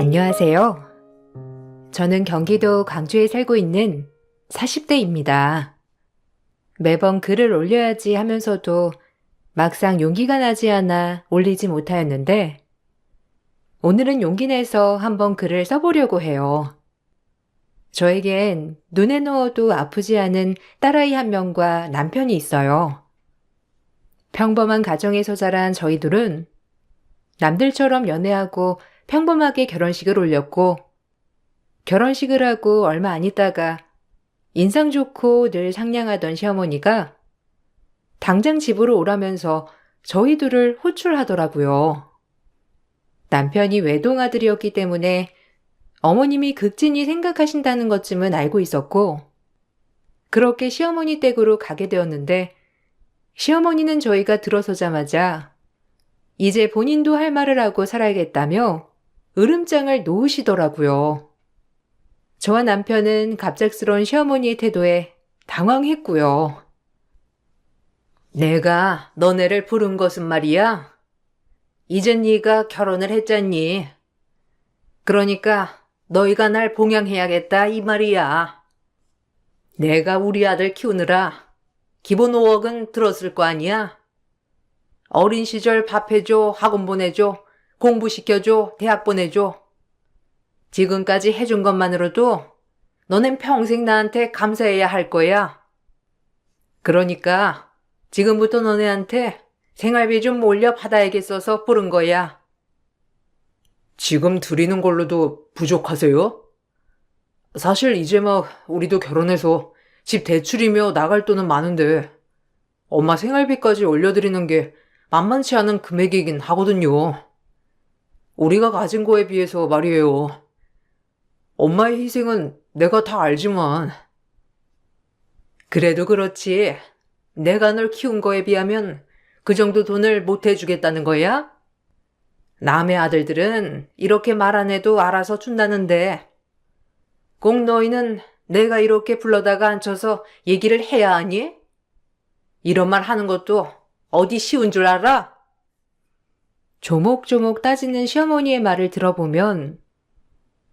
안녕하세요. 저는 경기도 광주에 살고 있는 40대입니다. 매번 글을 올려야지 하면서도 막상 용기가 나지 않아 올리지 못하였는데 오늘은 용기 내서 한번 글을 써보려고 해요. 저에겐 눈에 넣어도 아프지 않은 딸아이 한 명과 남편이 있어요. 평범한 가정에서 자란 저희 둘은 남들처럼 연애하고 평범하게 결혼식을 올렸고 결혼식을 하고 얼마 안 있다가 인상 좋고 늘 상냥하던 시어머니가 당장 집으로 오라면서 저희 둘을 호출하더라고요. 남편이 외동아들이었기 때문에 어머님이 극진히 생각하신다는 것쯤은 알고 있었고 그렇게 시어머니 댁으로 가게 되었는데 시어머니는 저희가 들어서자마자 이제 본인도 할 말을 하고 살아야겠다며 으름장을 놓으시더라고요. 저와 남편은 갑작스러운 시어머니의 태도에 당황했고요. 내가 너네를 부른 것은 말이야. 이젠 네가 결혼을 했잖니. 그러니까 너희가 날 봉양해야겠다 이 말이야. 내가 우리 아들 키우느라 기본 5억은 들었을 거 아니야. 어린 시절 밥 해줘, 학원 보내줘, 공부시켜줘, 대학 보내줘. 지금까지 해준 것만으로도 너넨 평생 나한테 감사해야 할 거야. 그러니까 지금부터 너네한테 생활비 좀 올려 받아야겠어서 부른 거야. 지금 드리는 걸로도 부족하세요? 사실 이제 막 우리도 결혼해서 집 대출이며 나갈 돈은 많은데 엄마 생활비까지 올려드리는 게 만만치 않은 금액이긴 하거든요. 우리가 가진 거에 비해서 말이에요. 엄마의 희생은 내가 다 알지만. 그래도 그렇지. 내가 널 키운 거에 비하면 그 정도 돈을 못 해주겠다는 거야? 남의 아들들은 이렇게 말 안 해도 알아서 준다는데 꼭 너희는 내가 이렇게 불러다가 앉혀서 얘기를 해야 하니? 이런 말 하는 것도 어디 쉬운 줄 알아? 조목조목 따지는 시어머니의 말을 들어보면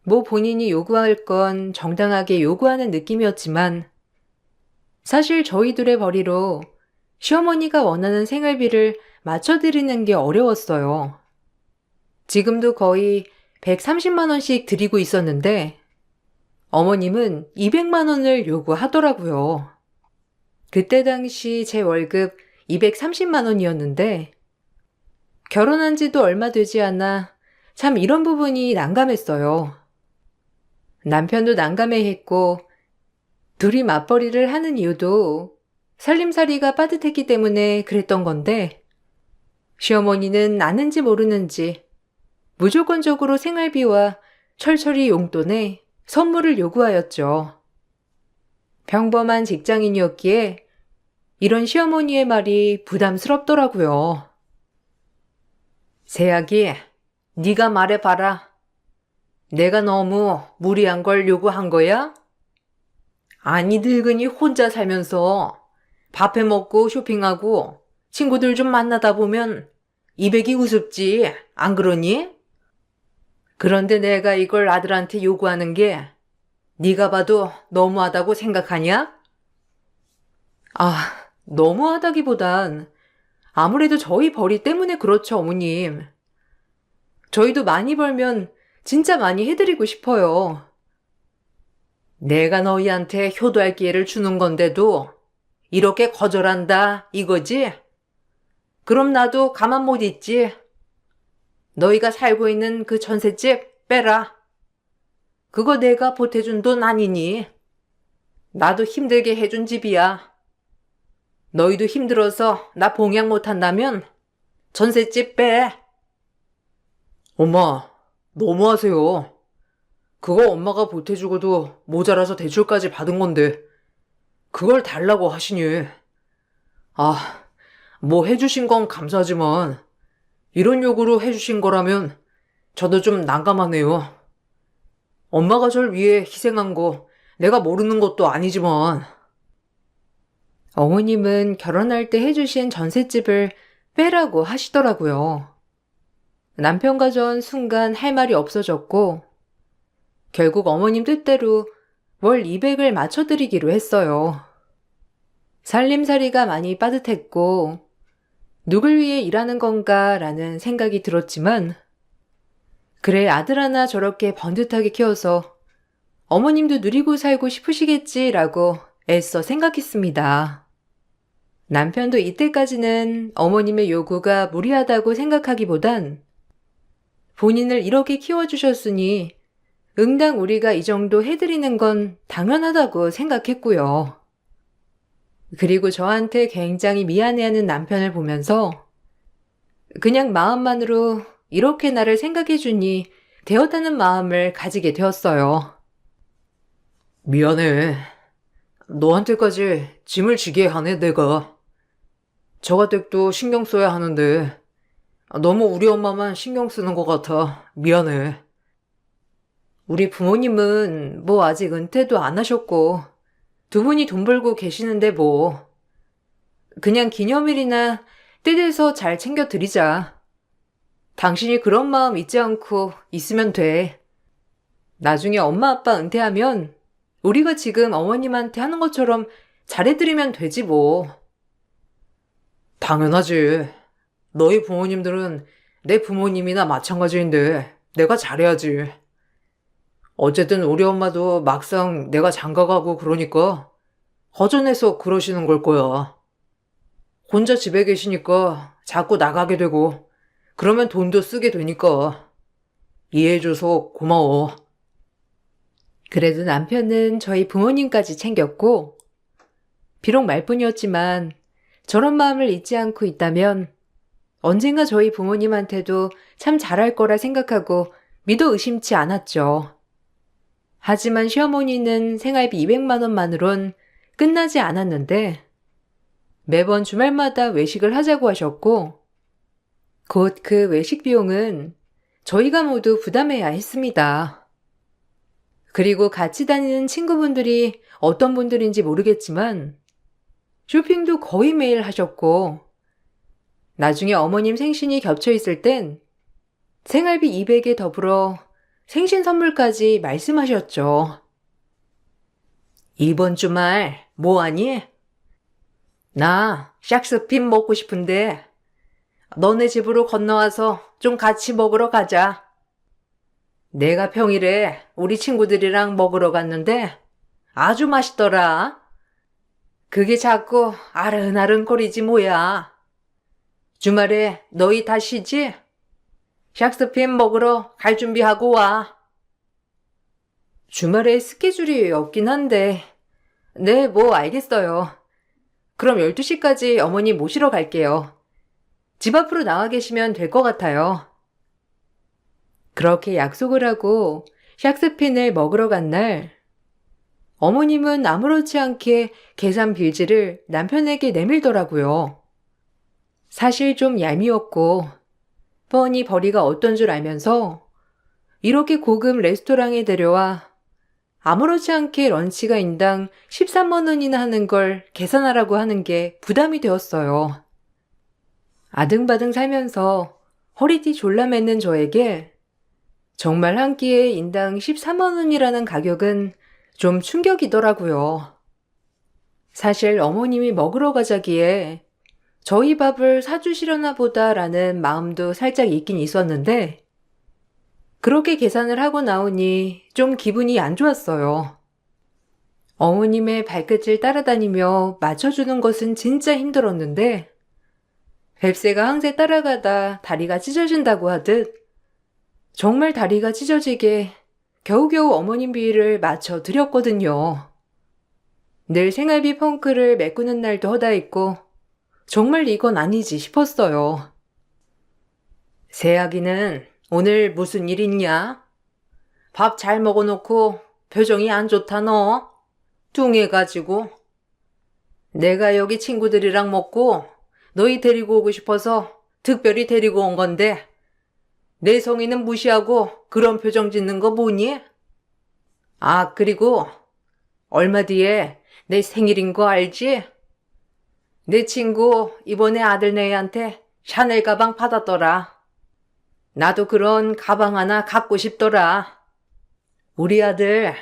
뭐 본인이 요구할 건 정당하게 요구하는 느낌이었지만 사실 저희들의 벌이로 시어머니가 원하는 생활비를 맞춰드리는 게 어려웠어요. 지금도 거의 130만 원씩 드리고 있었는데 어머님은 200만 원을 요구하더라고요. 그때 당시 제 월급 230만 원이었는데 결혼한 지도 얼마 되지 않아 참 이런 부분이 난감했어요. 남편도 난감해했고 둘이 맞벌이를 하는 이유도 살림살이가 빠듯했기 때문에 그랬던 건데 시어머니는 아는지 모르는지 무조건적으로 생활비와 철철이 용돈에 선물을 요구하였죠. 평범한 직장인이었기에 이런 시어머니의 말이 부담스럽더라고요. 새아기, 네가 말해봐라. 내가 너무 무리한 걸 요구한 거야? 아니 늙은이 혼자 살면서 밥 해먹고 쇼핑하고 친구들 좀 만나다 보면 200이 우습지, 안 그러니? 그런데 내가 이걸 아들한테 요구하는 게 네가 봐도 너무하다고 생각하냐? 너무하다기보단 아무래도 저희 벌이 때문에 그렇죠, 어머님. 저희도 많이 벌면 진짜 많이 해드리고 싶어요. 내가 너희한테 효도할 기회를 주는 건데도 이렇게 거절한다, 이거지? 그럼 나도 가만 못 있지. 너희가 살고 있는 그 전셋집 빼라. 그거 내가 보태준 돈 아니니? 나도 힘들게 해준 집이야. 너희도 힘들어서 나 봉양 못한다면 전셋집 빼. 엄마, 너무하세요. 그거 엄마가 보태주고도 모자라서 대출까지 받은 건데 그걸 달라고 하시니. 뭐 해주신 건 감사하지만 이런 요구로 해주신 거라면 저도 좀 난감하네요. 엄마가 절 위해 희생한 거 내가 모르는 것도 아니지만. 어머님은 결혼할 때 해주신 전셋집을 빼라고 하시더라고요. 남편과 전 순간 할 말이 없어졌고 결국 어머님 뜻대로 월 200을 맞춰드리기로 했어요. 살림살이가 많이 빠듯했고 누굴 위해 일하는 건가라는 생각이 들었지만 그래 아들 하나 저렇게 번듯하게 키워서 어머님도 누리고 살고 싶으시겠지라고 애써 생각했습니다. 남편도 이때까지는 어머님의 요구가 무리하다고 생각하기보단 본인을 이렇게 키워주셨으니 응당 우리가 이 정도 해드리는 건 당연하다고 생각했고요. 그리고 저한테 굉장히 미안해하는 남편을 보면서 그냥 마음만으로 이렇게 나를 생각해주니 되었다는 마음을 가지게 되었어요. 미안해. 너한테까지 짐을 지게 하네, 내가. 저가댁도 신경 써야 하는데 너무 우리 엄마만 신경 쓰는 것 같아. 미안해. 우리 부모님은 뭐 아직 은퇴도 안 하셨고 두 분이 돈 벌고 계시는데 뭐 그냥 기념일이나 때 돼서 잘 챙겨드리자. 당신이 그런 마음 잊지 않고 있으면 돼. 나중에 엄마 아빠 은퇴하면 우리가 지금 어머님한테 하는 것처럼 잘해드리면 되지 뭐. 당연하지. 너희 부모님들은 내 부모님이나 마찬가지인데 내가 잘해야지. 어쨌든 우리 엄마도 막상 내가 장가가고 그러니까 허전해서 그러시는 걸 거야. 혼자 집에 계시니까 자꾸 나가게 되고 그러면 돈도 쓰게 되니까 이해해줘서 고마워. 그래도 남편은 저희 부모님까지 챙겼고 비록 말뿐이었지만 저런 마음을 잊지 않고 있다면 언젠가 저희 부모님한테도 참 잘할 거라 생각하고 믿어 의심치 않았죠. 하지만 시어머니는 생활비 200만 원만으론 끝나지 않았는데 매번 주말마다 외식을 하자고 하셨고 곧 그 외식 비용은 저희가 모두 부담해야 했습니다. 그리고 같이 다니는 친구분들이 어떤 분들인지 모르겠지만 쇼핑도 거의 매일 하셨고 나중에 어머님 생신이 겹쳐 있을 땐 생활비 200에 더불어 생신 선물까지 말씀하셨죠. 이번 주말 뭐하니? 나 샥스핀 먹고 싶은데 너네 집으로 건너와서 좀 같이 먹으러 가자. 내가 평일에 우리 친구들이랑 먹으러 갔는데 아주 맛있더라. 그게 자꾸 아른아른거리지 뭐야. 주말에 너희 다 쉬지? 샥스핀 먹으러 갈 준비하고 와. 주말에 스케줄이 없긴 한데 네, 뭐 알겠어요. 그럼 12시까지 어머니 모시러 갈게요. 집 앞으로 나와 계시면 될 것 같아요. 그렇게 약속을 하고 샥스핀을 먹으러 간 날 어머님은 아무렇지 않게 계산 빌지를 남편에게 내밀더라고요. 사실 좀 얄미웠고 뻔히 벌이가 어떤 줄 알면서 이렇게 고급 레스토랑에 데려와 아무렇지 않게 런치가 인당 13만 원이나 하는 걸 계산하라고 하는 게 부담이 되었어요. 아등바등 살면서 허리띠 졸라 매는 저에게 정말 한 끼에 인당 13만 원이라는 가격은 좀 충격이더라고요. 사실 어머님이 먹으러 가자기에 저희 밥을 사주시려나 보다라는 마음도 살짝 있긴 있었는데 그렇게 계산을 하고 나오니 좀 기분이 안 좋았어요. 어머님의 발끝을 따라다니며 맞춰주는 것은 진짜 힘들었는데 뱁새가 항새 따라가다 다리가 찢어진다고 하듯 정말 다리가 찢어지게 겨우겨우 어머님 비위를 맞춰 드렸거든요. 늘 생활비 펑크를 메꾸는 날도 허다했고 정말 이건 아니지 싶었어요. 새아기는 오늘 무슨 일 있냐? 밥 잘 먹어놓고 표정이 안 좋다 너. 뚱해가지고. 내가 여기 친구들이랑 먹고 너희 데리고 오고 싶어서 특별히 데리고 온 건데 내 성의는 무시하고 그런 표정 짓는 거 뭐니? 아, 그리고 얼마 뒤에 내 생일인 거 알지? 내 친구 이번에 아들내한테 샤넬 가방 받았더라. 나도 그런 가방 하나 갖고 싶더라. 우리 아들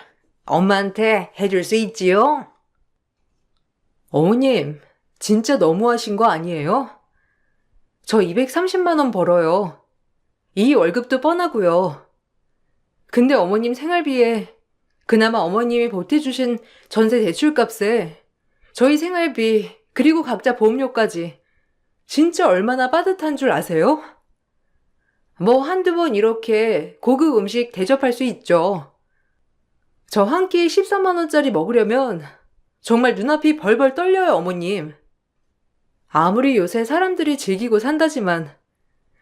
엄마한테 해줄 수 있지요? 어머님, 진짜 너무하신 거 아니에요? 저 230만 원 벌어요. 이 월급도 뻔하고요. 근데 어머님 생활비에 그나마 어머님이 보태주신 전세 대출값에 저희 생활비 그리고 각자 보험료까지 진짜 얼마나 빠듯한 줄 아세요? 뭐 한두 번 이렇게 고급 음식 대접할 수 있죠. 저 한 끼에 13만 원짜리 먹으려면 정말 눈앞이 벌벌 떨려요, 어머님. 아무리 요새 사람들이 즐기고 산다지만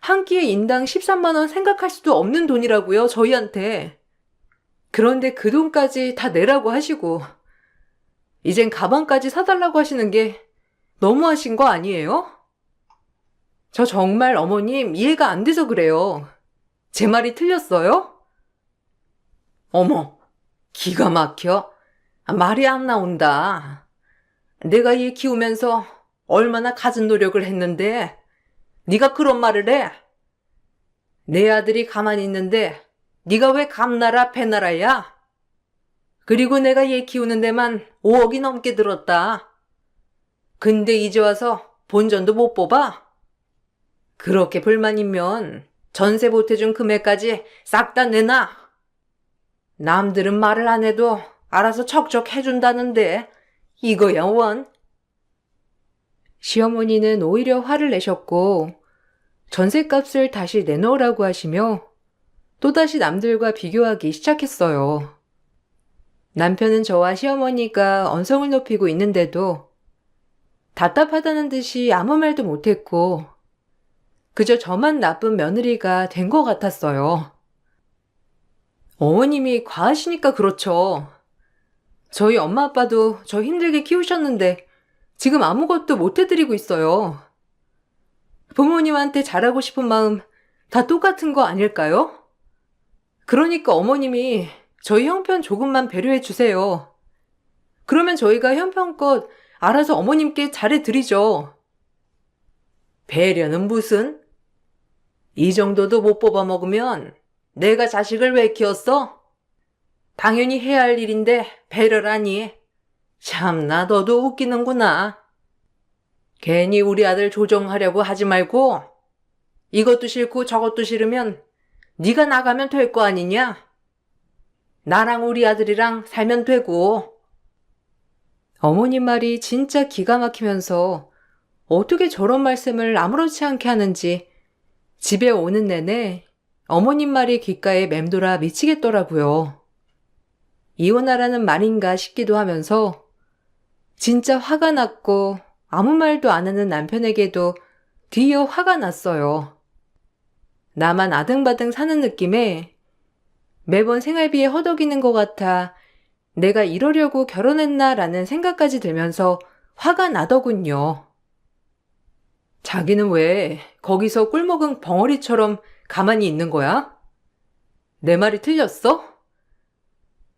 한 끼에 인당 13만 원 생각할 수도 없는 돈이라고요, 저희한테. 그런데 그 돈까지 다 내라고 하시고 이젠 가방까지 사달라고 하시는 게 너무하신 거 아니에요? 저 정말 어머님 이해가 안 돼서 그래요. 제 말이 틀렸어요? 어머, 기가 막혀. 말이 안 나온다. 내가 얘 키우면서 얼마나 갖은 노력을 했는데 네가 그런 말을 해? 내 아들이 가만히 있는데 네가 왜 감나라 배나라야? 그리고 내가 얘 키우는 데만 5억이 넘게 들었다. 근데 이제 와서 본전도 못 뽑아? 그렇게 불만이면 전세 보태준 금액까지 싹 다 내놔. 남들은 말을 안 해도 알아서 척척 해준다는데 이거야 원. 시어머니는 오히려 화를 내셨고 전셋값을 다시 내놓으라고 하시며 또다시 남들과 비교하기 시작했어요. 남편은 저와 시어머니가 언성을 높이고 있는데도 답답하다는 듯이 아무 말도 못했고 그저 저만 나쁜 며느리가 된 것 같았어요. 어머님이 과하시니까 그렇죠. 저희 엄마 아빠도 저 힘들게 키우셨는데 지금 아무것도 못 해드리고 있어요. 부모님한테 잘하고 싶은 마음 다 똑같은 거 아닐까요? 그러니까 어머님이 저희 형편 조금만 배려해 주세요. 그러면 저희가 형편껏 알아서 어머님께 잘해드리죠. 배려는 무슨? 이 정도도 못 뽑아먹으면 내가 자식을 왜 키웠어? 당연히 해야 할 일인데 배려라니. 참나 너도 웃기는구나. 괜히 우리 아들 조정하려고 하지 말고 이것도 싫고 저것도 싫으면 네가 나가면 될 거 아니냐? 나랑 우리 아들이랑 살면 되고. 어머님 말이 진짜 기가 막히면서 어떻게 저런 말씀을 아무렇지 않게 하는지 집에 오는 내내 어머님 말이 귓가에 맴돌아 미치겠더라고요. 이혼하라는 말인가 싶기도 하면서 진짜 화가 났고 아무 말도 안 하는 남편에게도 뒤이어 화가 났어요. 나만 아등바등 사는 느낌에 매번 생활비에 허덕이는 것 같아 내가 이러려고 결혼했나라는 생각까지 들면서 화가 나더군요. 자기는 왜 거기서 꿀먹은 벙어리처럼 가만히 있는 거야? 내 말이 틀렸어?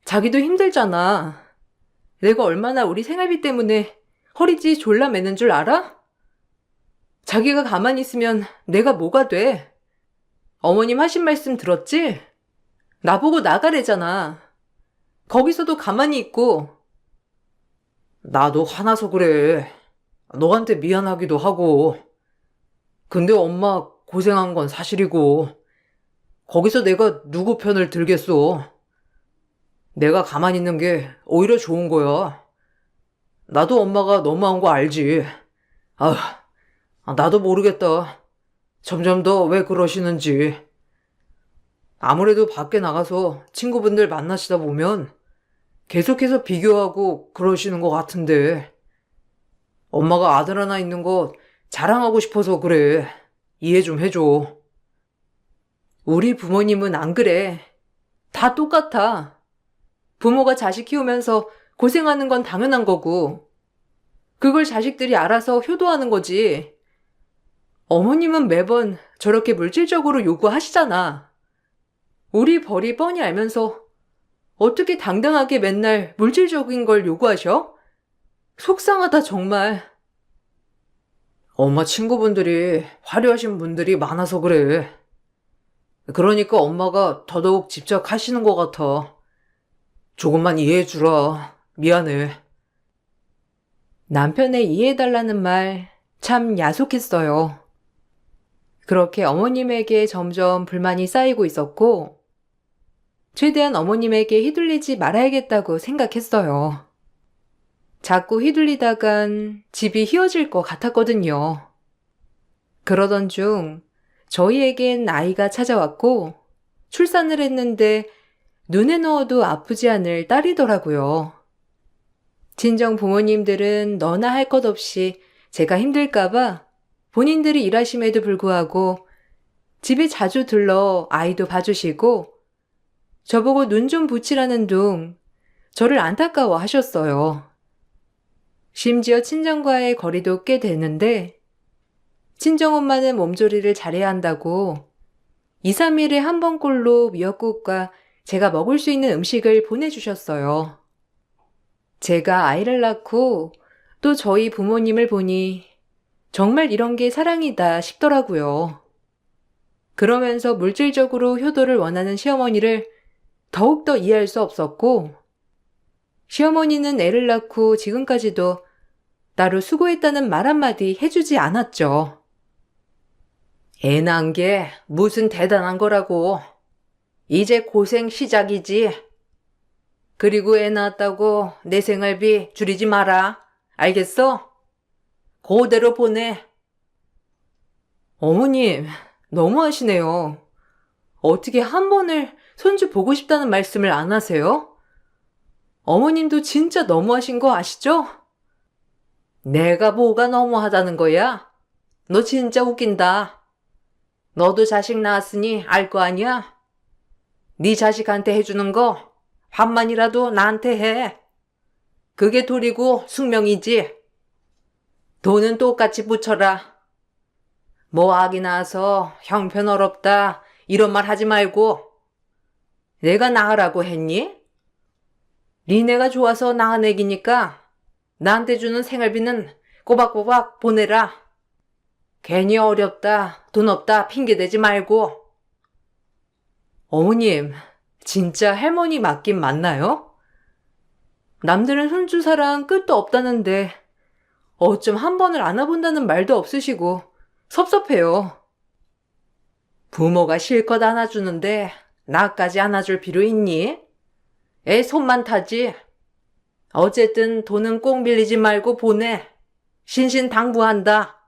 자기도 힘들잖아. 내가 얼마나 우리 생활비 때문에 허리띠 졸라 매는 줄 알아? 자기가 가만히 있으면 내가 뭐가 돼? 어머님 하신 말씀 들었지? 나보고 나가래잖아. 거기서도 가만히 있고. 나도 화나서 그래. 너한테 미안하기도 하고. 근데 엄마 고생한 건 사실이고. 거기서 내가 누구 편을 들겠어. 내가 가만히 있는 게 오히려 좋은 거야. 나도 엄마가 너무한 거 알지. 나도 모르겠다. 점점 더 왜 그러시는지. 아무래도 밖에 나가서 친구분들 만나시다 보면 계속해서 비교하고 그러시는 것 같은데. 엄마가 아들 하나 있는 거 자랑하고 싶어서 그래. 이해 좀 해줘. 우리 부모님은 안 그래. 다 똑같아. 부모가 자식 키우면서 고생하는 건 당연한 거고 그걸 자식들이 알아서 효도하는 거지. 어머님은 매번 저렇게 물질적으로 요구하시잖아. 우리 벌이 뻔히 알면서 어떻게 당당하게 맨날 물질적인 걸 요구하셔? 속상하다 정말. 엄마 친구분들이 화려하신 분들이 많아서 그래. 그러니까 엄마가 더더욱 직접 하시는 것 같아. 조금만 이해해주라. 미안해. 남편의 이해해달라는 말 참 야속했어요. 그렇게 어머님에게 점점 불만이 쌓이고 있었고, 최대한 어머님에게 휘둘리지 말아야겠다고 생각했어요. 자꾸 휘둘리다간 집이 휘어질 것 같았거든요. 그러던 중 저희에겐 아이가 찾아왔고 출산을 했는데 눈에 넣어도 아프지 않을 딸이더라고요. 친정 부모님들은 너나 할 것 없이 제가 힘들까봐 본인들이 일하심에도 불구하고 집에 자주 들러 아이도 봐주시고 저보고 눈 좀 붙이라는 둥 저를 안타까워 하셨어요. 심지어 친정과의 거리도 꽤 되는데 친정엄마는 몸조리를 잘해야 한다고 2, 3일에 한 번꼴로 미역국과 제가 먹을 수 있는 음식을 보내주셨어요. 제가 아이를 낳고 또 저희 부모님을 보니 정말 이런 게 사랑이다 싶더라고요. 그러면서 물질적으로 효도를 원하는 시어머니를 더욱더 이해할 수 없었고, 시어머니는 애를 낳고 지금까지도 나로 수고했다는 말 한마디 해주지 않았죠. 애 낳은 게 무슨 대단한 거라고. 이제 고생 시작이지. 그리고 애 낳았다고 내 생활비 줄이지 마라. 알겠어? 그대로 보내. 어머님, 너무하시네요. 어떻게 한 번을 손주 보고 싶다는 말씀을 안 하세요? 어머님도 진짜 너무하신 거 아시죠? 내가 뭐가 너무하다는 거야? 너 진짜 웃긴다. 너도 자식 낳았으니 알 거 아니야? 네 자식한테 해주는 거 반만이라도 나한테 해. 그게 도리고 숙명이지. 돈은 똑같이 붙여라. 뭐 아기 낳아서 형편어렵다 이런 말 하지 말고. 내가 낳으라고 했니? 니네가 좋아서 낳은 애기니까 나한테 주는 생활비는 꼬박꼬박 보내라. 괜히 어렵다, 돈 없다 핑계대지 말고. 어머님, 진짜 할머니 맞긴 맞나요? 남들은 손주 사랑 끝도 없다는데 어쩜 한 번을 안아본다는 말도 없으시고 섭섭해요. 부모가 실컷 안아주는데 나까지 안아줄 필요 있니? 애 손만 타지. 어쨌든 돈은 꼭 밀리지 말고 보내. 신신당부한다.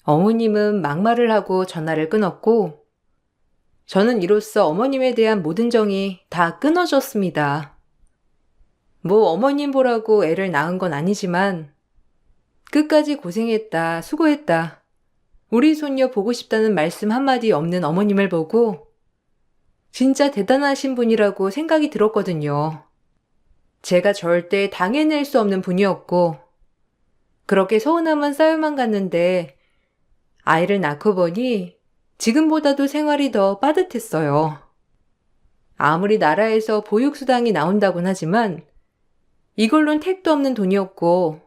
어머님은 막말을 하고 전화를 끊었고 저는 이로써 어머님에 대한 모든 정이 다 끊어졌습니다. 뭐 어머님 보라고 애를 낳은 건 아니지만 끝까지 고생했다, 수고했다. 우리 손녀 보고 싶다는 말씀 한마디 없는 어머님을 보고 진짜 대단하신 분이라고 생각이 들었거든요. 제가 절대 당해낼 수 없는 분이었고 그렇게 서운함은 쌓여만 갔는데 아이를 낳고 보니 지금보다도 생활이 더 빠듯했어요. 아무리 나라에서 보육수당이 나온다곤 하지만 이걸론 택도 없는 돈이었고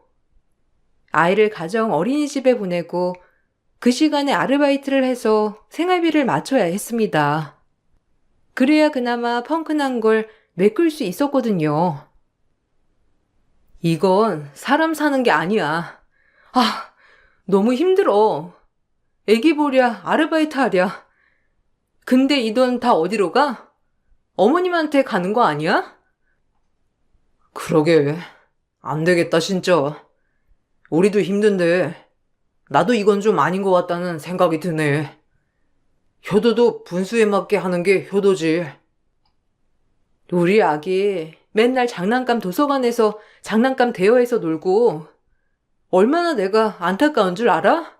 아이를 가정 어린이집에 보내고 그 시간에 아르바이트를 해서 생활비를 맞춰야 했습니다. 그래야 그나마 펑크난 걸 메꿀 수 있었거든요. 이건 사람 사는 게 아니야. 아, 너무 힘들어. 애기 보랴, 아르바이트 하랴. 근데 이 돈 다 어디로 가? 어머님한테 가는 거 아니야? 그러게. 안 되겠다, 진짜. 우리도 힘든데 나도 이건 좀 아닌 것 같다는 생각이 드네. 효도도 분수에 맞게 하는 게 효도지. 우리 아기 맨날 장난감 도서관에서 장난감 대여해서 놀고 얼마나 내가 안타까운 줄 알아?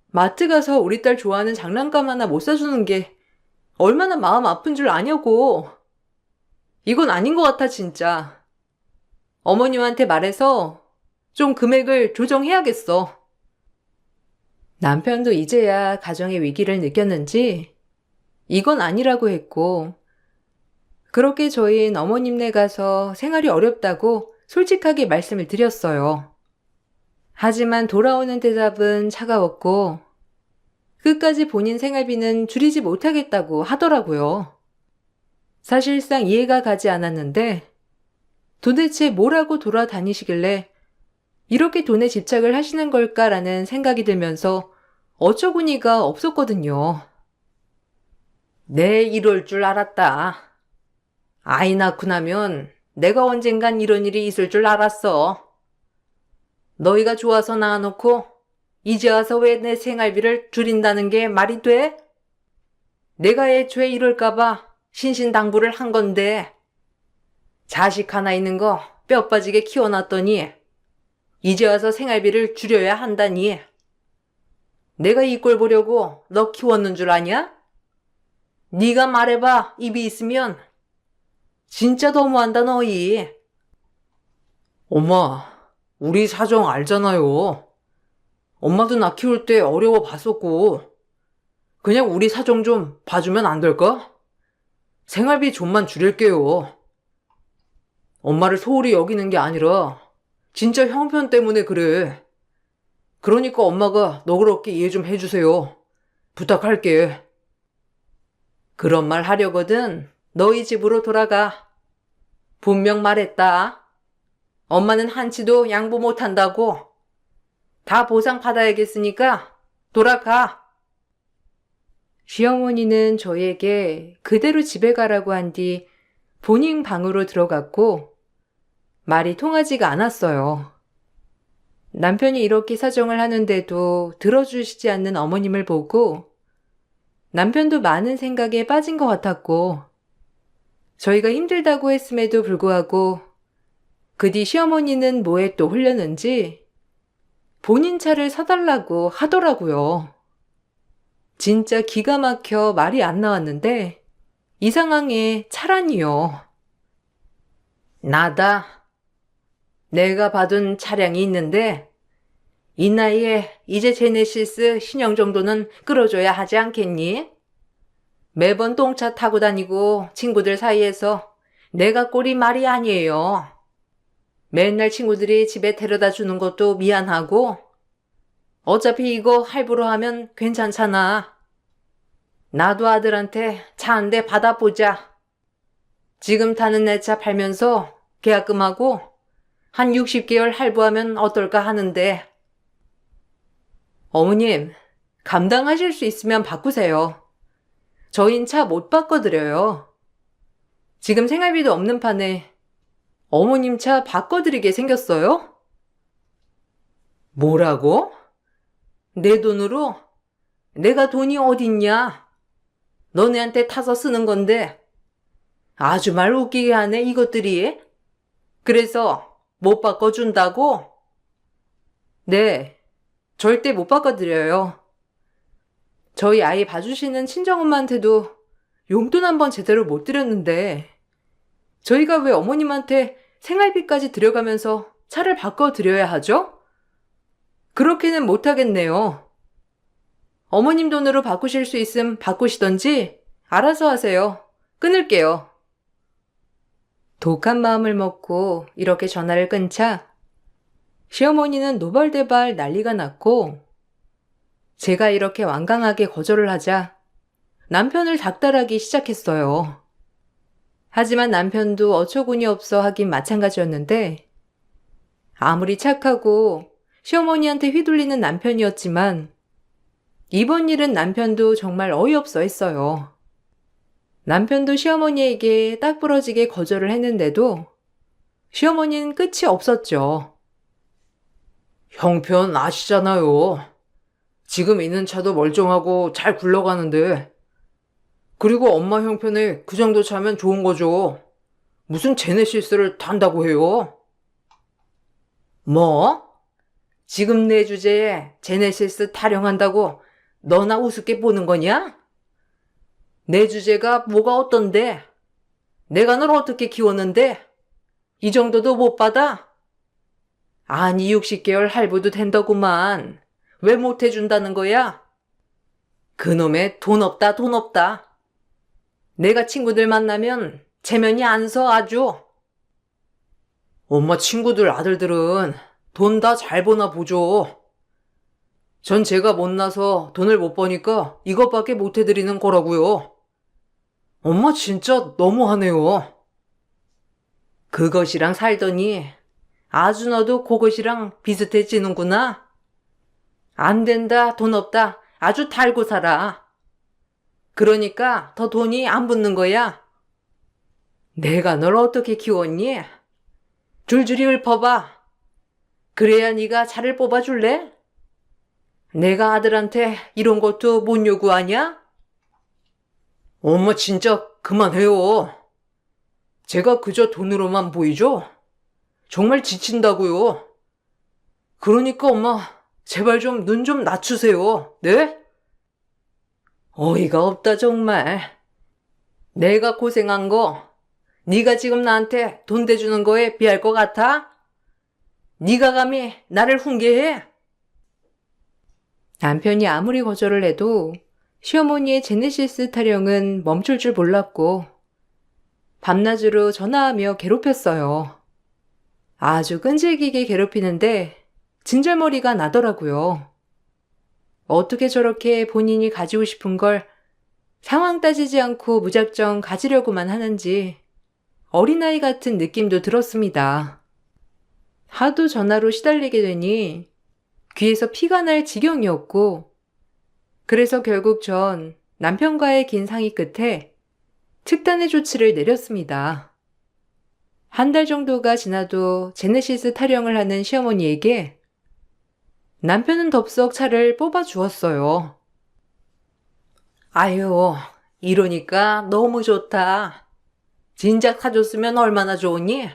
마트 가서 우리 딸 좋아하는 장난감 하나 못 사주는 게 얼마나 마음 아픈 줄 아냐고. 이건 아닌 것 같아 진짜. 어머님한테 말해서 좀 금액을 조정해야겠어. 남편도 이제야 가정의 위기를 느꼈는지 이건 아니라고 했고 그렇게 저희는 어머님네 가서 생활이 어렵다고 솔직하게 말씀을 드렸어요. 하지만 돌아오는 대답은 차가웠고 끝까지 본인 생활비는 줄이지 못하겠다고 하더라고요. 사실상 이해가 가지 않았는데 도대체 뭐라고 돌아다니시길래 이렇게 돈에 집착을 하시는 걸까라는 생각이 들면서 어처구니가 없었거든요. 내 이럴 줄 알았다. 아이 낳고 나면 내가 언젠간 이런 일이 있을 줄 알았어. 너희가 좋아서 낳아놓고 이제 와서 왜 내 생활비를 줄인다는 게 말이 돼? 내가 애초에 이럴까봐 신신당부를 한 건데 자식 하나 있는 거 뼈 빠지게 키워놨더니 이제 와서 생활비를 줄여야 한다니. 내가 이 꼴 보려고 너 키웠는 줄 아냐? 네가 말해봐, 입이 있으면. 진짜 너무한다, 너희. 엄마, 우리 사정 알잖아요. 엄마도 나 키울 때 어려워 봤었고. 그냥 우리 사정 좀 봐주면 안 될까? 생활비 좀만 줄일게요. 엄마를 소홀히 여기는 게 아니라 진짜 형편 때문에 그래. 그러니까 엄마가 너그럽게 이해 좀 해주세요. 부탁할게. 그런 말 하려거든 너희 집으로 돌아가. 분명 말했다. 엄마는 한치도 양보 못한다고. 다 보상받아야겠으니까 돌아가. 시어머니는 저에게 그대로 집에 가라고 한 뒤 본인 방으로 들어갔고 말이 통하지가 않았어요. 남편이 이렇게 사정을 하는데도 들어주시지 않는 어머님을 보고 남편도 많은 생각에 빠진 것 같았고 저희가 힘들다고 했음에도 불구하고 그 뒤 시어머니는 뭐에 또 홀렸는지 본인 차를 사달라고 하더라고요. 진짜 기가 막혀 말이 안 나왔는데 이 상황에 차라니요. 나다. 내가 받은 차량이 있는데 이 나이에 이제 제네시스 신형 정도는 끌어줘야 하지 않겠니? 매번 똥차 타고 다니고 친구들 사이에서 내가 꼴이 말이 아니에요. 맨날 친구들이 집에 데려다 주는 것도 미안하고 어차피 이거 할부로 하면 괜찮잖아. 나도 아들한테 차 한 대 받아보자. 지금 타는 내 차 팔면서 계약금하고 한 60개월 할부하면 어떨까 하는데. 어머님, 감당하실 수 있으면 바꾸세요. 저흰 차 못 바꿔드려요. 지금 생활비도 없는 판에 어머님 차 바꿔드리게 생겼어요? 뭐라고? 내 돈으로? 내가 돈이 어딨냐? 너네한테 타서 쓰는 건데. 아주 말 웃기게 하네, 이것들이. 그래서 못 바꿔준다고? 네, 절대 못 바꿔드려요. 저희 아이 봐주시는 친정엄마한테도 용돈 한 번 제대로 못 드렸는데 저희가 왜 어머님한테 생활비까지 들여가면서 차를 바꿔드려야 하죠? 그렇게는 못하겠네요. 어머님 돈으로 바꾸실 수 있음 바꾸시던지 알아서 하세요. 끊을게요. 독한 마음을 먹고 이렇게 전화를 끊자 시어머니는 노발대발 난리가 났고 제가 이렇게 완강하게 거절을 하자 남편을 닥달하기 시작했어요. 하지만 남편도 어처구니 없어 하긴 마찬가지였는데 아무리 착하고 시어머니한테 휘둘리는 남편이었지만 이번 일은 남편도 정말 어이없어 했어요. 남편도 시어머니에게 딱 부러지게 거절을 했는데도 시어머니는 끝이 없었죠. 형편 아시잖아요. 지금 있는 차도 멀쩡하고 잘 굴러가는데. 그리고 엄마 형편에 그 정도 차면 좋은 거죠. 무슨 제네시스를 탄다고 해요? 뭐? 지금 내 주제에 제네시스 타령한다고 너나 우습게 보는 거냐? 내 주제가 뭐가 어떤데? 내가 널 어떻게 키웠는데? 이 정도도 못 받아? 아니 60개월 할부도 된다구만. 왜 못 해준다는 거야? 그놈의 돈 없다 돈 없다. 내가 친구들 만나면 체면이 안 서 아주. 엄마 친구들 아들들은 돈 다 잘 버나 보죠. 전 제가 못나서 돈을 못 버니까 이것밖에 못 해드리는 거라고요. 엄마 진짜 너무하네요. 그것이랑 살더니 아주 너도 그것이랑 비슷해지는구나. 안 된다, 돈 없다, 아주 달고 살아. 그러니까 더 돈이 안 붙는 거야. 내가 널 어떻게 키웠니? 줄줄이 읊어봐. 그래야 네가 차를 뽑아줄래? 내가 아들한테 이런 것도 못 요구하냐? 엄마 진짜 그만해요. 제가 그저 돈으로만 보이죠? 정말 지친다고요. 그러니까 엄마 제발 좀 눈 좀 낮추세요. 네? 어이가 없다 정말. 내가 고생한 거 네가 지금 나한테 돈 대주는 거에 비할 것 같아? 네가 감히 나를 훈계해? 남편이 아무리 거절을 해도 시어머니의 제네시스 타령은 멈출 줄 몰랐고 밤낮으로 전화하며 괴롭혔어요. 아주 끈질기게 괴롭히는데 진절머리가 나더라고요. 어떻게 저렇게 본인이 가지고 싶은 걸 상황 따지지 않고 무작정 가지려고만 하는지 어린아이 같은 느낌도 들었습니다. 하도 전화로 시달리게 되니 귀에서 피가 날 지경이었고, 그래서 결국 전 남편과의 긴 상의 끝에 특단의 조치를 내렸습니다. 한 달 정도가 지나도 제네시스 타령을 하는 시어머니에게 남편은 덥석 차를 뽑아 주었어요. 아유, 이러니까 너무 좋다. 진작 사줬으면 얼마나 좋으니?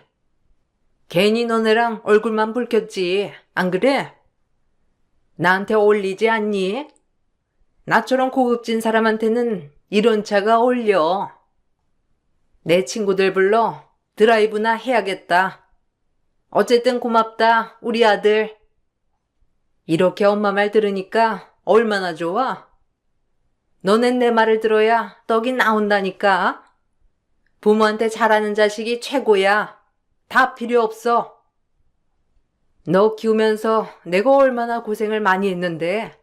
괜히 너네랑 얼굴만 붉혔지, 안 그래? 나한테 어울리지 않니? 나처럼 고급진 사람한테는 이런 차가 어울려. 내 친구들 불러 드라이브나 해야겠다. 어쨌든 고맙다, 우리 아들. 이렇게 엄마 말 들으니까 얼마나 좋아? 너넨 내 말을 들어야 떡이 나온다니까. 부모한테 잘하는 자식이 최고야. 다 필요 없어. 너 키우면서 내가 얼마나 고생을 많이 했는데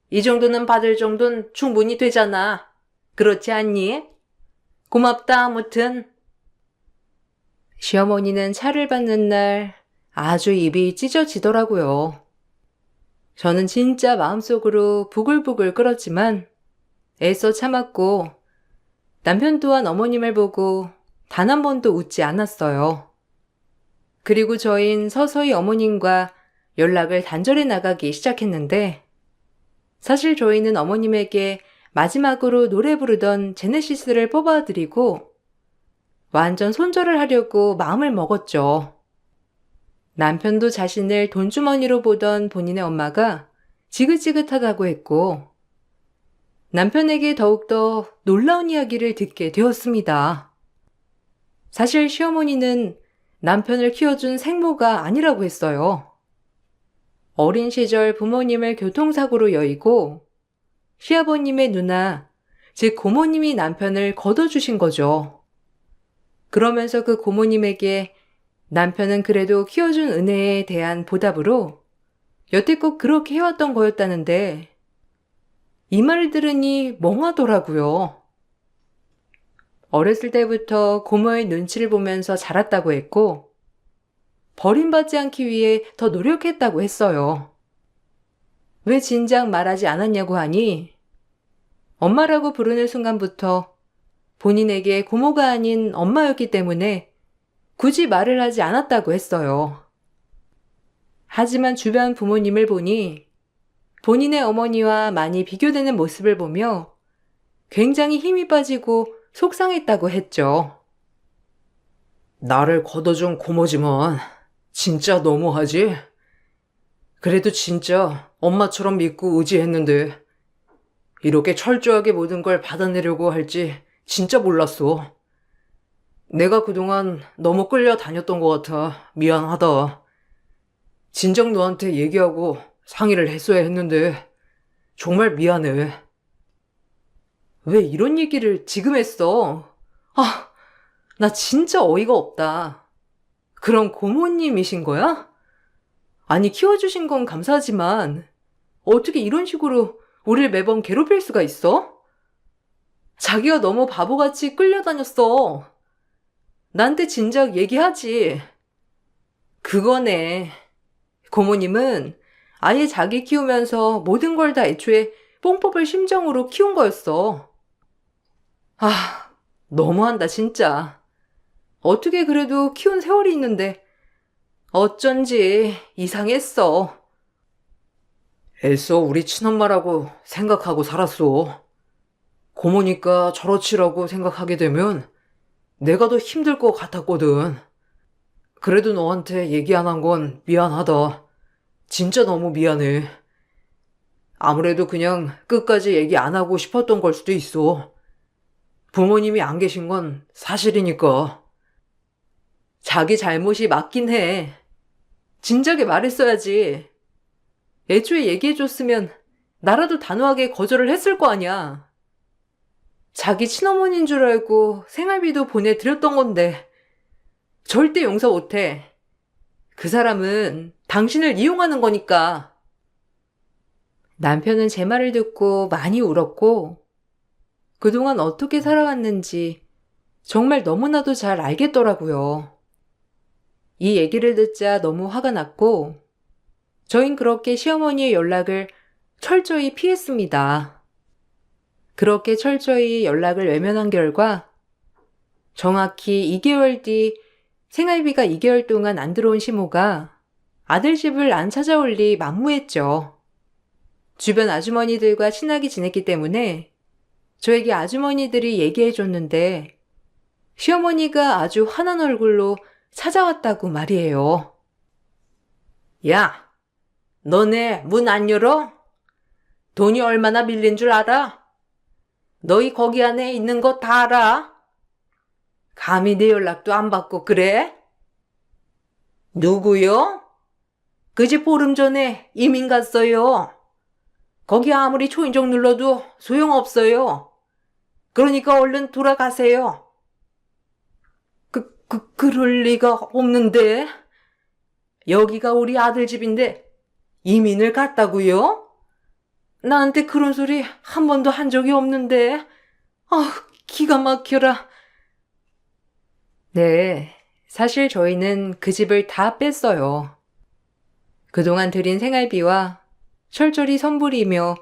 이 정도는 받을 정도는 충분히 되잖아. 그렇지 않니? 고맙다 아무튼. 시어머니는 차를 받는 날 아주 입이 찢어지더라고요. 저는 진짜 마음속으로 부글부글 끓었지만 애써 참았고 남편 또한 어머님을 보고 단 한 번도 웃지 않았어요. 그리고 저흰 서서히 어머님과 연락을 단절해 나가기 시작했는데 사실 저희는 어머님에게 마지막으로 노래 부르던 제네시스를 뽑아드리고 완전 손절을 하려고 마음을 먹었죠. 남편도 자신을 돈주머니로 보던 본인의 엄마가 지긋지긋하다고 했고 남편에게 더욱더 놀라운 이야기를 듣게 되었습니다. 사실 시어머니는 남편을 키워준 생모가 아니라고 했어요. 어린 시절 부모님을 교통사고로 여의고 시아버님의 누나, 즉 고모님이 남편을 거둬주신 거죠. 그러면서 그 고모님에게 남편은 그래도 키워준 은혜에 대한 보답으로 여태껏 그렇게 해왔던 거였다는데 이 말을 들으니 멍하더라고요. 어렸을 때부터 고모의 눈치를 보면서 자랐다고 했고 버림받지 않기 위해 더 노력했다고 했어요. 왜 진작 말하지 않았냐고 하니 엄마라고 부르는 순간부터 본인에게 고모가 아닌 엄마였기 때문에 굳이 말을 하지 않았다고 했어요. 하지만 주변 부모님을 보니 본인의 어머니와 많이 비교되는 모습을 보며 굉장히 힘이 빠지고 속상했다고 했죠. 나를 걷어준 고모지만 진짜 너무하지? 그래도 진짜 엄마처럼 믿고 의지했는데 이렇게 철저하게 모든 걸 받아내려고 할지 진짜 몰랐어. 내가 그동안 너무 끌려다녔던 것 같아. 미안하다. 진작 너한테 얘기하고 상의를 했어야 했는데 정말 미안해. 왜 이런 얘기를 지금 했어? 아, 나 진짜 어이가 없다. 그럼 고모님이신 거야? 아니, 키워주신 건 감사하지만 어떻게 이런 식으로 우리를 매번 괴롭힐 수가 있어? 자기가 너무 바보같이 끌려다녔어. 나한테 진작 얘기하지. 그거네. 고모님은 아예 자기 키우면서 모든 걸 다 애초에 뽕 뽑을 심정으로 키운 거였어. 아, 너무한다, 진짜. 어떻게 그래도 키운 세월이 있는데 어쩐지 이상했어. 애써 우리 친엄마라고 생각하고 살았어. 고모니까 저렇지라고 생각하게 되면 내가 더 힘들 것 같았거든. 그래도 너한테 얘기 안 한 건 미안하다. 진짜 너무 미안해. 아무래도 그냥 끝까지 얘기 안 하고 싶었던 걸 수도 있어. 부모님이 안 계신 건 사실이니까. 자기 잘못이 맞긴 해. 진작에 말했어야지. 애초에 얘기해줬으면 나라도 단호하게 거절을 했을 거 아니야. 자기 친어머니인 줄 알고 생활비도 보내드렸던 건데 절대 용서 못해. 그 사람은 당신을 이용하는 거니까. 남편은 제 말을 듣고 많이 울었고 그동안 어떻게 살아왔는지 정말 너무나도 잘 알겠더라고요. 이 얘기를 듣자 너무 화가 났고 저흰 그렇게 시어머니의 연락을 철저히 피했습니다. 그렇게 철저히 연락을 외면한 결과 정확히 2개월 뒤 생활비가 2개월 동안 안 들어온 시모가 아들 집을 안 찾아올 리 만무했죠. 주변 아주머니들과 친하게 지냈기 때문에 저에게 아주머니들이 얘기해줬는데 시어머니가 아주 환한 얼굴로 찾아왔다고 말이에요. 야, 너네 문 안 열어? 돈이 얼마나 밀린 줄 알아? 너희 거기 안에 있는 거 다 알아? 감히 내 연락도 안 받고 그래? 누구요? 그 집 보름 전에 이민 갔어요. 거기 아무리 초인종 눌러도 소용없어요. 그러니까 얼른 돌아가세요. 그럴 리가 없는데. 여기가 우리 아들 집인데 이민을 갔다고요? 나한테 그런 소리 한 번도 한 적이 없는데. 기가 막혀라. 네, 사실 저희는 그 집을 다 뺐어요. 그동안 들인 생활비와 철저히 선불이며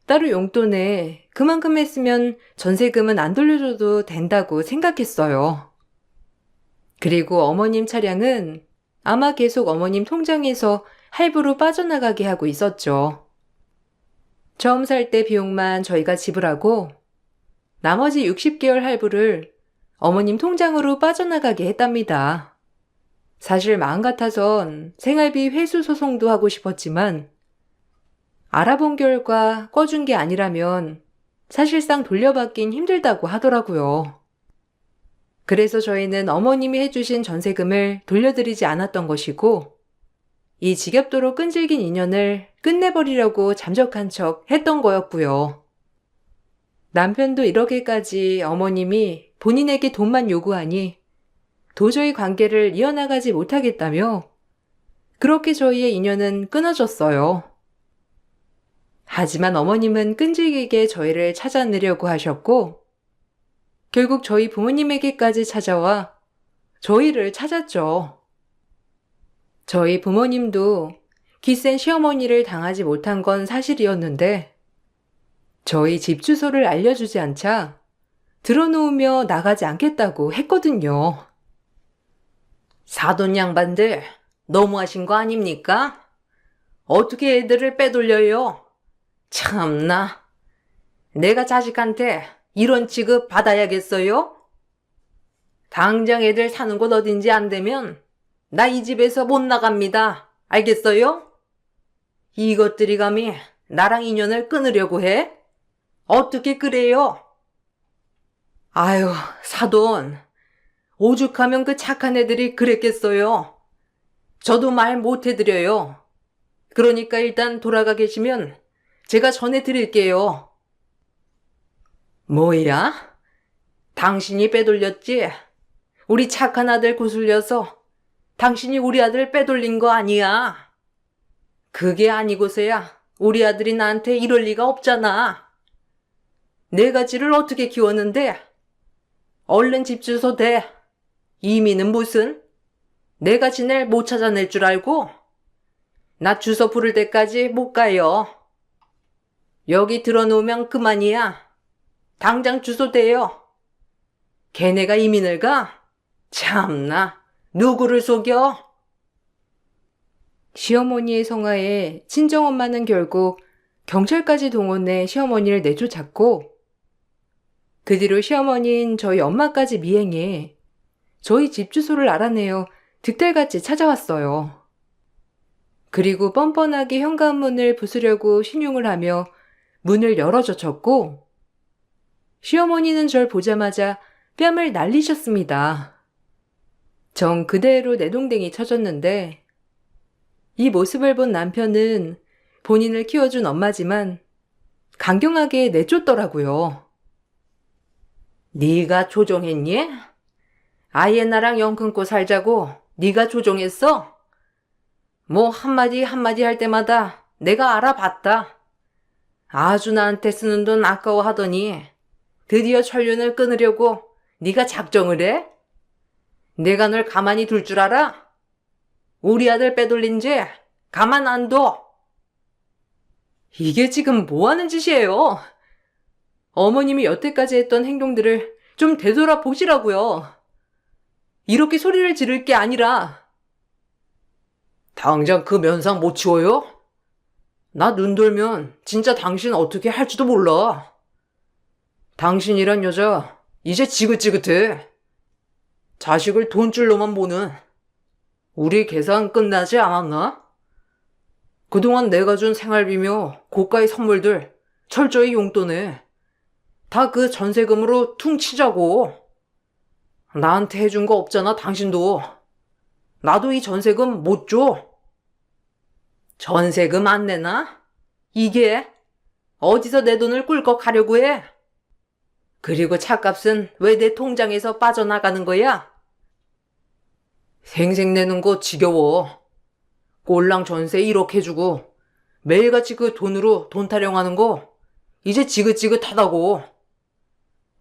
따로 용돈에 그만큼 했으면 전세금은 안 돌려줘도 된다고 생각했어요. 그리고 어머님 차량은 아마 계속 어머님 통장에서 할부로 빠져나가게 하고 있었죠. 처음 살 때 비용만 저희가 지불하고 나머지 60개월 할부를 어머님 통장으로 빠져나가게 했답니다. 사실 마음 같아선 생활비 회수 소송도 하고 싶었지만 알아본 결과 꺼준 게 아니라면 사실상 돌려받긴 힘들다고 하더라고요. 그래서 저희는 어머님이 해주신 전세금을 돌려드리지 않았던 것이고 이 지겹도록 끈질긴 인연을 끝내버리려고 잠적한 척 했던 거였고요. 남편도 이렇게까지 어머님이 본인에게 돈만 요구하니 도저히 관계를 이어나가지 못하겠다며 그렇게 저희의 인연은 끊어졌어요. 하지만 어머님은 끈질기게 저희를 찾아내려고 하셨고 결국 저희 부모님에게까지 찾아와 저희를 찾았죠. 저희 부모님도 기센 시어머니를 당하지 못한 건 사실이었는데 저희 집 주소를 알려주지 않자 들어놓으며 나가지 않겠다고 했거든요. 사돈 양반들 너무하신 거 아닙니까? 어떻게 애들을 빼돌려요? 참나. 내가 자식한테 이런 취급 받아야겠어요? 당장 애들 사는 곳 어딘지 안 되면 나 이 집에서 못 나갑니다. 알겠어요? 이것들이 감히 나랑 인연을 끊으려고 해? 어떻게 그래요? 아유, 사돈. 오죽하면 그 착한 애들이 그랬겠어요. 저도 말 못 해드려요. 그러니까 일단 돌아가 계시면 제가 전해드릴게요. 뭐야? 당신이 빼돌렸지? 우리 착한 아들 구슬려서 당신이 우리 아들 빼돌린 거 아니야. 그게 아니고서야 우리 아들이 나한테 이럴 리가 없잖아. 네 가지를 어떻게 키웠는데? 얼른 집 주소 대. 이미는 무슨? 내가 지낼 못 찾아낼 줄 알고? 나 주소 부를 때까지 못 가요. 여기 들어놓으면 그만이야. 당장 주소 대요. 걔네가 이민을 가? 참나, 누구를 속여? 시어머니의 성화에 친정엄마는 결국 경찰까지 동원해 시어머니를 내쫓았고, 그 뒤로 시어머니는 저희 엄마까지 미행해 저희 집 주소를 알아내어 득달같이 찾아왔어요. 그리고 뻔뻔하게 현관문을 부수려고 신용을 하며 문을 열어젖혔고, 시어머니는 절 보자마자 뺨을 날리셨습니다. 전 그대로 내동댕이 쳐졌는데, 이 모습을 본 남편은 본인을 키워준 엄마지만 강경하게 내쫓더라고요. 네가 조종했니? 아예 나랑 영 끊고 살자고 네가 조종했어? 뭐 한마디 한마디 할 때마다 내가 알아봤다. 아주 나한테 쓰는 돈 아까워하더니 드디어 천륜을 끊으려고 네가 작정을 해? 내가 널 가만히 둘 줄 알아? 우리 아들 빼돌린 죄 가만 안 둬. 이게 지금 뭐 하는 짓이에요? 어머님이 여태까지 했던 행동들을 좀 되돌아 보시라고요. 이렇게 소리를 지를 게 아니라. 당장 그 면상 못 치워요? 나 눈 돌면 진짜 당신 어떻게 할지도 몰라. 당신이란 여자 이제 지긋지긋해. 자식을 돈줄로만 보는. 우리 계산 끝나지 않았나? 그동안 내가 준 생활비며 고가의 선물들 철저히 용돈에 다 그 전세금으로 퉁치자고. 나한테 해준 거 없잖아, 당신도. 나도 이 전세금 못 줘. 전세금 안 내나? 이게 어디서 내 돈을 꿀꺽 하려고 해? 그리고 차값은 왜 내 통장에서 빠져나가는 거야? 생색내는 거 지겨워. 꼴랑 전세 1억 해주고 매일같이 그 돈으로 돈 타령하는 거 이제 지긋지긋하다고.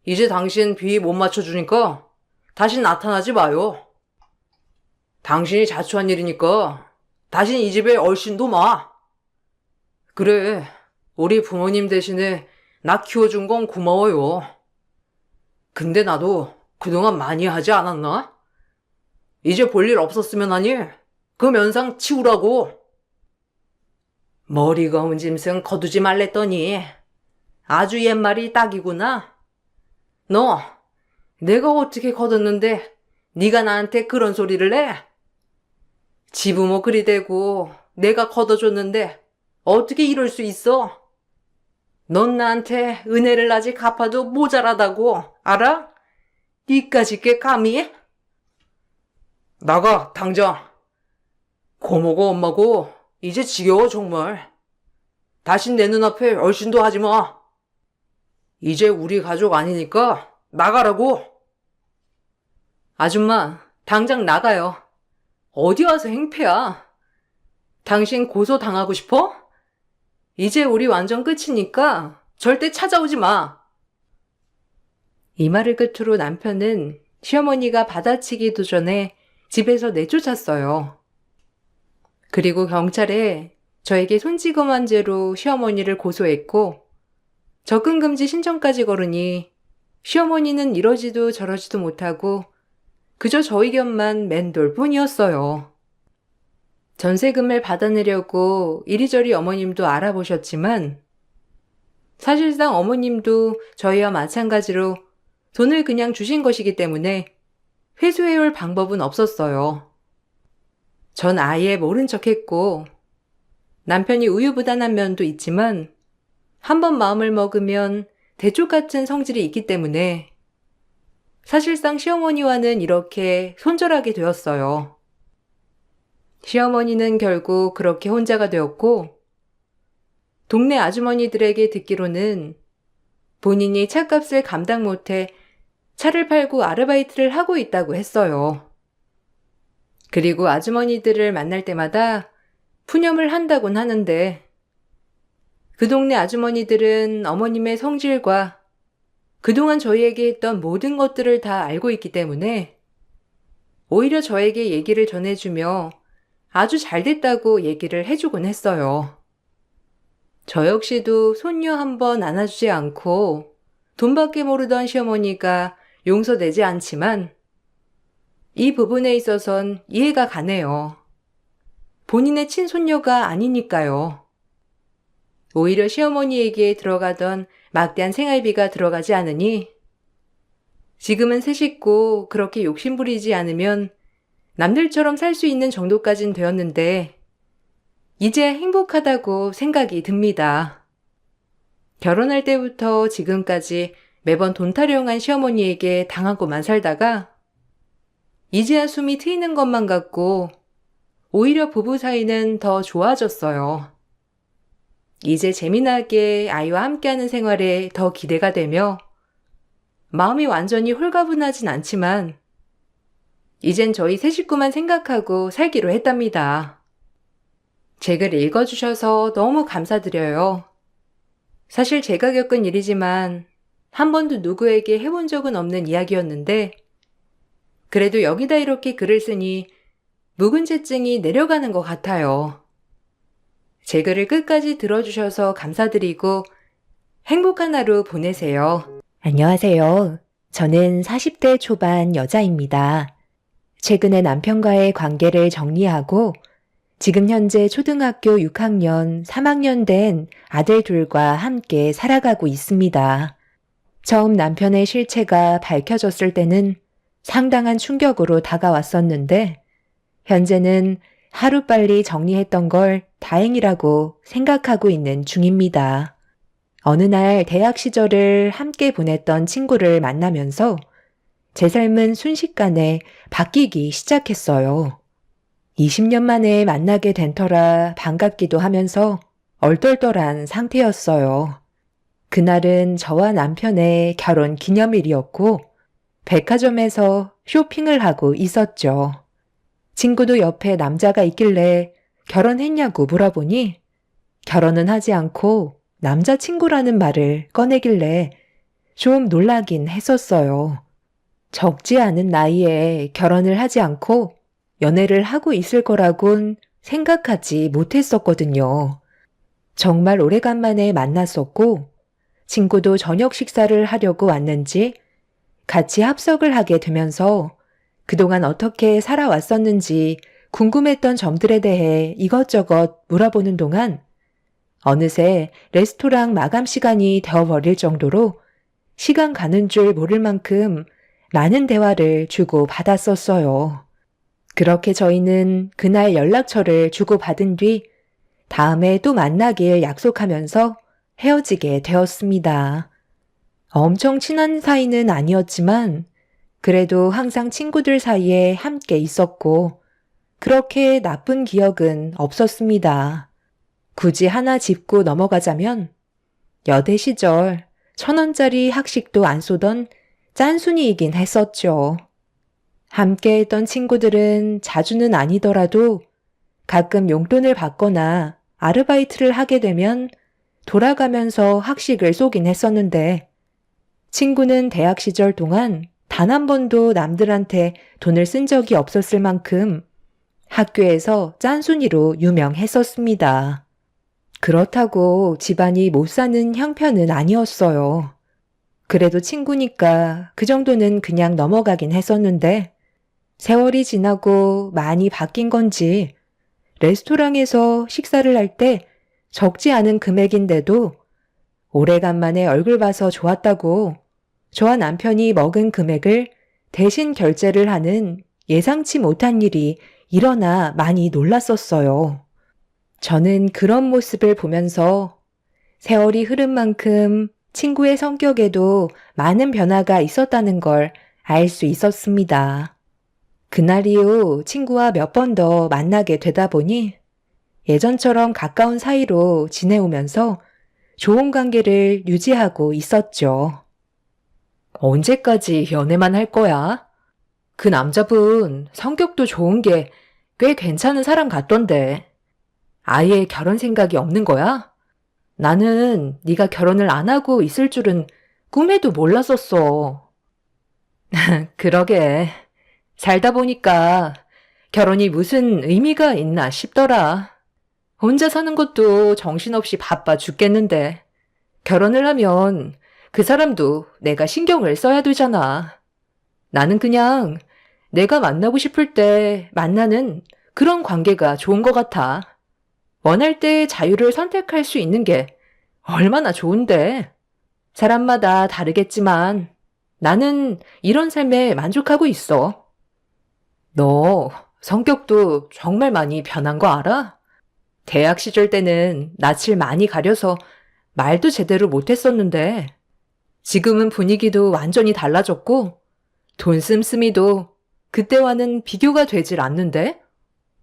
이제 당신 비 못 맞춰주니까 다시 나타나지 마요. 당신이 자초한 일이니까 다신 이 집에 얼씬도 마. 그래, 우리 부모님 대신에 나 키워준 건 고마워요. 근데 나도 그동안 많이 하지 않았나? 이제 볼 일 없었으면 하니 그 면상 치우라고. 머리 검은 짐승 거두지 말랬더니 아주 옛말이 딱이구나. 너 내가 어떻게 거뒀는데 네가 나한테 그런 소리를 해? 지부모 그리 대고 내가 걷어줬는데 어떻게 이럴 수 있어? 넌 나한테 은혜를 아직 갚아도 모자라다고 알아? 니까짓 게 감히? 나가 당장. 고모고 엄마고 이제 지겨워 정말. 다신 내 눈앞에 얼씬도 하지 마. 이제 우리 가족 아니니까 나가라고. 아줌마, 당장 나가요. 어디 와서 행패야. 당신 고소 당하고 싶어? 이제 우리 완전 끝이니까 절대 찾아오지 마. 이 말을 끝으로 남편은 시어머니가 받아치기도 전에 집에서 내쫓았어요. 그리고 경찰에 저에게 손찌검한 죄로 시어머니를 고소했고, 접근금지 신청까지 걸으니 시어머니는 이러지도 저러지도 못하고 그저 저희 곁만 맴돌 뿐이었어요. 전세금을 받아내려고 이리저리 어머님도 알아보셨지만, 사실상 어머님도 저희와 마찬가지로 돈을 그냥 주신 것이기 때문에 회수해올 방법은 없었어요. 전 아예 모른 척했고, 남편이 우유부단한 면도 있지만 한번 마음을 먹으면 대쪽 같은 성질이 있기 때문에 사실상 시어머니와는 이렇게 손절하게 되었어요. 시어머니는 결국 그렇게 혼자가 되었고, 동네 아주머니들에게 듣기로는 본인이 차값을 감당 못해 차를 팔고 아르바이트를 하고 있다고 했어요. 그리고 아주머니들을 만날 때마다 푸념을 한다곤 하는데, 그 동네 아주머니들은 어머님의 성질과 그동안 저희에게 했던 모든 것들을 다 알고 있기 때문에 오히려 저에게 얘기를 전해주며 아주 잘 됐다고 얘기를 해주곤 했어요. 저 역시도 손녀 한 번 안아주지 않고 돈밖에 모르던 시어머니가 용서되지 않지만 이 부분에 있어선 이해가 가네요. 본인의 친손녀가 아니니까요. 오히려 시어머니에게 들어가던 막대한 생활비가 들어가지 않으니 지금은 새 식구 그렇게 욕심부리지 않으면 남들처럼 살 수 있는 정도까진 되었는데 이제 행복하다고 생각이 듭니다. 결혼할 때부터 지금까지 매번 돈 타령한 시어머니에게 당하고만 살다가 이제야 숨이 트이는 것만 같고 오히려 부부 사이는 더 좋아졌어요. 이제 재미나게 아이와 함께하는 생활에 더 기대가 되며 마음이 완전히 홀가분하진 않지만 이젠 저희 세 식구만 생각하고 살기로 했답니다. 제 글 읽어주셔서 너무 감사드려요. 사실 제가 겪은 일이지만 한 번도 누구에게 해본 적은 없는 이야기였는데 그래도 여기다 이렇게 글을 쓰니 묵은채증이 내려가는 것 같아요. 제 글을 끝까지 들어주셔서 감사드리고 행복한 하루 보내세요. 안녕하세요. 저는 40대 초반 여자입니다. 최근에 남편과의 관계를 정리하고 지금 현재 초등학교 6학년, 3학년 된 아들 둘과 함께 살아가고 있습니다. 처음 남편의 실체가 밝혀졌을 때는 상당한 충격으로 다가왔었는데 현재는 하루빨리 정리했던 걸 다행이라고 생각하고 있는 중입니다. 어느 날 대학 시절을 함께 보냈던 친구를 만나면서 제 삶은 순식간에 바뀌기 시작했어요. 20년 만에 만나게 된 터라 반갑기도 하면서 얼떨떨한 상태였어요. 그날은 저와 남편의 결혼 기념일이었고 백화점에서 쇼핑을 하고 있었죠. 친구도 옆에 남자가 있길래 결혼했냐고 물어보니 결혼은 하지 않고 남자친구라는 말을 꺼내길래 좀 놀라긴 했었어요. 적지 않은 나이에 결혼을 하지 않고 연애를 하고 있을 거라곤 생각하지 못했었거든요. 정말 오래간만에 만났었고 친구도 저녁 식사를 하려고 왔는지 같이 합석을 하게 되면서 그동안 어떻게 살아왔었는지 궁금했던 점들에 대해 이것저것 물어보는 동안 어느새 레스토랑 마감 시간이 되어버릴 정도로 시간 가는 줄 모를 만큼 많은 대화를 주고받았었어요. 그렇게 저희는 그날 연락처를 주고받은 뒤 다음에 또 만나길 약속하면서 헤어지게 되었습니다. 엄청 친한 사이는 아니었지만 그래도 항상 친구들 사이에 함께 있었고 그렇게 나쁜 기억은 없었습니다. 굳이 하나 짚고 넘어가자면 여대 시절 1,000원짜리 학식도 안 쏘던 짠순이이긴 했었죠. 함께 했던 친구들은 자주는 아니더라도 가끔 용돈을 받거나 아르바이트를 하게 되면 돌아가면서 학식을 쏘긴 했었는데 친구는 대학 시절 동안 단 한 번도 남들한테 돈을 쓴 적이 없었을 만큼 학교에서 짠순이로 유명했었습니다. 그렇다고 집안이 못 사는 형편은 아니었어요. 그래도 친구니까 그 정도는 그냥 넘어가긴 했었는데 세월이 지나고 많이 바뀐 건지 레스토랑에서 식사를 할 때 적지 않은 금액인데도 오래간만에 얼굴 봐서 좋았다고 저와 남편이 먹은 금액을 대신 결제를 하는 예상치 못한 일이 일어나 많이 놀랐었어요. 저는 그런 모습을 보면서 세월이 흐른 만큼 친구의 성격에도 많은 변화가 있었다는 걸 알 수 있었습니다. 그날 이후 친구와 몇 번 더 만나게 되다 보니 예전처럼 가까운 사이로 지내오면서 좋은 관계를 유지하고 있었죠. 언제까지 연애만 할 거야? 그 남자분 성격도 좋은 게 꽤 괜찮은 사람 같던데. 아예 결혼 생각이 없는 거야? 나는 네가 결혼을 안 하고 있을 줄은 꿈에도 몰랐었어. 그러게. 살다 보니까 결혼이 무슨 의미가 있나 싶더라. 혼자 사는 것도 정신없이 바빠 죽겠는데 결혼을 하면 그 사람도 내가 신경을 써야 되잖아. 나는 그냥 내가 만나고 싶을 때 만나는 그런 관계가 좋은 것 같아. 원할 때 자유를 선택할 수 있는 게 얼마나 좋은데. 사람마다 다르겠지만 나는 이런 삶에 만족하고 있어. 너 성격도 정말 많이 변한 거 알아? 대학 시절 때는 낯을 많이 가려서 말도 제대로 못했었는데 지금은 분위기도 완전히 달라졌고 돈 씀씀이도 그때와는 비교가 되질 않는데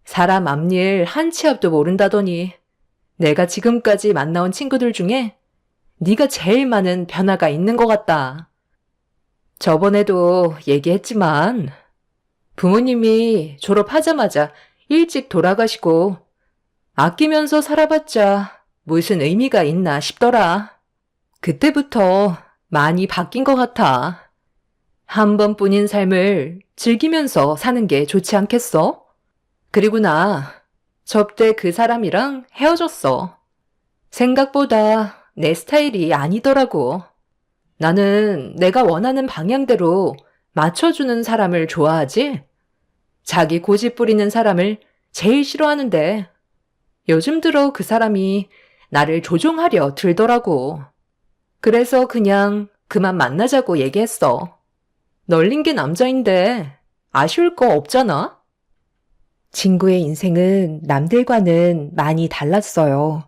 사람 앞일 한 치 앞도 모른다더니 내가 지금까지 만나온 친구들 중에 네가 제일 많은 변화가 있는 것 같다. 저번에도 얘기했지만 부모님이 졸업하자마자 일찍 돌아가시고 아끼면서 살아봤자 무슨 의미가 있나 싶더라. 그때부터 많이 바뀐 것 같아. 한 번뿐인 삶을 즐기면서 사는 게 좋지 않겠어? 그리고 나 접대 그 사람이랑 헤어졌어. 생각보다 내 스타일이 아니더라고. 나는 내가 원하는 방향대로 맞춰주는 사람을 좋아하지? 자기 고집 부리는 사람을 제일 싫어하는데 요즘 들어 그 사람이 나를 조종하려 들더라고. 그래서 그냥 그만 만나자고 얘기했어. 널린 게 남자인데 아쉬울 거 없잖아? 친구의 인생은 남들과는 많이 달랐어요.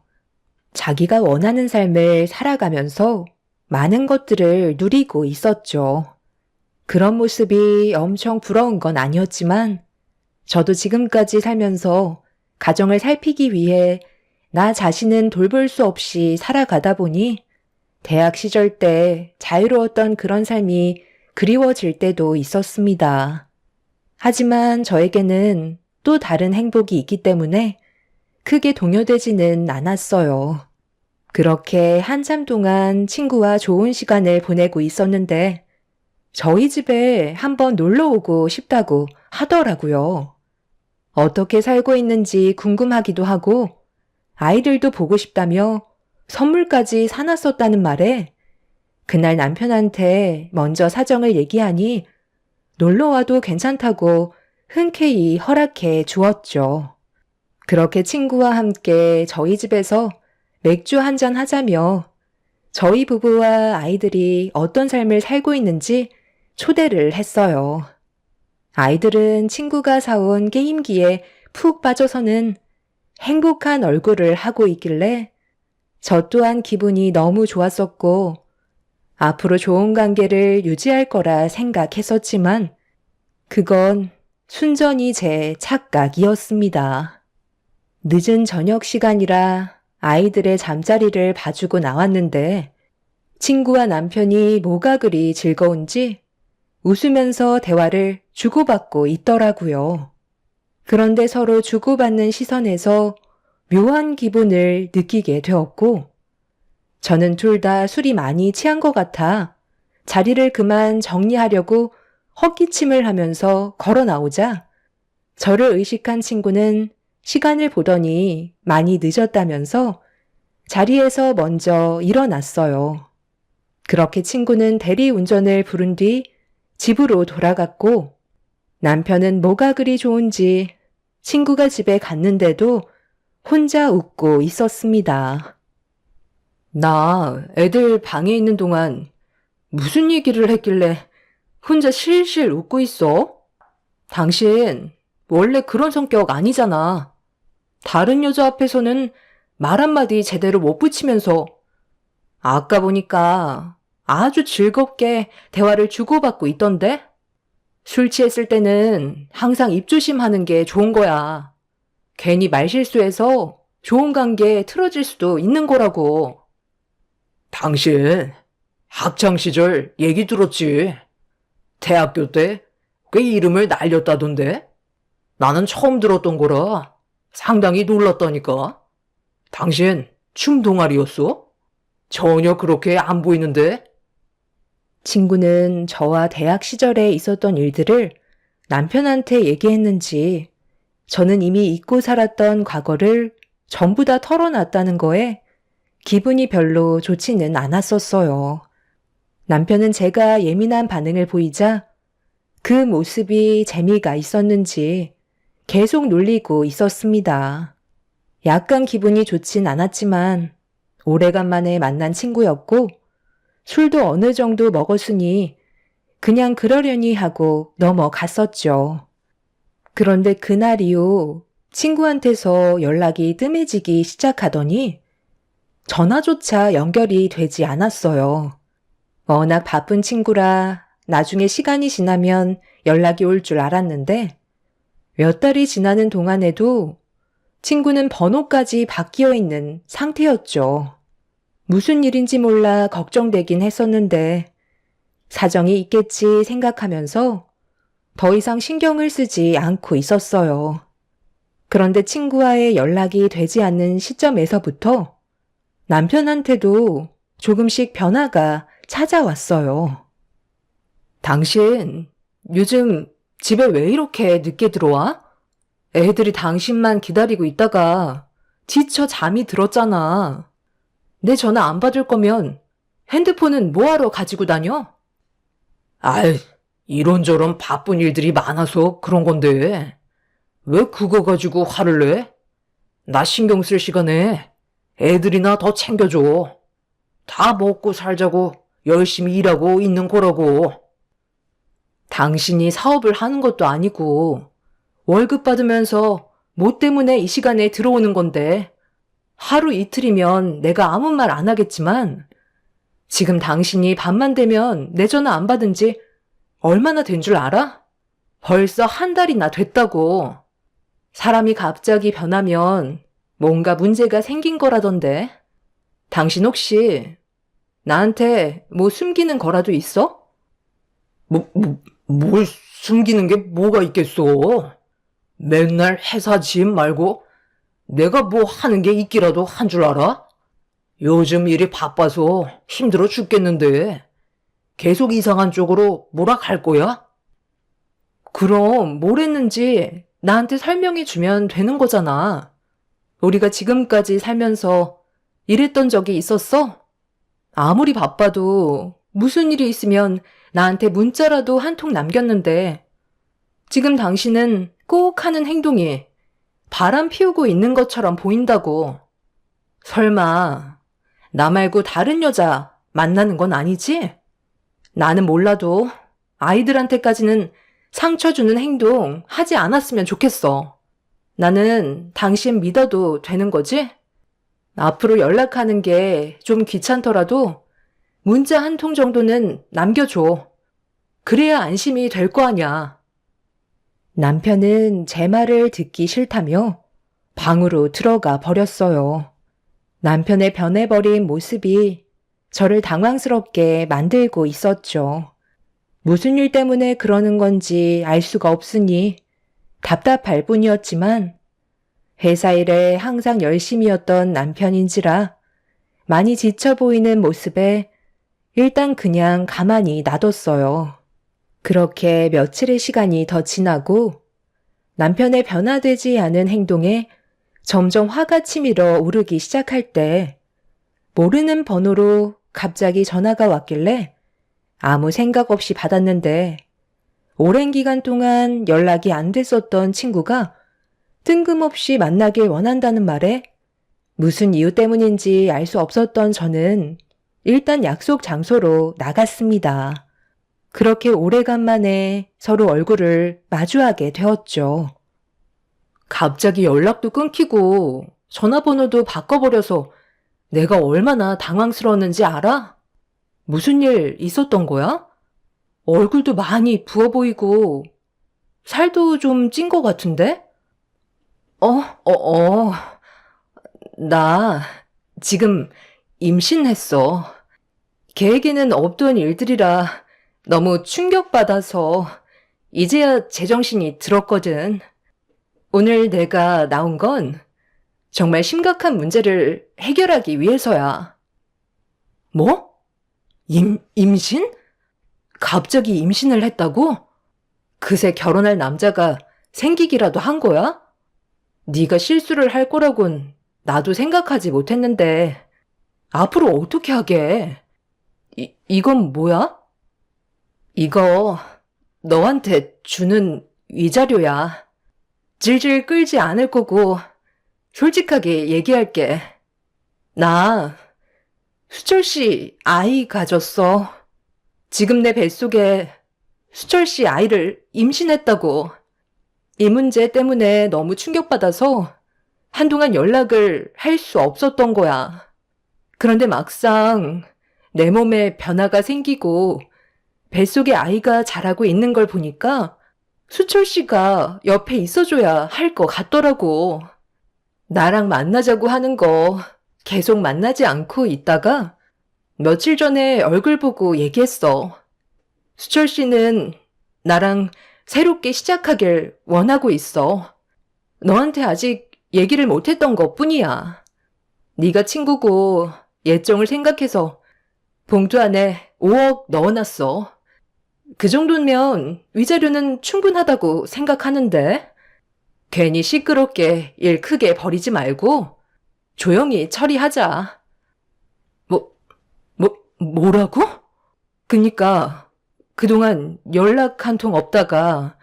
자기가 원하는 삶을 살아가면서 많은 것들을 누리고 있었죠. 그런 모습이 엄청 부러운 건 아니었지만 저도 지금까지 살면서 가정을 살피기 위해 나 자신은 돌볼 수 없이 살아가다 보니 대학 시절 때 자유로웠던 그런 삶이 그리워질 때도 있었습니다. 하지만 저에게는 또 다른 행복이 있기 때문에 크게 동요되지는 않았어요. 그렇게 한참 동안 친구와 좋은 시간을 보내고 있었는데 저희 집에 한번 놀러 오고 싶다고 하더라고요. 어떻게 살고 있는지 궁금하기도 하고 아이들도 보고 싶다며 선물까지 사놨었다는 말에 그날 남편한테 먼저 사정을 얘기하니 놀러와도 괜찮다고 흔쾌히 허락해 주었죠. 그렇게 친구와 함께 저희 집에서 맥주 한잔 하자며 저희 부부와 아이들이 어떤 삶을 살고 있는지 초대를 했어요. 아이들은 친구가 사온 게임기에 푹 빠져서는 행복한 얼굴을 하고 있길래 저 또한 기분이 너무 좋았었고 앞으로 좋은 관계를 유지할 거라 생각했었지만 그건 순전히 제 착각이었습니다. 늦은 저녁 시간이라 아이들의 잠자리를 봐주고 나왔는데 친구와 남편이 뭐가 그리 즐거운지 웃으면서 대화를 주고받고 있더라고요. 그런데 서로 주고받는 시선에서 묘한 기분을 느끼게 되었고 저는 둘 다 술이 많이 취한 것 같아 자리를 그만 정리하려고 헛기침을 하면서 걸어 나오자 저를 의식한 친구는 시간을 보더니 많이 늦었다면서 자리에서 먼저 일어났어요. 그렇게 친구는 대리운전을 부른 뒤 집으로 돌아갔고 남편은 뭐가 그리 좋은지 친구가 집에 갔는데도 혼자 웃고 있었습니다. 나 애들 방에 있는 동안 무슨 얘기를 했길래 혼자 실실 웃고 있어? 당신 원래 그런 성격 아니잖아. 다른 여자 앞에서는 말 한마디 제대로 못 붙이면서 아까 보니까 아주 즐겁게 대화를 주고받고 있던데? 술 취했을 때는 항상 입조심하는 게 좋은 거야. 괜히 말실수해서 좋은 관계 틀어질 수도 있는 거라고. 당신 학창시절 얘기 들었지? 대학교 때 꽤 이름을 날렸다던데? 나는 처음 들었던 거라 상당히 놀랐다니까. 당신 춤 동아리였어? 전혀 그렇게 안 보이는데? 친구는 저와 대학 시절에 있었던 일들을 남편한테 얘기했는지 저는 이미 잊고 살았던 과거를 전부 다 털어놨다는 거에 기분이 별로 좋지는 않았었어요. 남편은 제가 예민한 반응을 보이자 그 모습이 재미가 있었는지 계속 놀리고 있었습니다. 약간 기분이 좋진 않았지만 오래간만에 만난 친구였고 술도 어느 정도 먹었으니 그냥 그러려니 하고 넘어갔었죠. 그런데 그날 이후 친구한테서 연락이 뜸해지기 시작하더니 전화조차 연결이 되지 않았어요. 워낙 바쁜 친구라 나중에 시간이 지나면 연락이 올 줄 알았는데 몇 달이 지나는 동안에도 친구는 번호까지 바뀌어 있는 상태였죠. 무슨 일인지 몰라 걱정되긴 했었는데 사정이 있겠지 생각하면서 더 이상 신경을 쓰지 않고 있었어요. 그런데 친구와의 연락이 되지 않는 시점에서부터 남편한테도 조금씩 변화가 찾아왔어요. 당신 요즘 집에 왜 이렇게 늦게 들어와? 애들이 당신만 기다리고 있다가 지쳐 잠이 들었잖아. 내 전화 안 받을 거면 핸드폰은 뭐하러 가지고 다녀? 아이, 이런저런 바쁜 일들이 많아서 그런 건데 왜 그거 가지고 화를 내? 나 신경 쓸 시간에 애들이나 더 챙겨줘. 다 먹고 살자고 열심히 일하고 있는 거라고. 당신이 사업을 하는 것도 아니고 월급 받으면서 뭐 때문에 이 시간에 들어오는 건데 하루 이틀이면 내가 아무 말 안 하겠지만 지금 당신이 밤만 되면 내 전화 안 받은 지 얼마나 된 줄 알아? 벌써 한 달이나 됐다고. 사람이 갑자기 변하면 뭔가 문제가 생긴 거라던데. 당신 혹시 나한테 뭐 숨기는 거라도 있어? 뭘 숨기는 게 뭐가 있겠어? 맨날 회사 짐 말고 내가 뭐 하는 게 있기라도 한 줄 알아? 요즘 일이 바빠서 힘들어 죽겠는데 계속 이상한 쪽으로 몰아갈 거야? 그럼 뭘 했는지 나한테 설명해 주면 되는 거잖아. 우리가 지금까지 살면서 이랬던 적이 있었어? 아무리 바빠도 무슨 일이 있으면 나한테 문자라도 한 통 남겼는데 지금 당신은 꼭 하는 행동이 바람 피우고 있는 것처럼 보인다고. 설마 나 말고 다른 여자 만나는 건 아니지? 나는 몰라도 아이들한테까지는 상처 주는 행동 하지 않았으면 좋겠어. 나는 당신 믿어도 되는 거지? 앞으로 연락하는 게 좀 귀찮더라도 문자 한 통 정도는 남겨줘. 그래야 안심이 될 거 아냐. 남편은 제 말을 듣기 싫다며 방으로 들어가 버렸어요. 남편의 변해버린 모습이 저를 당황스럽게 만들고 있었죠. 무슨 일 때문에 그러는 건지 알 수가 없으니 답답할 뿐이었지만 회사 일에 항상 열심히였던 남편인지라 많이 지쳐 보이는 모습에 일단 그냥 가만히 놔뒀어요. 그렇게 며칠의 시간이 더 지나고 남편의 변화되지 않은 행동에 점점 화가 치밀어 오르기 시작할 때 모르는 번호로 갑자기 전화가 왔길래 아무 생각 없이 받았는데 오랜 기간 동안 연락이 안 됐었던 친구가 뜬금없이 만나길 원한다는 말에 무슨 이유 때문인지 알 수 없었던 저는 일단 약속 장소로 나갔습니다. 그렇게 오래간만에 서로 얼굴을 마주하게 되었죠. 갑자기 연락도 끊기고 전화번호도 바꿔버려서 내가 얼마나 당황스러웠는지 알아? 무슨 일 있었던 거야? 얼굴도 많이 부어 보이고 살도 좀 찐 것 같은데? 나 지금 임신했어. 계획에는 없던 일들이라 너무 충격받아서 이제야 제정신이 들었거든. 오늘 내가 나온 건 정말 심각한 문제를 해결하기 위해서야. 뭐? 임신? 갑자기 임신을 했다고? 그새 결혼할 남자가 생기기라도 한 거야? 네가 실수를 할 거라곤 나도 생각하지 못했는데 앞으로 어떻게 하게? 이건 뭐야? 이거 너한테 주는 위자료야. 질질 끌지 않을 거고 솔직하게 얘기할게. 나 수철 씨 아이 가졌어. 지금 내 뱃속에 수철 씨 아이를 임신했다고. 이 문제 때문에 너무 충격받아서 한동안 연락을 할 수 없었던 거야. 그런데 막상 내 몸에 변화가 생기고 뱃속에 아이가 자라고 있는 걸 보니까 수철 씨가 옆에 있어줘야 할 것 같더라고. 나랑 만나자고 하는 거 계속 만나지 않고 있다가 며칠 전에 얼굴 보고 얘기했어. 수철 씨는 나랑 새롭게 시작하길 원하고 있어. 너한테 아직 얘기를 못했던 것뿐이야. 네가 친구고 예정을 생각해서 봉투 안에 5억 넣어놨어. 그 정도면 위자료는 충분하다고 생각하는데 괜히 시끄럽게 일 크게 벌이지 말고 조용히 처리하자. 뭐라고? 그니까 그동안 연락 한 통 없다가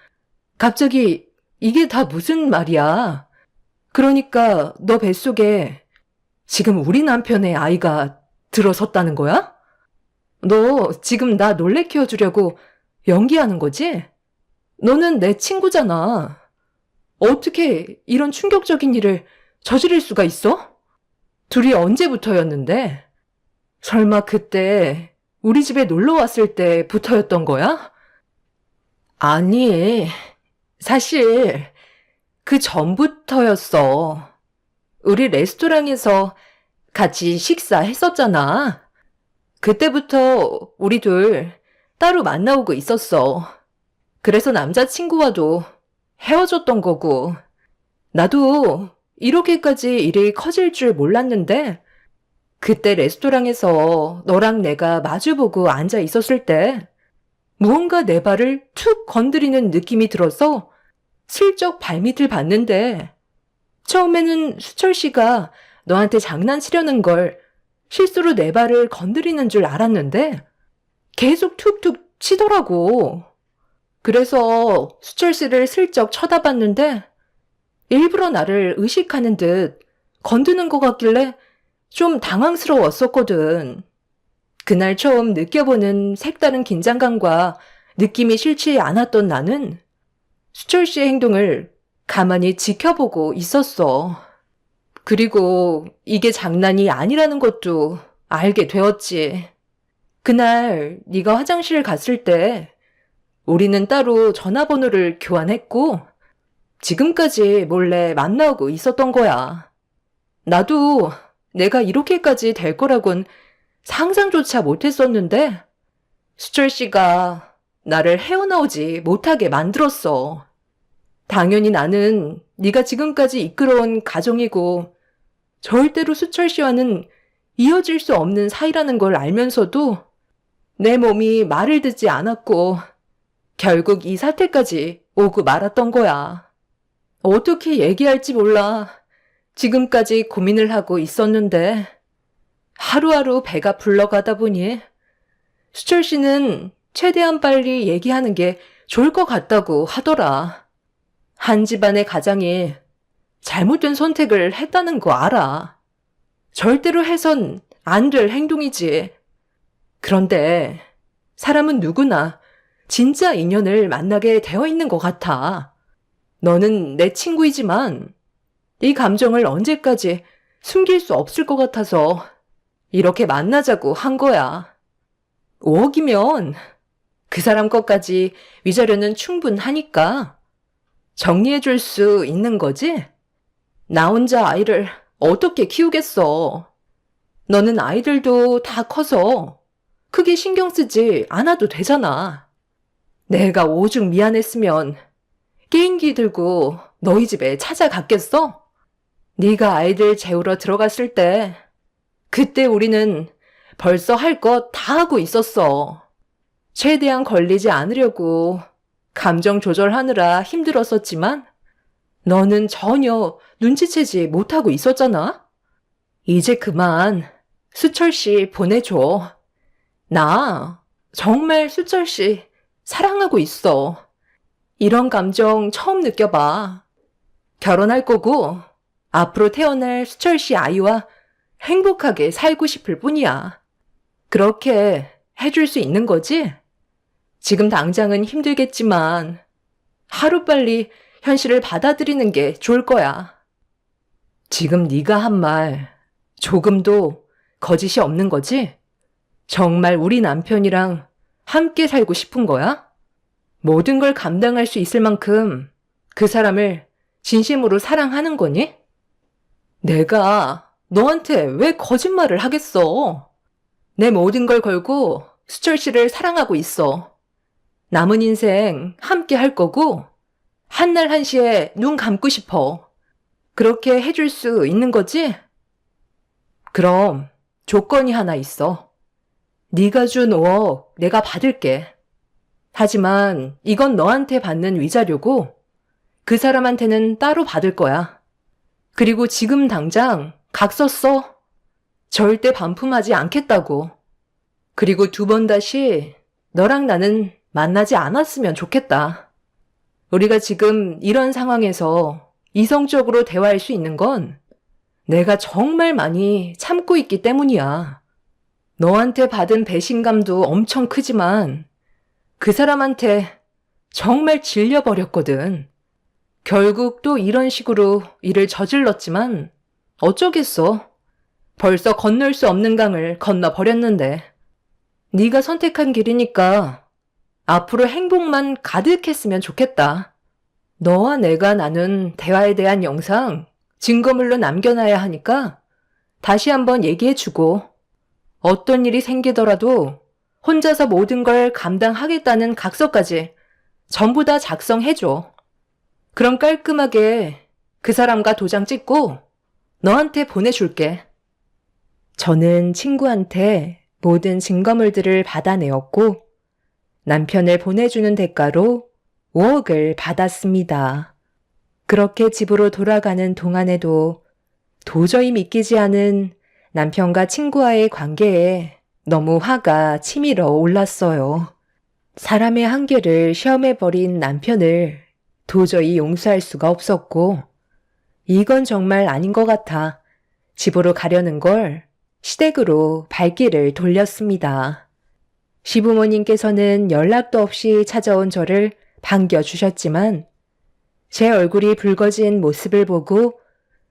갑자기 이게 다 무슨 말이야. 그러니까 너 뱃속에 지금 우리 남편의 아이가 들어섰다는 거야? 너 지금 나 놀래켜 주려고 연기하는 거지? 너는 내 친구잖아. 어떻게 이런 충격적인 일을 저지를 수가 있어? 둘이 언제부터였는데? 설마 그때 우리 집에 놀러 왔을 때부터였던 거야? 아니, 사실 그 전부터였어. 우리 레스토랑에서 같이 식사했었잖아. 그때부터 우리 둘 따로 만나오고 있었어. 그래서 남자친구와도 헤어졌던 거고. 나도 이렇게까지 일이 커질 줄 몰랐는데 그때 레스토랑에서 너랑 내가 마주보고 앉아 있었을 때 무언가 내 발을 툭 건드리는 느낌이 들어서 슬쩍 발밑을 봤는데 처음에는 수철 씨가 너한테 장난치려는 걸 실수로 내 발을 건드리는 줄 알았는데 계속 툭툭 치더라고. 그래서 수철 씨를 슬쩍 쳐다봤는데 일부러 나를 의식하는 듯 건드는 것 같길래 좀 당황스러웠었거든. 그날 처음 느껴보는 색다른 긴장감과 느낌이 싫지 않았던 나는 수철 씨의 행동을 가만히 지켜보고 있었어. 그리고 이게 장난이 아니라는 것도 알게 되었지. 그날 네가 화장실 갔을 때 우리는 따로 전화번호를 교환했고 지금까지 몰래 만나고 있었던 거야. 나도 내가 이렇게까지 될 거라곤 상상조차 못했었는데 수철 씨가 나를 헤어나오지 못하게 만들었어. 당연히 나는 네가 지금까지 이끌어온 가정이고 절대로 수철 씨와는 이어질 수 없는 사이라는 걸 알면서도 내 몸이 말을 듣지 않았고 결국 이 사태까지 오고 말았던 거야. 어떻게 얘기할지 몰라. 지금까지 고민을 하고 있었는데 하루하루 배가 불러가다 보니 수철 씨는 최대한 빨리 얘기하는 게 좋을 것 같다고 하더라. 한 집안의 가장이 잘못된 선택을 했다는 거 알아. 절대로 해선 안 될 행동이지. 그런데 사람은 누구나 진짜 인연을 만나게 되어 있는 것 같아. 너는 내 친구이지만 이 감정을 언제까지 숨길 수 없을 것 같아서 이렇게 만나자고 한 거야. 5억이면 그 사람 것까지 위자료는 충분하니까 정리해 줄 수 있는 거지? 나 혼자 아이를 어떻게 키우겠어. 너는 아이들도 다 커서 크게 신경 쓰지 않아도 되잖아. 내가 오죽 미안했으면 게임기 들고 너희 집에 찾아갔겠어? 네가 아이들 재우러 들어갔을 때, 그때 우리는 벌써 할 거 다 하고 있었어. 최대한 걸리지 않으려고 감정 조절하느라 힘들었었지만, 너는 전혀 눈치채지 못하고 있었잖아? 이제 그만 수철 씨 보내줘. 나 정말 수철 씨 사랑하고 있어. 이런 감정 처음 느껴봐. 결혼할 거고 앞으로 태어날 수철 씨 아이와 행복하게 살고 싶을 뿐이야. 그렇게 해줄 수 있는 거지? 지금 당장은 힘들겠지만 하루빨리 현실을 받아들이는 게 좋을 거야. 지금 네가 한 말 조금도 거짓이 없는 거지? 정말 우리 남편이랑 함께 살고 싶은 거야? 모든 걸 감당할 수 있을 만큼 그 사람을 진심으로 사랑하는 거니? 내가 너한테 왜 거짓말을 하겠어? 내 모든 걸 걸고 수철 씨를 사랑하고 있어. 남은 인생 함께 할 거고 한날 한시에 눈 감고 싶어. 그렇게 해줄 수 있는 거지? 그럼 조건이 하나 있어. 네가 준 5억 내가 받을게. 하지만 이건 너한테 받는 위자료고 그 사람한테는 따로 받을 거야. 그리고 지금 당장 각서 써. 절대 반품하지 않겠다고. 그리고 2번 다시 너랑 나는 만나지 않았으면 좋겠다. 우리가 지금 이런 상황에서 이성적으로 대화할 수 있는 건 내가 정말 많이 참고 있기 때문이야. 너한테 받은 배신감도 엄청 크지만 그 사람한테 정말 질려버렸거든. 결국 또 이런 식으로 일을 저질렀지만 어쩌겠어. 벌써 건널 수 없는 강을 건너버렸는데. 네가 선택한 길이니까 앞으로 행복만 가득했으면 좋겠다. 너와 내가 나눈 대화에 대한 영상 증거물로 남겨놔야 하니까 다시 한번 얘기해주고 어떤 일이 생기더라도 혼자서 모든 걸 감당하겠다는 각서까지 전부 다 작성해줘. 그럼 깔끔하게 그 사람과 도장 찍고 너한테 보내줄게. 저는 친구한테 모든 증거물들을 받아내었고 남편을 보내주는 대가로 5억을 받았습니다. 그렇게 집으로 돌아가는 동안에도 도저히 믿기지 않은 남편과 친구와의 관계에 너무 화가 치밀어 올랐어요. 사람의 한계를 시험해버린 남편을 도저히 용서할 수가 없었고 이건 정말 아닌 것 같아 집으로 가려는 걸 시댁으로 발길을 돌렸습니다. 시부모님께서는 연락도 없이 찾아온 저를 반겨주셨지만 제 얼굴이 붉어진 모습을 보고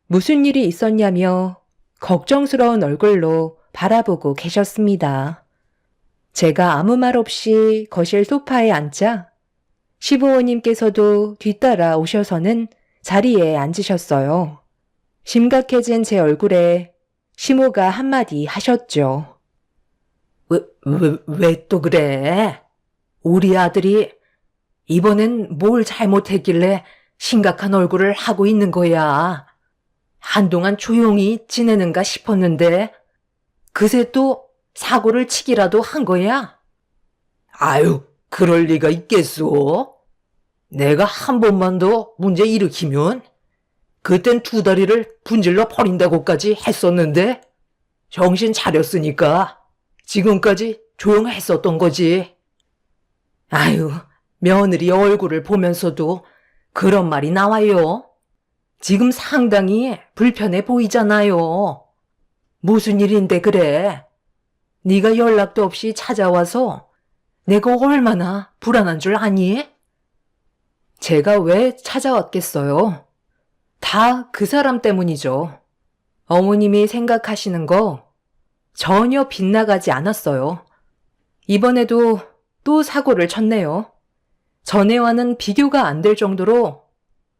무슨 일이 있었냐며 걱정스러운 얼굴로 바라보고 계셨습니다. 제가 아무 말 없이 거실 소파에 앉자 시부모님께서도 뒤따라 오셔서는 자리에 앉으셨어요. 심각해진 제 얼굴에 시모가 한마디 하셨죠. 왜 또 그래? 우리 아들이 이번엔 뭘 잘못했길래 심각한 얼굴을 하고 있는 거야. 한동안 조용히 지내는가 싶었는데 그새 또 사고를 치기라도 한 거야? 아유, 그럴 리가 있겠소? 내가 한 번만 더 문제 일으키면 그땐 2다리를 분질러 버린다고까지 했었는데 정신 차렸으니까 지금까지 조용했었던 거지. 아유, 며느리 얼굴을 보면서도 그런 말이 나와요. 지금 상당히 불편해 보이잖아요. 무슨 일인데 그래? 네가 연락도 없이 찾아와서 내가 얼마나 불안한 줄 아니? 제가 왜 찾아왔겠어요? 다 그 사람 때문이죠. 어머님이 생각하시는 거 전혀 빗나가지 않았어요. 이번에도 또 사고를 쳤네요. 전에와는 비교가 안 될 정도로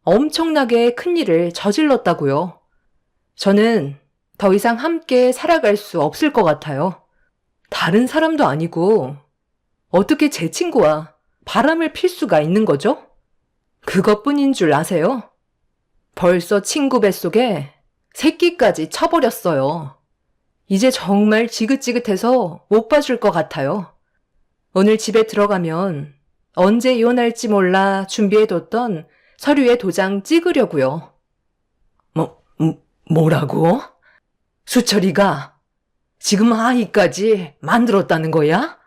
엄청나게 큰 일을 저질렀다고요. 저는 더 이상 함께 살아갈 수 없을 것 같아요. 다른 사람도 아니고 어떻게 제 친구와 바람을 필 수가 있는 거죠? 그것뿐인 줄 아세요? 벌써 친구 뱃속에 새끼까지 쳐버렸어요. 이제 정말 지긋지긋해서 못 봐줄 것 같아요. 오늘 집에 들어가면 언제 이혼할지 몰라 준비해뒀던 서류에 도장 찍으려고요. 뭐라고? 수철이가 지금 아이까지 만들었다는 거야?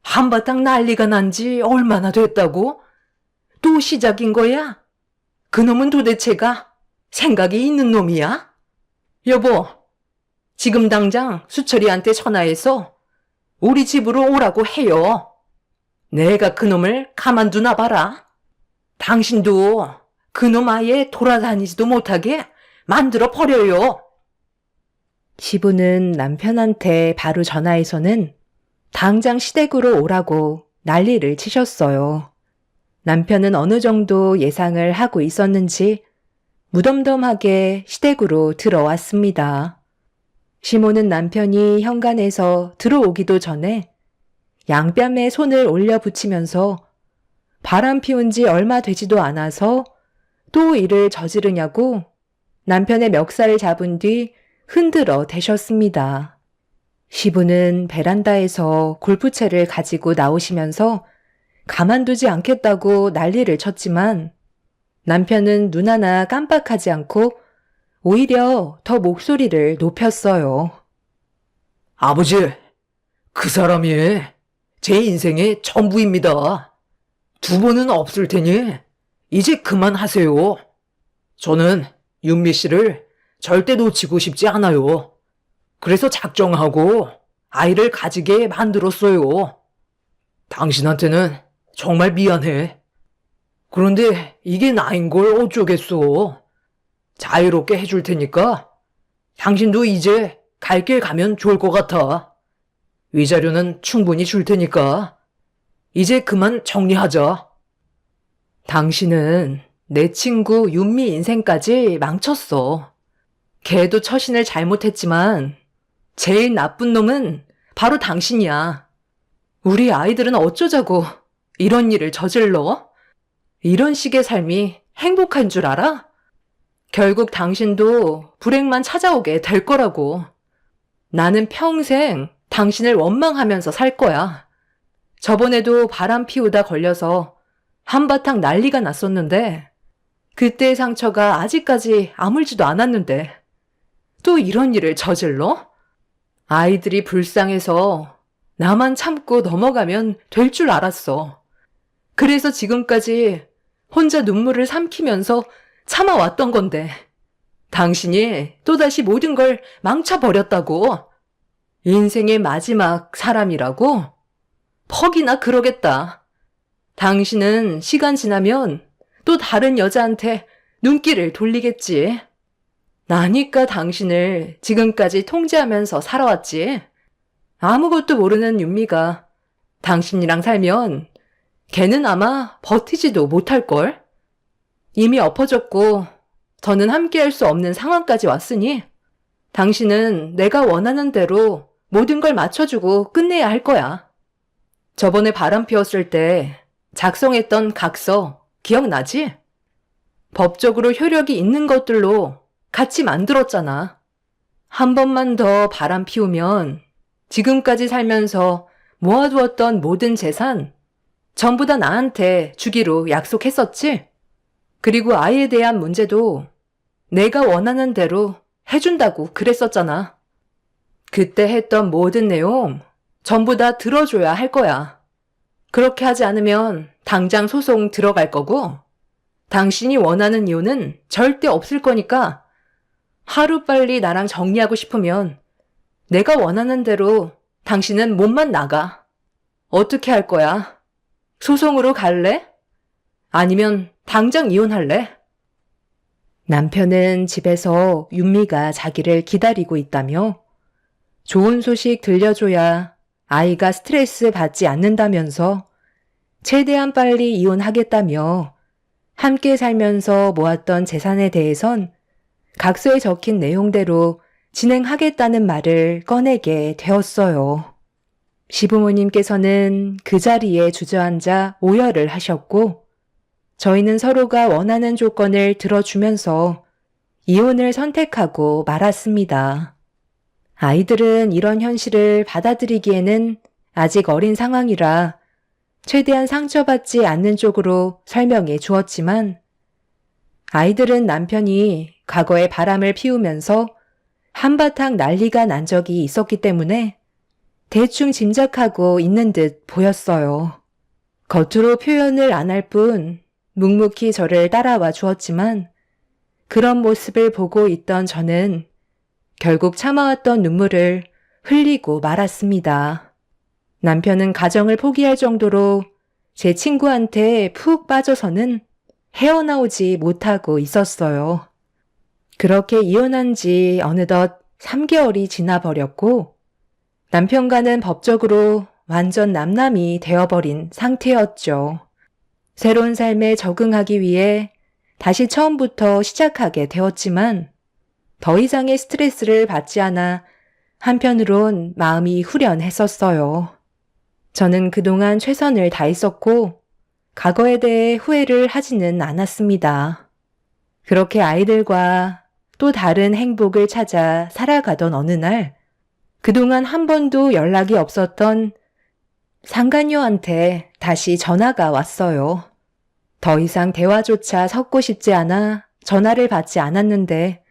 한바탕 난리가 난 지 얼마나 됐다고? 또 시작인 거야? 그놈은 도대체가 생각이 있는 놈이야? 여보, 지금 당장 수철이한테 전화해서 우리 집으로 오라고 해요. 내가 그놈을 가만두나 봐라. 당신도 그놈 아예 돌아다니지도 못하게 만들어 버려요. 시부는 남편한테 바로 전화해서는 당장 시댁으로 오라고 난리를 치셨어요. 남편은 어느 정도 예상을 하고 있었는지 무덤덤하게 시댁으로 들어왔습니다. 시모는 남편이 현관에서 들어오기도 전에 양뺨에 손을 올려 붙이면서 바람 피운 지 얼마 되지도 않아서 또 일을 저지르냐고 남편의 멱살을 잡은 뒤 흔들어 대셨습니다. 시부는 베란다에서 골프채를 가지고 나오시면서 가만두지 않겠다고 난리를 쳤지만 남편은 눈 하나 깜빡하지 않고 오히려 더 목소리를 높였어요. 아버지, 그 사람이 제 인생의 전부입니다. 두 번은 없을 테니 이제 그만하세요. 저는 윤미 씨를 절대 놓치고 싶지 않아요. 그래서 작정하고 아이를 가지게 만들었어요. 당신한테는 정말 미안해. 그런데 이게 나인 걸 어쩌겠어. 자유롭게 해줄 테니까 당신도 이제 갈 길 가면 좋을 것 같아. 위자료는 충분히 줄 테니까 이제 그만 정리하자. 당신은 내 친구 윤미 인생까지 망쳤어. 걔도 처신을 잘못했지만 제일 나쁜 놈은 바로 당신이야. 우리 아이들은 어쩌자고 이런 일을 저질러? 이런 식의 삶이 행복한 줄 알아? 결국 당신도 불행만 찾아오게 될 거라고. 나는 평생 당신을 원망하면서 살 거야. 저번에도 바람 피우다 걸려서 한바탕 난리가 났었는데 그때의 상처가 아직까지 아물지도 않았는데 또 이런 일을 저질러? 아이들이 불쌍해서 나만 참고 넘어가면 될 줄 알았어. 그래서 지금까지 혼자 눈물을 삼키면서 참아왔던 건데 당신이 또다시 모든 걸 망쳐버렸다고. 인생의 마지막 사람이라고? 퍽이나 그러겠다. 당신은 시간 지나면 또 다른 여자한테 눈길을 돌리겠지. 나니까 당신을 지금까지 통제하면서 살아왔지. 아무것도 모르는 윤미가 당신이랑 살면 걔는 아마 버티지도 못할걸? 이미 엎어졌고 더는 함께할 수 없는 상황까지 왔으니 당신은 내가 원하는 대로 모든 걸 맞춰주고 끝내야 할 거야. 저번에 바람 피웠을 때 작성했던 각서 기억나지? 법적으로 효력이 있는 것들로 같이 만들었잖아. 한 번만 더 바람 피우면 지금까지 살면서 모아두었던 모든 재산 전부 다 나한테 주기로 약속했었지? 그리고 아이에 대한 문제도 내가 원하는 대로 해준다고 그랬었잖아. 그때 했던 모든 내용 전부 다 들어줘야 할 거야. 그렇게 하지 않으면 당장 소송 들어갈 거고 당신이 원하는 이유는 절대 없을 거니까 하루빨리 나랑 정리하고 싶으면 내가 원하는 대로 당신은 몸만 나가. 어떻게 할 거야? 소송으로 갈래? 아니면 당장 이혼할래? 남편은 집에서 윤미가 자기를 기다리고 있다며 좋은 소식 들려줘야 아이가 스트레스 받지 않는다면서 최대한 빨리 이혼하겠다며 함께 살면서 모았던 재산에 대해선 각서에 적힌 내용대로 진행하겠다는 말을 꺼내게 되었어요. 시부모님께서는 그 자리에 주저앉아 오열을 하셨고 저희는 서로가 원하는 조건을 들어주면서 이혼을 선택하고 말았습니다. 아이들은 이런 현실을 받아들이기에는 아직 어린 상황이라 최대한 상처받지 않는 쪽으로 설명해 주었지만 아이들은 남편이 과거에 바람을 피우면서 한바탕 난리가 난 적이 있었기 때문에 대충 짐작하고 있는 듯 보였어요. 겉으로 표현을 안 할 뿐 묵묵히 저를 따라와 주었지만 그런 모습을 보고 있던 저는 결국 참아왔던 눈물을 흘리고 말았습니다. 남편은 가정을 포기할 정도로 제 친구한테 푹 빠져서는 헤어나오지 못하고 있었어요. 그렇게 이혼한 지 어느덧 3개월이 지나버렸고 남편과는 법적으로 완전 남남이 되어버린 상태였죠. 새로운 삶에 적응하기 위해 다시 처음부터 시작하게 되었지만 더 이상의 스트레스를 받지 않아 한편으론 마음이 후련했었어요. 저는 그동안 최선을 다했었고 과거에 대해 후회를 하지는 않았습니다. 그렇게 아이들과 또 다른 행복을 찾아 살아가던 어느 날 그동안 한 번도 연락이 없었던 상간녀한테 다시 전화가 왔어요. 더 이상 대화조차 섞고 싶지 않아 전화를 받지 않았는데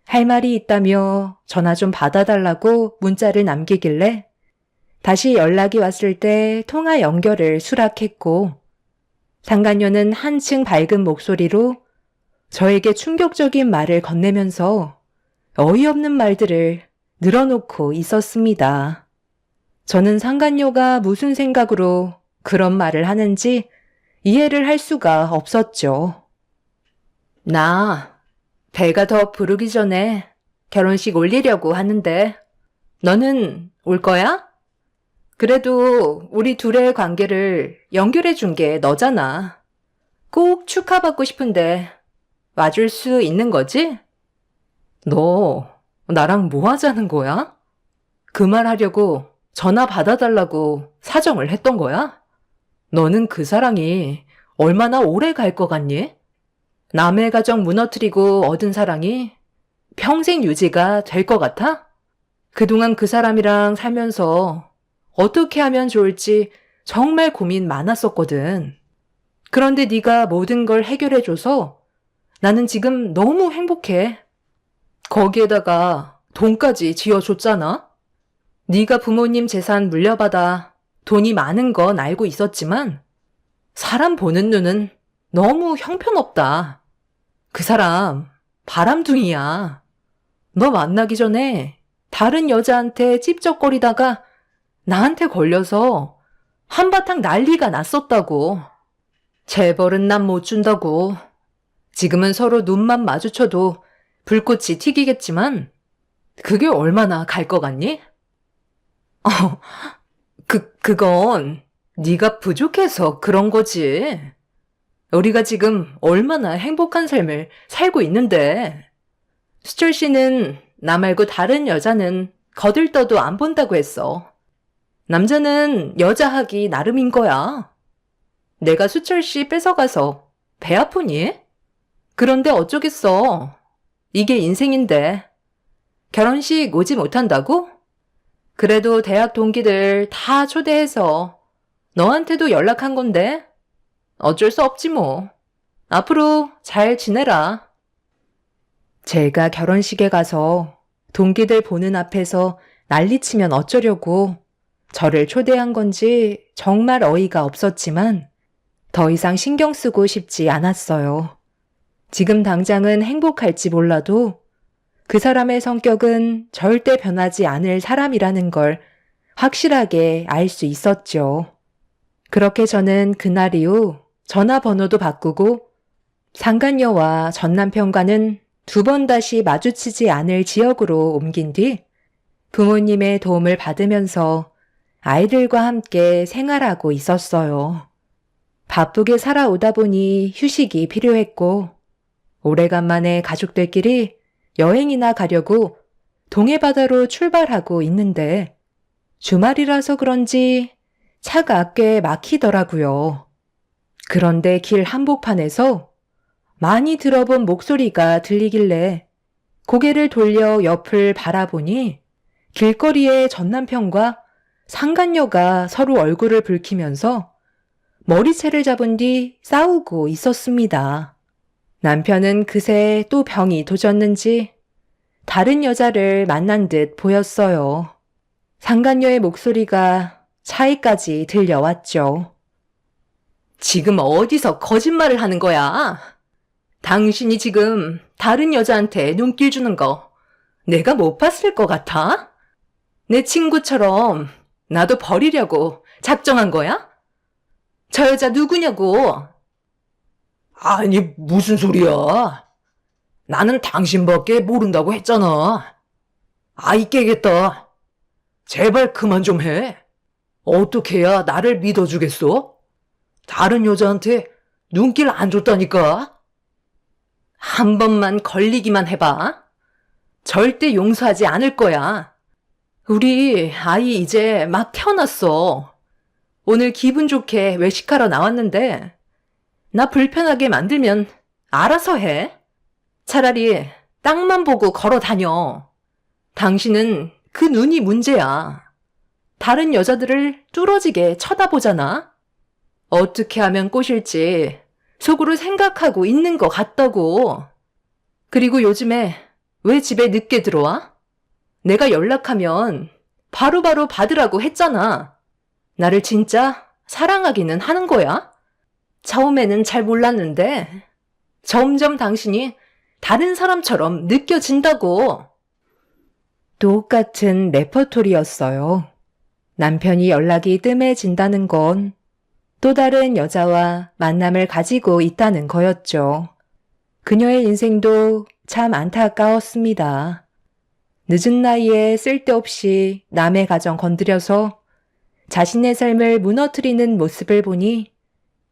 할 말이 있다며 전화 좀 받아달라고 문자를 남기길래 다시 연락이 왔을 때 통화 연결을 수락했고 상간녀는 한층 밝은 목소리로 저에게 충격적인 말을 건네면서 어이없는 말들을 늘어놓고 있었습니다. 저는 상간녀가 무슨 생각으로 그런 말을 하는지 이해를 할 수가 없었죠. 나 배가 더 부르기 전에 결혼식 올리려고 하는데 너는 올 거야? 그래도 우리 둘의 관계를 연결해 준 게 너잖아. 꼭 축하받고 싶은데 와줄 수 있는 거지? 너 나랑 뭐 하자는 거야? 그 말 하려고 전화 받아달라고 사정을 했던 거야? 너는 그 사랑이 얼마나 오래 갈 것 같니? 남의 가정 무너뜨리고 얻은 사랑이 평생 유지가 될 것 같아? 그동안 그 사람이랑 살면서 어떻게 하면 좋을지 정말 고민 많았었거든. 그런데 네가 모든 걸 해결해줘서 나는 지금 너무 행복해. 거기에다가 돈까지 쥐어줬잖아? 네가 부모님 재산 물려받아 돈이 많은 건 알고 있었지만 사람 보는 눈은 너무 형편없다. 그 사람 바람둥이야. 너 만나기 전에 다른 여자한테 찝쩍거리다가 나한테 걸려서 한바탕 난리가 났었다고. 재벌은 난 못 준다고. 지금은 서로 눈만 마주쳐도 불꽃이 튀기겠지만 그게 얼마나 갈 것 같니? 그건 네가 부족해서 그런 거지. 우리가 지금 얼마나 행복한 삶을 살고 있는데. 수철 씨는 나 말고 다른 여자는 거들떠도 안 본다고 했어. 남자는 여자하기 나름인 거야. 내가 수철 씨 뺏어가서 배 아프니? 그런데 어쩌겠어. 이게 인생인데. 결혼식 오지 못한다고? 그래도 대학 동기들 다 초대해서 너한테도 연락한 건데 어쩔 수 없지 뭐. 앞으로 잘 지내라. 제가 결혼식에 가서 동기들 보는 앞에서 난리치면 어쩌려고 저를 초대한 건지 정말 어이가 없었지만 더 이상 신경 쓰고 싶지 않았어요. 지금 당장은 행복할지 몰라도 그 사람의 성격은 절대 변하지 않을 사람이라는 걸 확실하게 알 수 있었죠. 그렇게 저는 그날 이후 전화번호도 바꾸고 상간녀와 전남편과는 2번 다시 마주치지 않을 지역으로 옮긴 뒤 부모님의 도움을 받으면서 아이들과 함께 생활하고 있었어요. 바쁘게 살아오다 보니 휴식이 필요했고 오래간만에 가족들끼리 여행이나 가려고 동해바다로 출발하고 있는데 주말이라서 그런지 차가 꽤 막히더라고요. 그런데 길 한복판에서 많이 들어본 목소리가 들리길래 고개를 돌려 옆을 바라보니 길거리에 전 남편과 상간녀가 서로 얼굴을 붉히면서 머리채를 잡은 뒤 싸우고 있었습니다. 남편은 그새 또 병이 도졌는지 다른 여자를 만난 듯 보였어요. 상간녀의 목소리가 차에까지 들려왔죠. 지금 어디서 거짓말을 하는 거야? 당신이 지금 다른 여자한테 눈길 주는 거 내가 못 봤을 것 같아? 내 친구처럼 나도 버리려고 작정한 거야? 저 여자 누구냐고? 아니, 무슨 소리야? 나는 당신밖에 모른다고 했잖아. 아이 깨겠다. 제발 그만 좀 해. 어떻게 해야 나를 믿어주겠어? 다른 여자한테 눈길 안 줬다니까? 한 번만 걸리기만 해봐. 절대 용서하지 않을 거야. 우리 아이 이제 막 태어났어. 오늘 기분 좋게 외식하러 나왔는데 나 불편하게 만들면 알아서 해. 차라리 땅만 보고 걸어 다녀. 당신은 그 눈이 문제야. 다른 여자들을 뚫어지게 쳐다보잖아. 어떻게 하면 꼬실지 속으로 생각하고 있는 것 같다고. 그리고 요즘에 왜 집에 늦게 들어와? 내가 연락하면 바로바로 받으라고 했잖아. 나를 진짜 사랑하기는 하는 거야? 처음에는 잘 몰랐는데 점점 당신이 다른 사람처럼 느껴진다고. 똑같은 레퍼토리였어요. 남편이 연락이 뜸해진다는 건 또 다른 여자와 만남을 가지고 있다는 거였죠. 그녀의 인생도 참 안타까웠습니다. 늦은 나이에 쓸데없이 남의 가정 건드려서 자신의 삶을 무너뜨리는 모습을 보니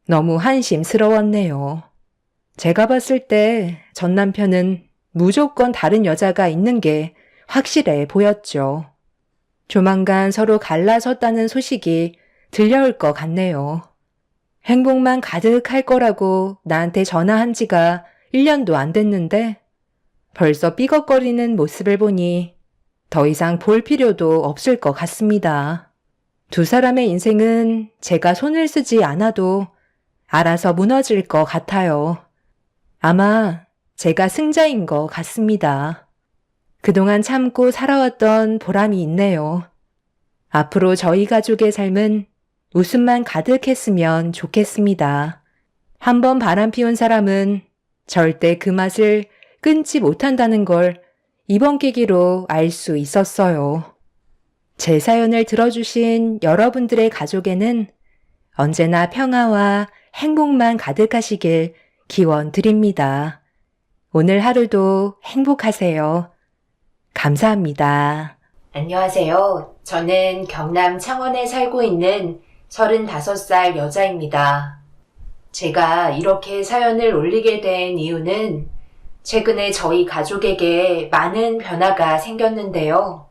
너무 한심스러웠네요. 제가 봤을 때 전 남편은 무조건 다른 여자가 있는 게 확실해 보였죠. 조만간 서로 갈라섰다는 소식이 들려올 것 같네요. 행복만 가득할 거라고 나한테 전화한 지가 1년도 안 됐는데 벌써 삐걱거리는 모습을 보니 더 이상 볼 필요도 없을 것 같습니다. 두 사람의 인생은 제가 손을 쓰지 않아도 알아서 무너질 것 같아요. 아마 제가 승자인 것 같습니다. 그동안 참고 살아왔던 보람이 있네요. 앞으로 저희 가족의 삶은 웃음만 가득했으면 좋겠습니다. 한번 바람 피운 사람은 절대 그 맛을 끊지 못한다는 걸 이번 계기로 알 수 있었어요. 제 사연을 들어주신 여러분들의 가족에는 언제나 평화와 행복만 가득하시길 기원 드립니다. 오늘 하루도 행복하세요. 감사합니다. 안녕하세요. 저는 경남 창원에 살고 있는 35살 여자입니다. 제가 이렇게 사연을 올리게 된 이유는 최근에 저희 가족에게 많은 변화가 생겼는데요.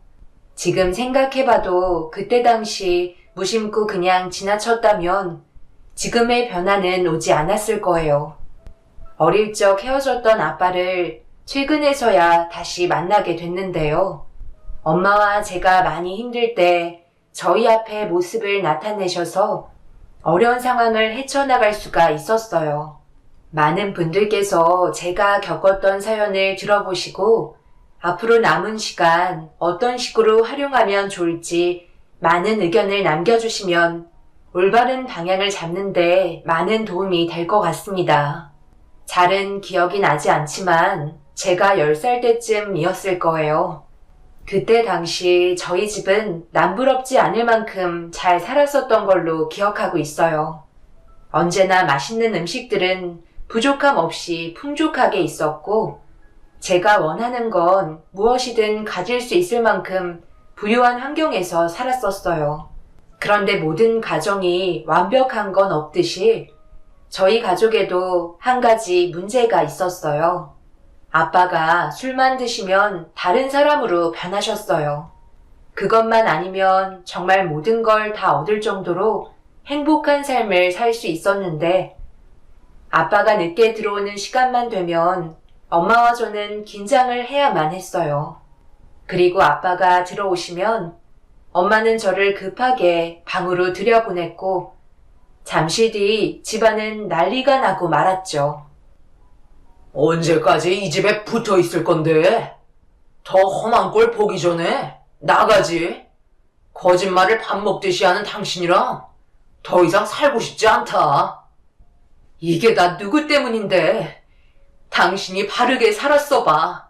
지금 생각해봐도 그때 당시 무심코 그냥 지나쳤다면 지금의 변화는 오지 않았을 거예요. 어릴 적 헤어졌던 아빠를 최근에서야 다시 만나게 됐는데요. 엄마와 제가 많이 힘들 때 저희 앞에 모습을 나타내셔서 어려운 상황을 헤쳐나갈 수가 있었어요. 많은 분들께서 제가 겪었던 사연을 들어보시고 앞으로 남은 시간 어떤 식으로 활용하면 좋을지 많은 의견을 남겨주시면 올바른 방향을 잡는 데 많은 도움이 될 것 같습니다. 잘은 기억이 나지 않지만 제가 10살 때쯤이었을 거예요. 그때 당시 저희 집은 남부럽지 않을 만큼 잘 살았었던 걸로 기억하고 있어요. 언제나 맛있는 음식들은 부족함 없이 풍족하게 있었고 제가 원하는 건 무엇이든 가질 수 있을 만큼 부유한 환경에서 살았었어요. 그런데 모든 가정이 완벽한 건 없듯이 저희 가족에도 한 가지 문제가 있었어요. 아빠가 술만 드시면 다른 사람으로 변하셨어요. 그것만 아니면 정말 모든 걸 다 얻을 정도로 행복한 삶을 살 수 있었는데 아빠가 늦게 들어오는 시간만 되면 엄마와 저는 긴장을 해야만 했어요. 그리고 아빠가 들어오시면 엄마는 저를 급하게 방으로 들여보냈고 잠시 뒤 집안은 난리가 나고 말았죠. 언제까지 이 집에 붙어 있을 건데? 더 험한 꼴 보기 전에 나가지. 거짓말을 밥 먹듯이 하는 당신이랑 더 이상 살고 싶지 않다. 이게 다 누구 때문인데? 당신이 바르게 살았어 봐.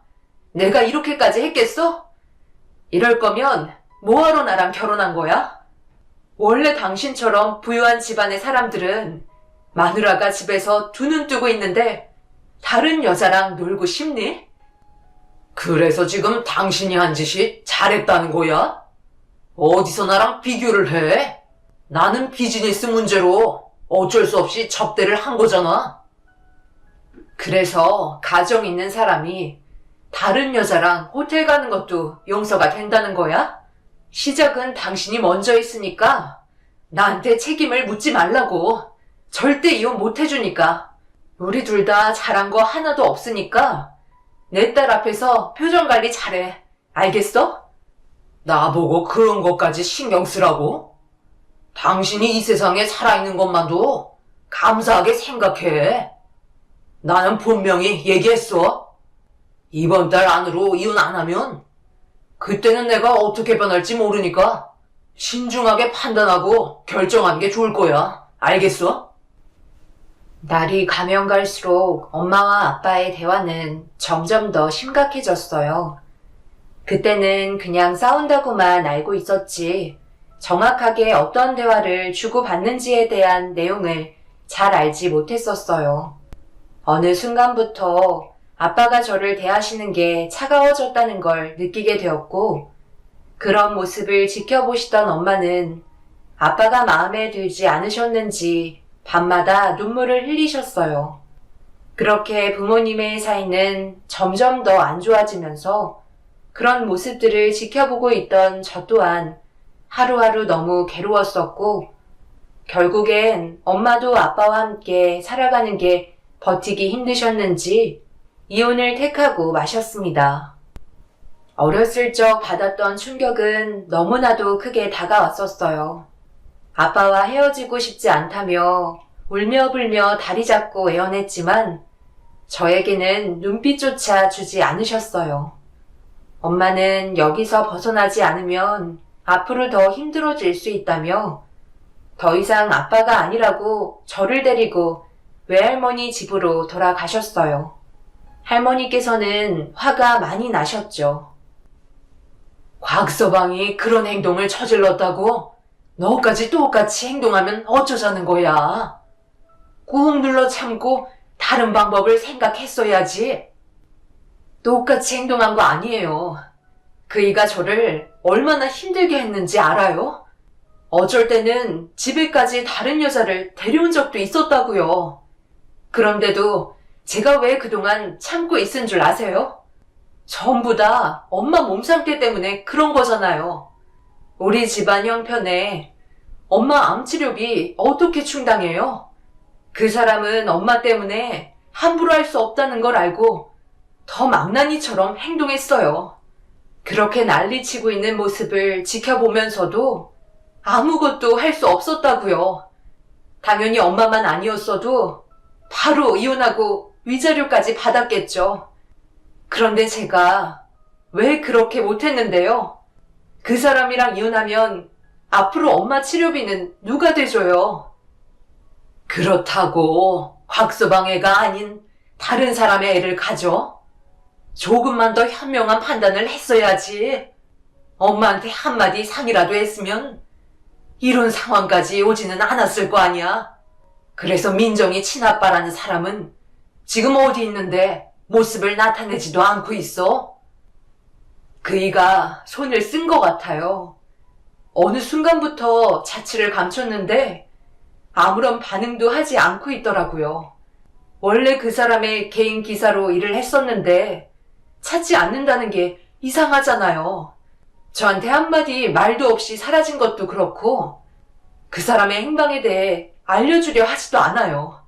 내가 이렇게까지 했겠어? 이럴 거면 뭐하러 나랑 결혼한 거야? 원래 당신처럼 부유한 집안의 사람들은 마누라가 집에서 두 눈 뜨고 있는데 다른 여자랑 놀고 싶니? 그래서 지금 당신이 한 짓이 잘했다는 거야? 어디서 나랑 비교를 해? 나는 비즈니스 문제로 어쩔 수 없이 접대를 한 거잖아. 그래서 가정 있는 사람이 다른 여자랑 호텔 가는 것도 용서가 된다는 거야? 시작은 당신이 먼저 했으니까 나한테 책임을 묻지 말라고. 절대 이혼 못 해주니까. 우리 둘 다 잘한 거 하나도 없으니까 내 딸 앞에서 표정 관리 잘해. 알겠어? 나보고 그런 것까지 신경 쓰라고? 당신이 이 세상에 살아있는 것만도 감사하게 생각해. 나는 분명히 얘기했어. 이번 달 안으로 이혼 안 하면 그때는 내가 어떻게 변할지 모르니까 신중하게 판단하고 결정하는 게 좋을 거야. 알겠어? 날이 가면 갈수록 엄마와 아빠의 대화는 점점 더 심각해졌어요. 그때는 그냥 싸운다고만 알고 있었지 정확하게 어떤 대화를 주고받는지에 대한 내용을 잘 알지 못했었어요. 어느 순간부터 아빠가 저를 대하시는 게 차가워졌다는 걸 느끼게 되었고 그런 모습을 지켜보시던 엄마는 아빠가 마음에 들지 않으셨는지 밤마다 눈물을 흘리셨어요. 그렇게 부모님의 사이는 점점 더 안 좋아지면서 그런 모습들을 지켜보고 있던 저 또한 하루하루 너무 괴로웠었고 결국엔 엄마도 아빠와 함께 살아가는 게 버티기 힘드셨는지 이혼을 택하고 마셨습니다. 어렸을 적 받았던 충격은 너무나도 크게 다가왔었어요. 아빠와 헤어지고 싶지 않다며 울며 불며 다리 잡고 애원했지만 저에게는 눈빛조차 주지 않으셨어요. 엄마는 여기서 벗어나지 않으면 앞으로 더 힘들어질 수 있다며 더 이상 아빠가 아니라고 저를 데리고 외할머니 집으로 돌아가셨어요. 할머니께서는 화가 많이 나셨죠. 곽서방이 그런 행동을 저질렀다고? 너까지 똑같이 행동하면 어쩌자는 거야? 꾹 눌러 참고 다른 방법을 생각했어야지. 똑같이 행동한 거 아니에요. 그이가 저를 얼마나 힘들게 했는지 알아요? 어쩔 때는 집에까지 다른 여자를 데려온 적도 있었다고요. 그런데도 제가 왜 그동안 참고 있은 줄 아세요? 전부 다 엄마 몸상태 때문에 그런 거잖아요. 우리 집안 형편에 엄마 암치료비 어떻게 충당해요? 그 사람은 엄마 때문에 함부로 할 수 없다는 걸 알고 더 망나니처럼 행동했어요. 그렇게 난리치고 있는 모습을 지켜보면서도 아무것도 할 수 없었다고요. 당연히 엄마만 아니었어도 바로 이혼하고 위자료까지 받았겠죠. 그런데 제가 왜 그렇게 못했는데요? 그 사람이랑 이혼하면 앞으로 엄마 치료비는 누가 대줘요? 그렇다고 곽서방 애가 아닌 다른 사람의 애를 가져? 조금만 더 현명한 판단을 했어야지. 엄마한테 한마디 상의라도 했으면 이런 상황까지 오지는 않았을 거 아니야. 그래서 민정이 친아빠라는 사람은 지금 어디 있는데 모습을 나타내지도 않고 있어? 그이가 손을 쓴 것 같아요. 어느 순간부터 자취를 감췄는데 아무런 반응도 하지 않고 있더라고요. 원래 그 사람의 개인 기사로 일을 했었는데 찾지 않는다는 게 이상하잖아요. 저한테 한마디 말도 없이 사라진 것도 그렇고 그 사람의 행방에 대해 알려주려 하지도 않아요.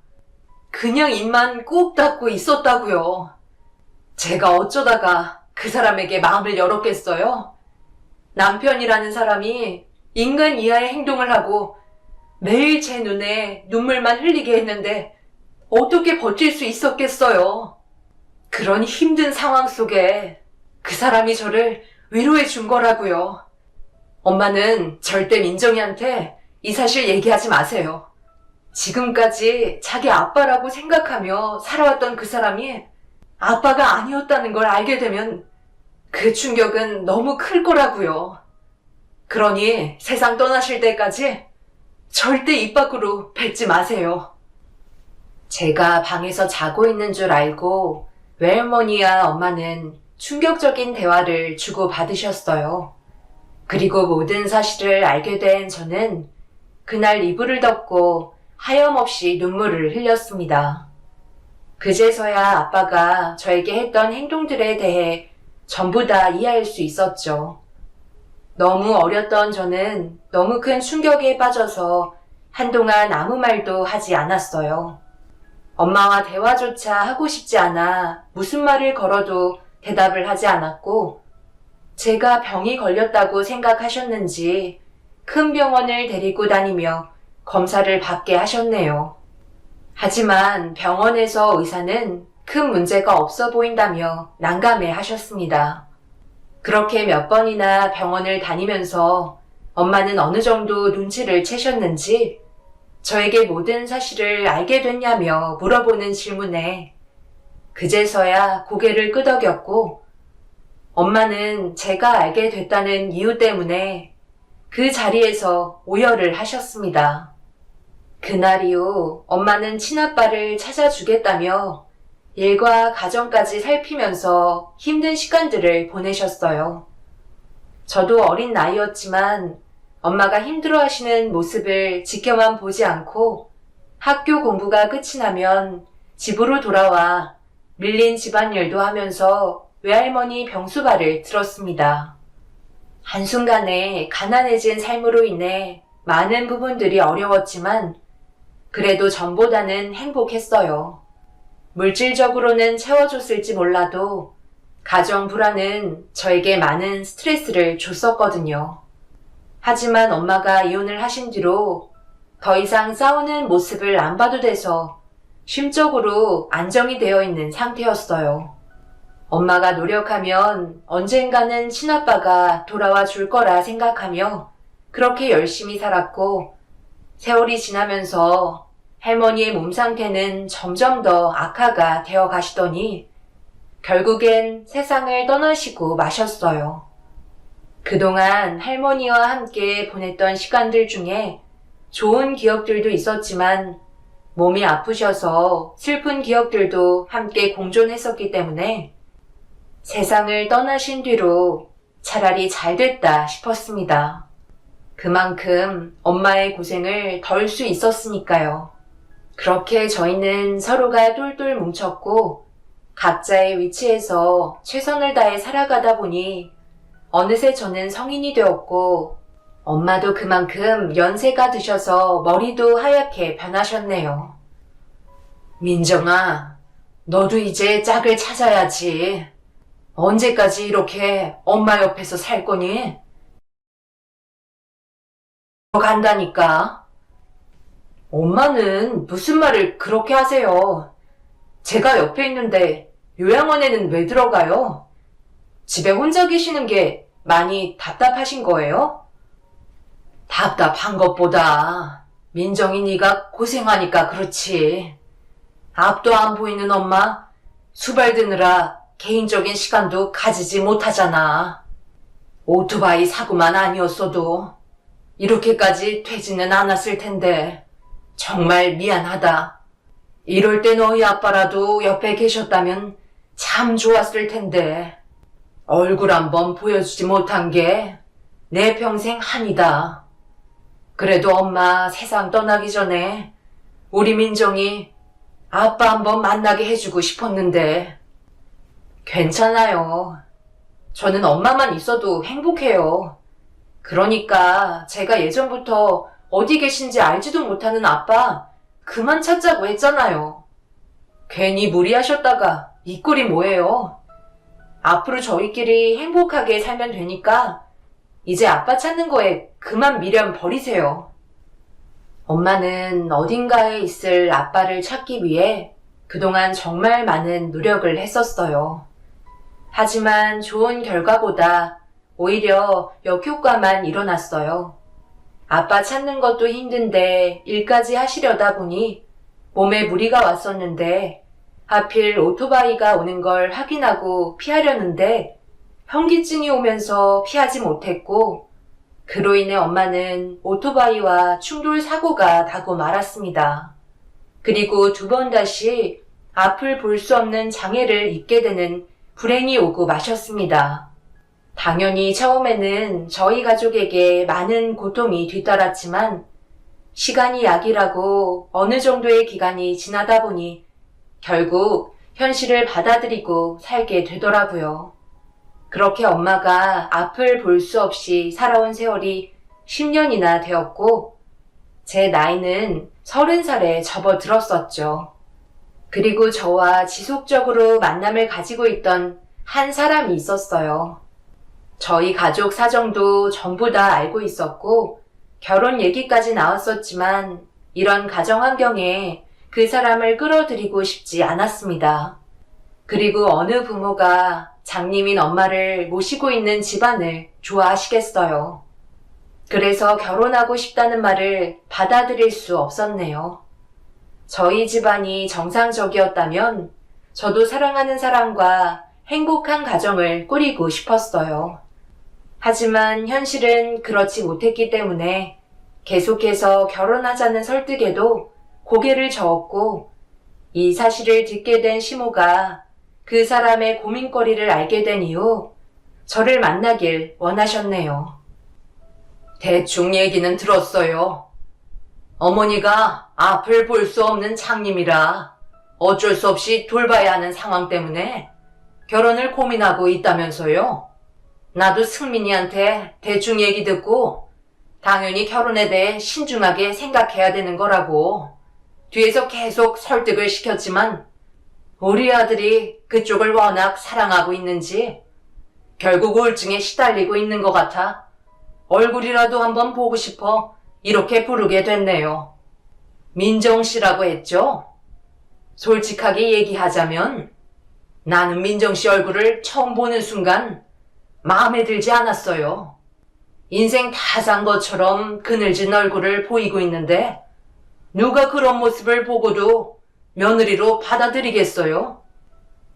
그냥 입만 꼭 닫고 있었다고요. 제가 어쩌다가 그 사람에게 마음을 열었겠어요? 남편이라는 사람이 인간 이하의 행동을 하고 매일 제 눈에 눈물만 흘리게 했는데 어떻게 버틸 수 있었겠어요? 그런 힘든 상황 속에 그 사람이 저를 위로해 준 거라고요. 엄마는 절대 민정이한테 이 사실 얘기하지 마세요. 지금까지 자기 아빠라고 생각하며 살아왔던 그 사람이 아빠가 아니었다는 걸 알게 되면 그 충격은 너무 클 거라고요. 그러니 세상 떠나실 때까지 절대 입 밖으로 뱉지 마세요. 제가 방에서 자고 있는 줄 알고 외할머니와 엄마는 충격적인 대화를 주고받으셨어요. 그리고 모든 사실을 알게 된 저는 그날 이불을 덮고 하염없이 눈물을 흘렸습니다. 그제서야 아빠가 저에게 했던 행동들에 대해 전부 다 이해할 수 있었죠. 너무 어렸던 저는 너무 큰 충격에 빠져서 한동안 아무 말도 하지 않았어요. 엄마와 대화조차 하고 싶지 않아 무슨 말을 걸어도 대답을 하지 않았고, 제가 병이 걸렸다고 생각하셨는지 큰 병원을 데리고 다니며 검사를 받게 하셨네요. 하지만 병원에서 의사는 큰 문제가 없어 보인다며 난감해 하셨습니다. 그렇게 몇 번이나 병원을 다니면서 엄마는 어느 정도 눈치를 채셨는지 저에게 모든 사실을 알게 됐냐며 물어보는 질문에 그제서야 고개를 끄덕였고, 엄마는 제가 알게 됐다는 이유 때문에 그 자리에서 오열을 하셨습니다. 그날 이후 엄마는 친아빠를 찾아주겠다며 일과 가정까지 살피면서 힘든 시간들을 보내셨어요. 저도 어린 나이였지만 엄마가 힘들어하시는 모습을 지켜만 보지 않고 학교 공부가 끝이 나면 집으로 돌아와 밀린 집안일도 하면서 외할머니 병수발을 들었습니다. 한순간에 가난해진 삶으로 인해 많은 부분들이 어려웠지만 그래도 전보다는 행복했어요. 물질적으로는 채워줬을지 몰라도 가정 불화는 저에게 많은 스트레스를 줬었거든요. 하지만 엄마가 이혼을 하신 뒤로 더 이상 싸우는 모습을 안 봐도 돼서 심적으로 안정이 되어 있는 상태였어요. 엄마가 노력하면 언젠가는 친아빠가 돌아와 줄 거라 생각하며 그렇게 열심히 살았고, 세월이 지나면서 할머니의 몸 상태는 점점 더 악화가 되어 가시더니 결국엔 세상을 떠나시고 마셨어요. 그동안 할머니와 함께 보냈던 시간들 중에 좋은 기억들도 있었지만 몸이 아프셔서 슬픈 기억들도 함께 공존했었기 때문에 세상을 떠나신 뒤로 차라리 잘 됐다 싶었습니다. 그만큼 엄마의 고생을 덜 수 있었으니까요. 그렇게 저희는 서로가 똘똘 뭉쳤고 각자의 위치에서 최선을 다해 살아가다 보니 어느새 저는 성인이 되었고 엄마도 그만큼 연세가 드셔서 머리도 하얗게 변하셨네요. 민정아, 너도 이제 짝을 찾아야지. 언제까지 이렇게 엄마 옆에서 살 거니? 간다니까. 엄마는 무슨 말을 그렇게 하세요? 제가 옆에 있는데 요양원에는 왜 들어가요? 집에 혼자 계시는 게 많이 답답하신 거예요? 답답한 것보다 민정이 네가 고생하니까 그렇지. 앞도 안 보이는 엄마 수발 드느라 개인적인 시간도 가지지 못하잖아. 오토바이 사고만 아니었어도 이렇게까지 되지는 않았을 텐데 정말 미안하다. 이럴 때 너희 아빠라도 옆에 계셨다면 참 좋았을 텐데 얼굴 한번 보여주지 못한 게 내 평생 한이다. 그래도 엄마 세상 떠나기 전에 우리 민정이 아빠 한번 만나게 해주고 싶었는데. 괜찮아요. 저는 엄마만 있어도 행복해요. 그러니까 제가 예전부터 어디 계신지 알지도 못하는 아빠 그만 찾자고 했잖아요. 괜히 무리하셨다가 이 꼴이 뭐예요? 앞으로 저희끼리 행복하게 살면 되니까 이제 아빠 찾는 거에 그만 미련 버리세요. 엄마는 어딘가에 있을 아빠를 찾기 위해 그동안 정말 많은 노력을 했었어요. 하지만 좋은 결과보다 오히려 역효과만 일어났어요. 아빠 찾는 것도 힘든데 일까지 하시려다 보니 몸에 무리가 왔었는데 하필 오토바이가 오는 걸 확인하고 피하려는데 현기증이 오면서 피하지 못했고 그로 인해 엄마는 오토바이와 충돌 사고가 나고 말았습니다. 그리고 두 번 다시 앞을 볼 수 없는 장애를 입게 되는 불행이 오고 마셨습니다. 당연히 처음에는 저희 가족에게 많은 고통이 뒤따랐지만 시간이 약이라고 어느 정도의 기간이 지나다 보니 결국 현실을 받아들이고 살게 되더라고요. 그렇게 엄마가 앞을 볼 수 없이 살아온 세월이 10년이나 되었고 제 나이는 30살에 접어들었었죠. 그리고 저와 지속적으로 만남을 가지고 있던 한 사람이 있었어요. 저희 가족 사정도 전부 다 알고 있었고 결혼 얘기까지 나왔었지만 이런 가정 환경에 그 사람을 끌어들이고 싶지 않았습니다. 그리고 어느 부모가 장님인 엄마를 모시고 있는 집안을 좋아하시겠어요. 그래서 결혼하고 싶다는 말을 받아들일 수 없었네요. 저희 집안이 정상적이었다면 저도 사랑하는 사람과 행복한 가정을 꾸리고 싶었어요. 하지만 현실은 그렇지 못했기 때문에 계속해서 결혼하자는 설득에도 고개를 저었고 이 사실을 듣게 된 시모가 그 사람의 고민거리를 알게 된 이후 저를 만나길 원하셨네요. 대충 얘기는 들었어요. 어머니가 앞을 볼 수 없는 장님이라 어쩔 수 없이 돌봐야 하는 상황 때문에 결혼을 고민하고 있다면서요. 나도 승민이한테 대충 얘기 듣고 당연히 결혼에 대해 신중하게 생각해야 되는 거라고 뒤에서 계속 설득을 시켰지만 우리 아들이 그쪽을 워낙 사랑하고 있는지 결국 우울증에 시달리고 있는 것 같아 얼굴이라도 한번 보고 싶어 이렇게 부르게 됐네요. 민정 씨라고 했죠? 솔직하게 얘기하자면 나는 민정 씨 얼굴을 처음 보는 순간 마음에 들지 않았어요. 인생 다 산 것처럼 그늘진 얼굴을 보이고 있는데 누가 그런 모습을 보고도 며느리로 받아들이겠어요?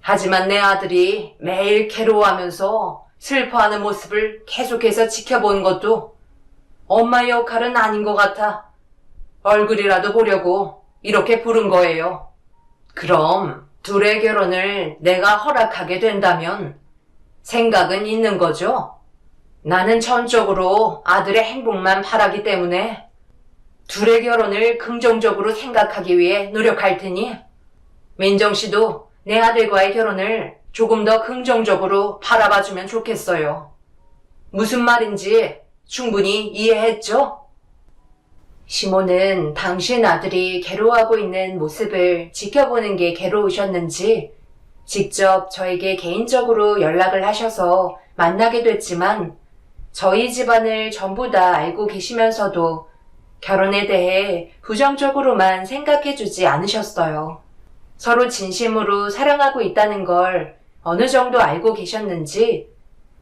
하지만 내 아들이 매일 괴로워하면서 슬퍼하는 모습을 계속해서 지켜보는 것도 엄마의 역할은 아닌 것 같아 얼굴이라도 보려고 이렇게 부른 거예요. 그럼 둘의 결혼을 내가 허락하게 된다면 생각은 있는 거죠? 나는 전적으로 아들의 행복만 바라기 때문에 둘의 결혼을 긍정적으로 생각하기 위해 노력할 테니 민정 씨도 내 아들과의 결혼을 조금 더 긍정적으로 바라봐주면 좋겠어요. 무슨 말인지 충분히 이해했죠? 시모는 당신 아들이 괴로워하고 있는 모습을 지켜보는 게 괴로우셨는지 직접 저에게 개인적으로 연락을 하셔서 만나게 됐지만 저희 집안을 전부 다 알고 계시면서도 결혼에 대해 부정적으로만 생각해주지 않으셨어요. 서로 진심으로 사랑하고 있다는 걸 어느 정도 알고 계셨는지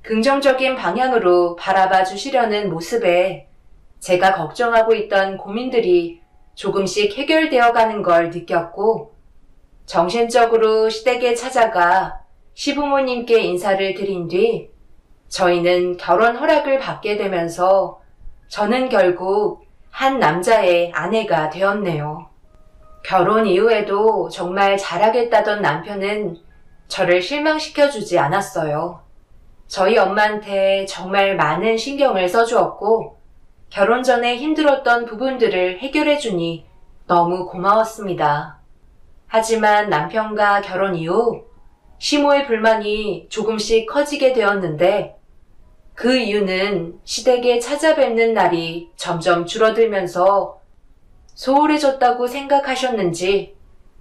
긍정적인 방향으로 바라봐 주시려는 모습에 제가 걱정하고 있던 고민들이 조금씩 해결되어 가는 걸 느꼈고 정신적으로 시댁에 찾아가 시부모님께 인사를 드린 뒤 저희는 결혼 허락을 받게 되면서 저는 결국 한 남자의 아내가 되었네요. 결혼 이후에도 정말 잘하겠다던 남편은 저를 실망시켜주지 않았어요. 저희 엄마한테 정말 많은 신경을 써주었고 결혼 전에 힘들었던 부분들을 해결해주니 너무 고마웠습니다. 하지만 남편과 결혼 이후 시모의 불만이 조금씩 커지게 되었는데 그 이유는 시댁에 찾아뵙는 날이 점점 줄어들면서 소홀해졌다고 생각하셨는지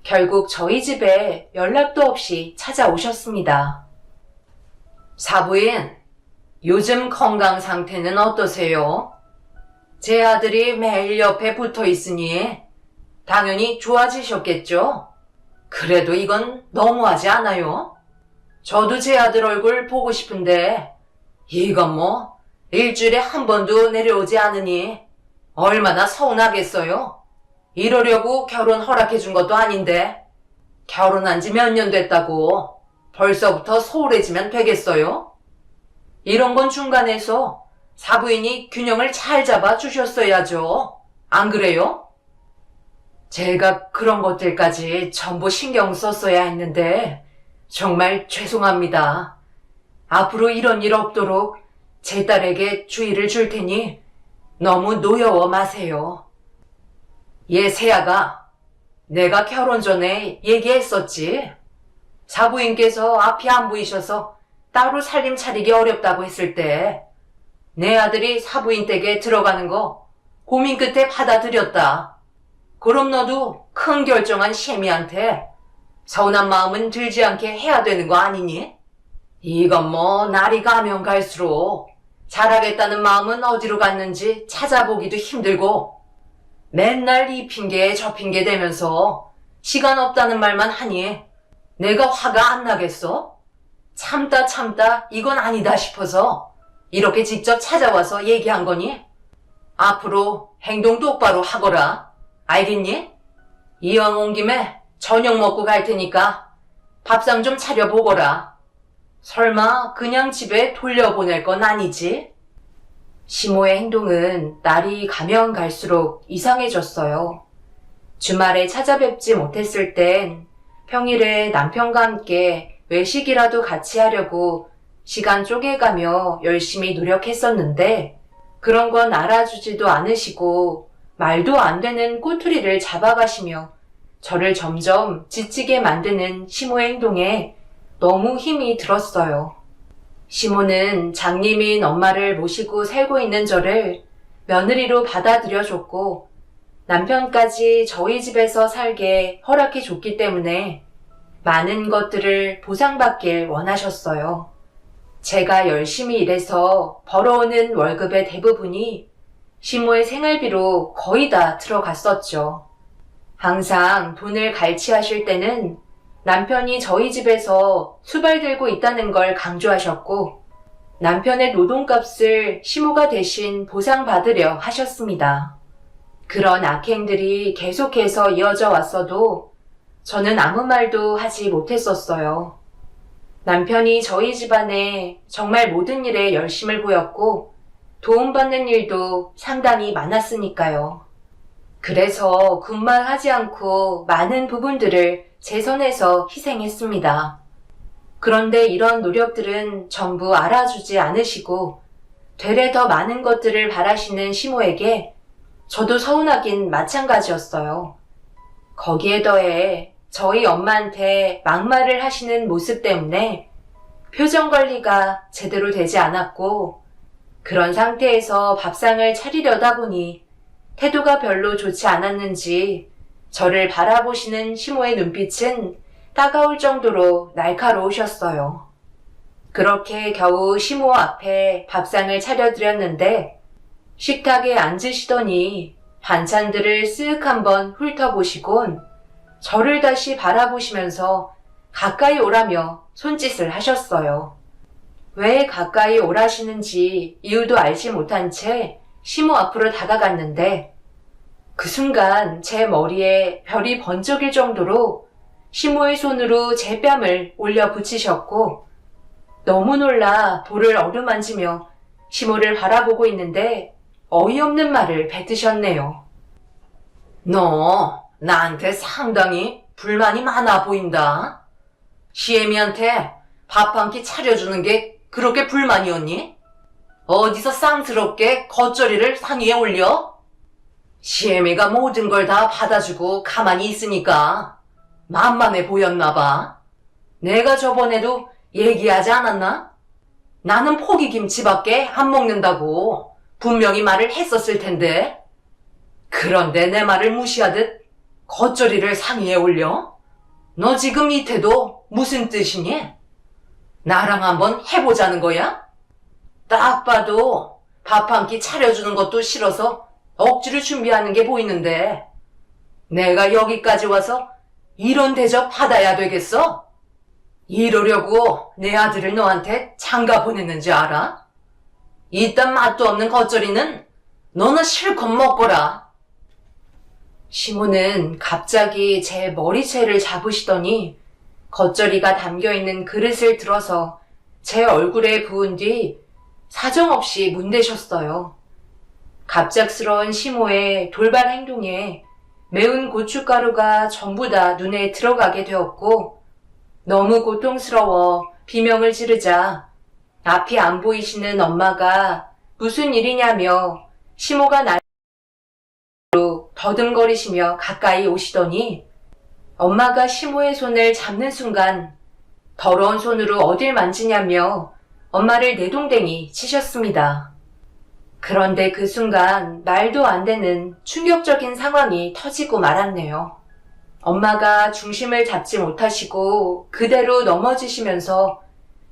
결국 저희 집에 연락도 없이 찾아오셨습니다. 사부인, 요즘 건강 상태는 어떠세요? 제 아들이 매일 옆에 붙어 있으니 당연히 좋아지셨겠죠? 그래도 이건 너무하지 않아요? 저도 제 아들 얼굴 보고 싶은데 이건 뭐 일주일에 한 번도 내려오지 않으니 얼마나 서운하겠어요? 이러려고 결혼 허락해 준 것도 아닌데 결혼한 지 몇 년 됐다고 벌써부터 소홀해지면 되겠어요? 이런 건 중간에서 사부인이 균형을 잘 잡아 주셨어야죠. 안 그래요? 제가 그런 것들까지 전부 신경 썼어야 했는데 정말 죄송합니다. 앞으로 이런 일 없도록 제 딸에게 주의를 줄 테니 너무 노여워 마세요. 얘 세아가, 내가 결혼 전에 얘기했었지. 사부인께서 앞이 안 보이셔서 따로 살림 차리기 어렵다고 했을 때 내 아들이 사부인 댁에 들어가는 거 고민 끝에 받아들였다. 그럼 너도 큰 결정한 시애미한테 서운한 마음은 들지 않게 해야 되는 거 아니니? 이건 뭐 날이 가면 갈수록 잘하겠다는 마음은 어디로 갔는지 찾아보기도 힘들고 맨날 이 핑계 저 핑계 대면서 시간 없다는 말만 하니 내가 화가 안 나겠어? 참다 이건 아니다 싶어서 이렇게 직접 찾아와서 얘기한 거니? 앞으로 행동 똑바로 하거라. 알겠니? 이왕 온 김에 저녁 먹고 갈 테니까 밥상 좀 차려보거라. 설마 그냥 집에 돌려보낼 건 아니지? 시모의 행동은 날이 가면 갈수록 이상해졌어요. 주말에 찾아뵙지 못했을 땐 평일에 남편과 함께 외식이라도 같이 하려고 시간 쪼개가며 열심히 노력했었는데 그런 건 알아주지도 않으시고 말도 안 되는 꼬투리를 잡아가시며 저를 점점 지치게 만드는 시모의 행동에 너무 힘이 들었어요. 시모는 장님인 엄마를 모시고 살고 있는 저를 며느리로 받아들여줬고 남편까지 저희 집에서 살게 허락해줬기 때문에 많은 것들을 보상받길 원하셨어요. 제가 열심히 일해서 벌어오는 월급의 대부분이 시모의 생활비로 거의 다 들어갔었죠. 항상 돈을 갈취하실 때는 남편이 저희 집에서 수발 들고 있다는 걸 강조하셨고 남편의 노동값을 시모가 대신 보상받으려 하셨습니다. 그런 악행들이 계속해서 이어져 왔어도 저는 아무 말도 하지 못했었어요. 남편이 저희 집안에 정말 모든 일에 열심을 보였고 도움받는 일도 상당히 많았으니까요. 그래서 군말하지 않고 많은 부분들을 제 선에서 희생했습니다. 그런데 이런 노력들은 전부 알아주지 않으시고 되레 더 많은 것들을 바라시는 시모에게 저도 서운하긴 마찬가지였어요. 거기에 더해 저희 엄마한테 막말을 하시는 모습 때문에 표정 관리가 제대로 되지 않았고 그런 상태에서 밥상을 차리려다 보니 태도가 별로 좋지 않았는지 저를 바라보시는 시모의 눈빛은 따가울 정도로 날카로우셨어요. 그렇게 겨우 시모 앞에 밥상을 차려드렸는데 식탁에 앉으시더니 반찬들을 쓱 한번 훑어보시곤 저를 다시 바라보시면서 가까이 오라며 손짓을 하셨어요. 왜 가까이 오라시는지 이유도 알지 못한 채 시모 앞으로 다가갔는데 그 순간 제 머리에 별이 번쩍일 정도로 시모의 손으로 제 뺨을 올려 붙이셨고 너무 놀라 볼을 어루만지며 시모를 바라보고 있는데 어이없는 말을 뱉으셨네요. 너 나한테 상당히 불만이 많아 보인다. 시애미한테 밥 한 끼 차려주는 게 그렇게 불만이었니? 어디서 쌍스럽게 겉절이를 상 위에 올려? 시애미가 모든 걸 다 받아주고 가만히 있으니까 만만해 보였나 봐. 내가 저번에도 얘기하지 않았나? 나는 포기김치밖에 안 먹는다고 분명히 말을 했었을 텐데. 그런데 내 말을 무시하듯 겉절이를 상 위에 올려? 너 지금 이 태도 무슨 뜻이니? 나랑 한번 해보자는 거야? 딱 봐도 밥 한 끼 차려주는 것도 싫어서 억지로 준비하는 게 보이는데 내가 여기까지 와서 이런 대접 받아야 되겠어? 이러려고 내 아들을 너한테 장가 보냈는지 알아? 이딴 맛도 없는 겉절이는 너는 실컷 먹거라. 시모는 갑자기 제 머리채를 잡으시더니 겉절이가 담겨있는 그릇을 들어서 제 얼굴에 부은 뒤 사정없이 문대셨어요. 갑작스러운 시모의 돌발 행동에 매운 고춧가루가 전부 다 눈에 들어가게 되었고 너무 고통스러워 비명을 지르자 앞이 안 보이시는 엄마가 무슨 일이냐며 시모가 날로 더듬거리시며 가까이 오시더니 엄마가 시모의 손을 잡는 순간 더러운 손으로 어딜 만지냐며 엄마를 내동댕이 치셨습니다. 그런데 그 순간 말도 안 되는 충격적인 상황이 터지고 말았네요. 엄마가 중심을 잡지 못하시고 그대로 넘어지시면서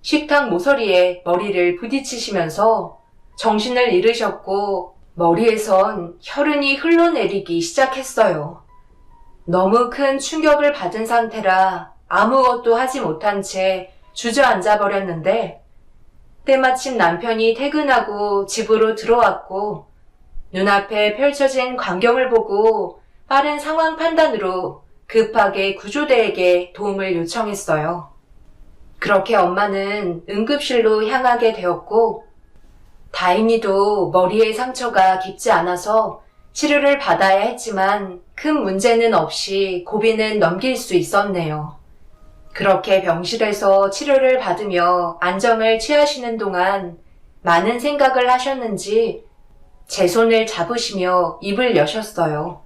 식탁 모서리에 머리를 부딪히시면서 정신을 잃으셨고 머리에선 혈흔이 흘러내리기 시작했어요. 너무 큰 충격을 받은 상태라 아무것도 하지 못한 채 주저앉아 버렸는데 때마침 남편이 퇴근하고 집으로 들어왔고 눈앞에 펼쳐진 광경을 보고 빠른 상황 판단으로 급하게 구조대에게 도움을 요청했어요. 그렇게 엄마는 응급실로 향하게 되었고 다행히도 머리에 상처가 깊지 않아서 치료를 받아야 했지만 큰 문제는 없이 고비는 넘길 수 있었네요. 그렇게 병실에서 치료를 받으며 안정을 취하시는 동안 많은 생각을 하셨는지 제 손을 잡으시며 입을 여셨어요.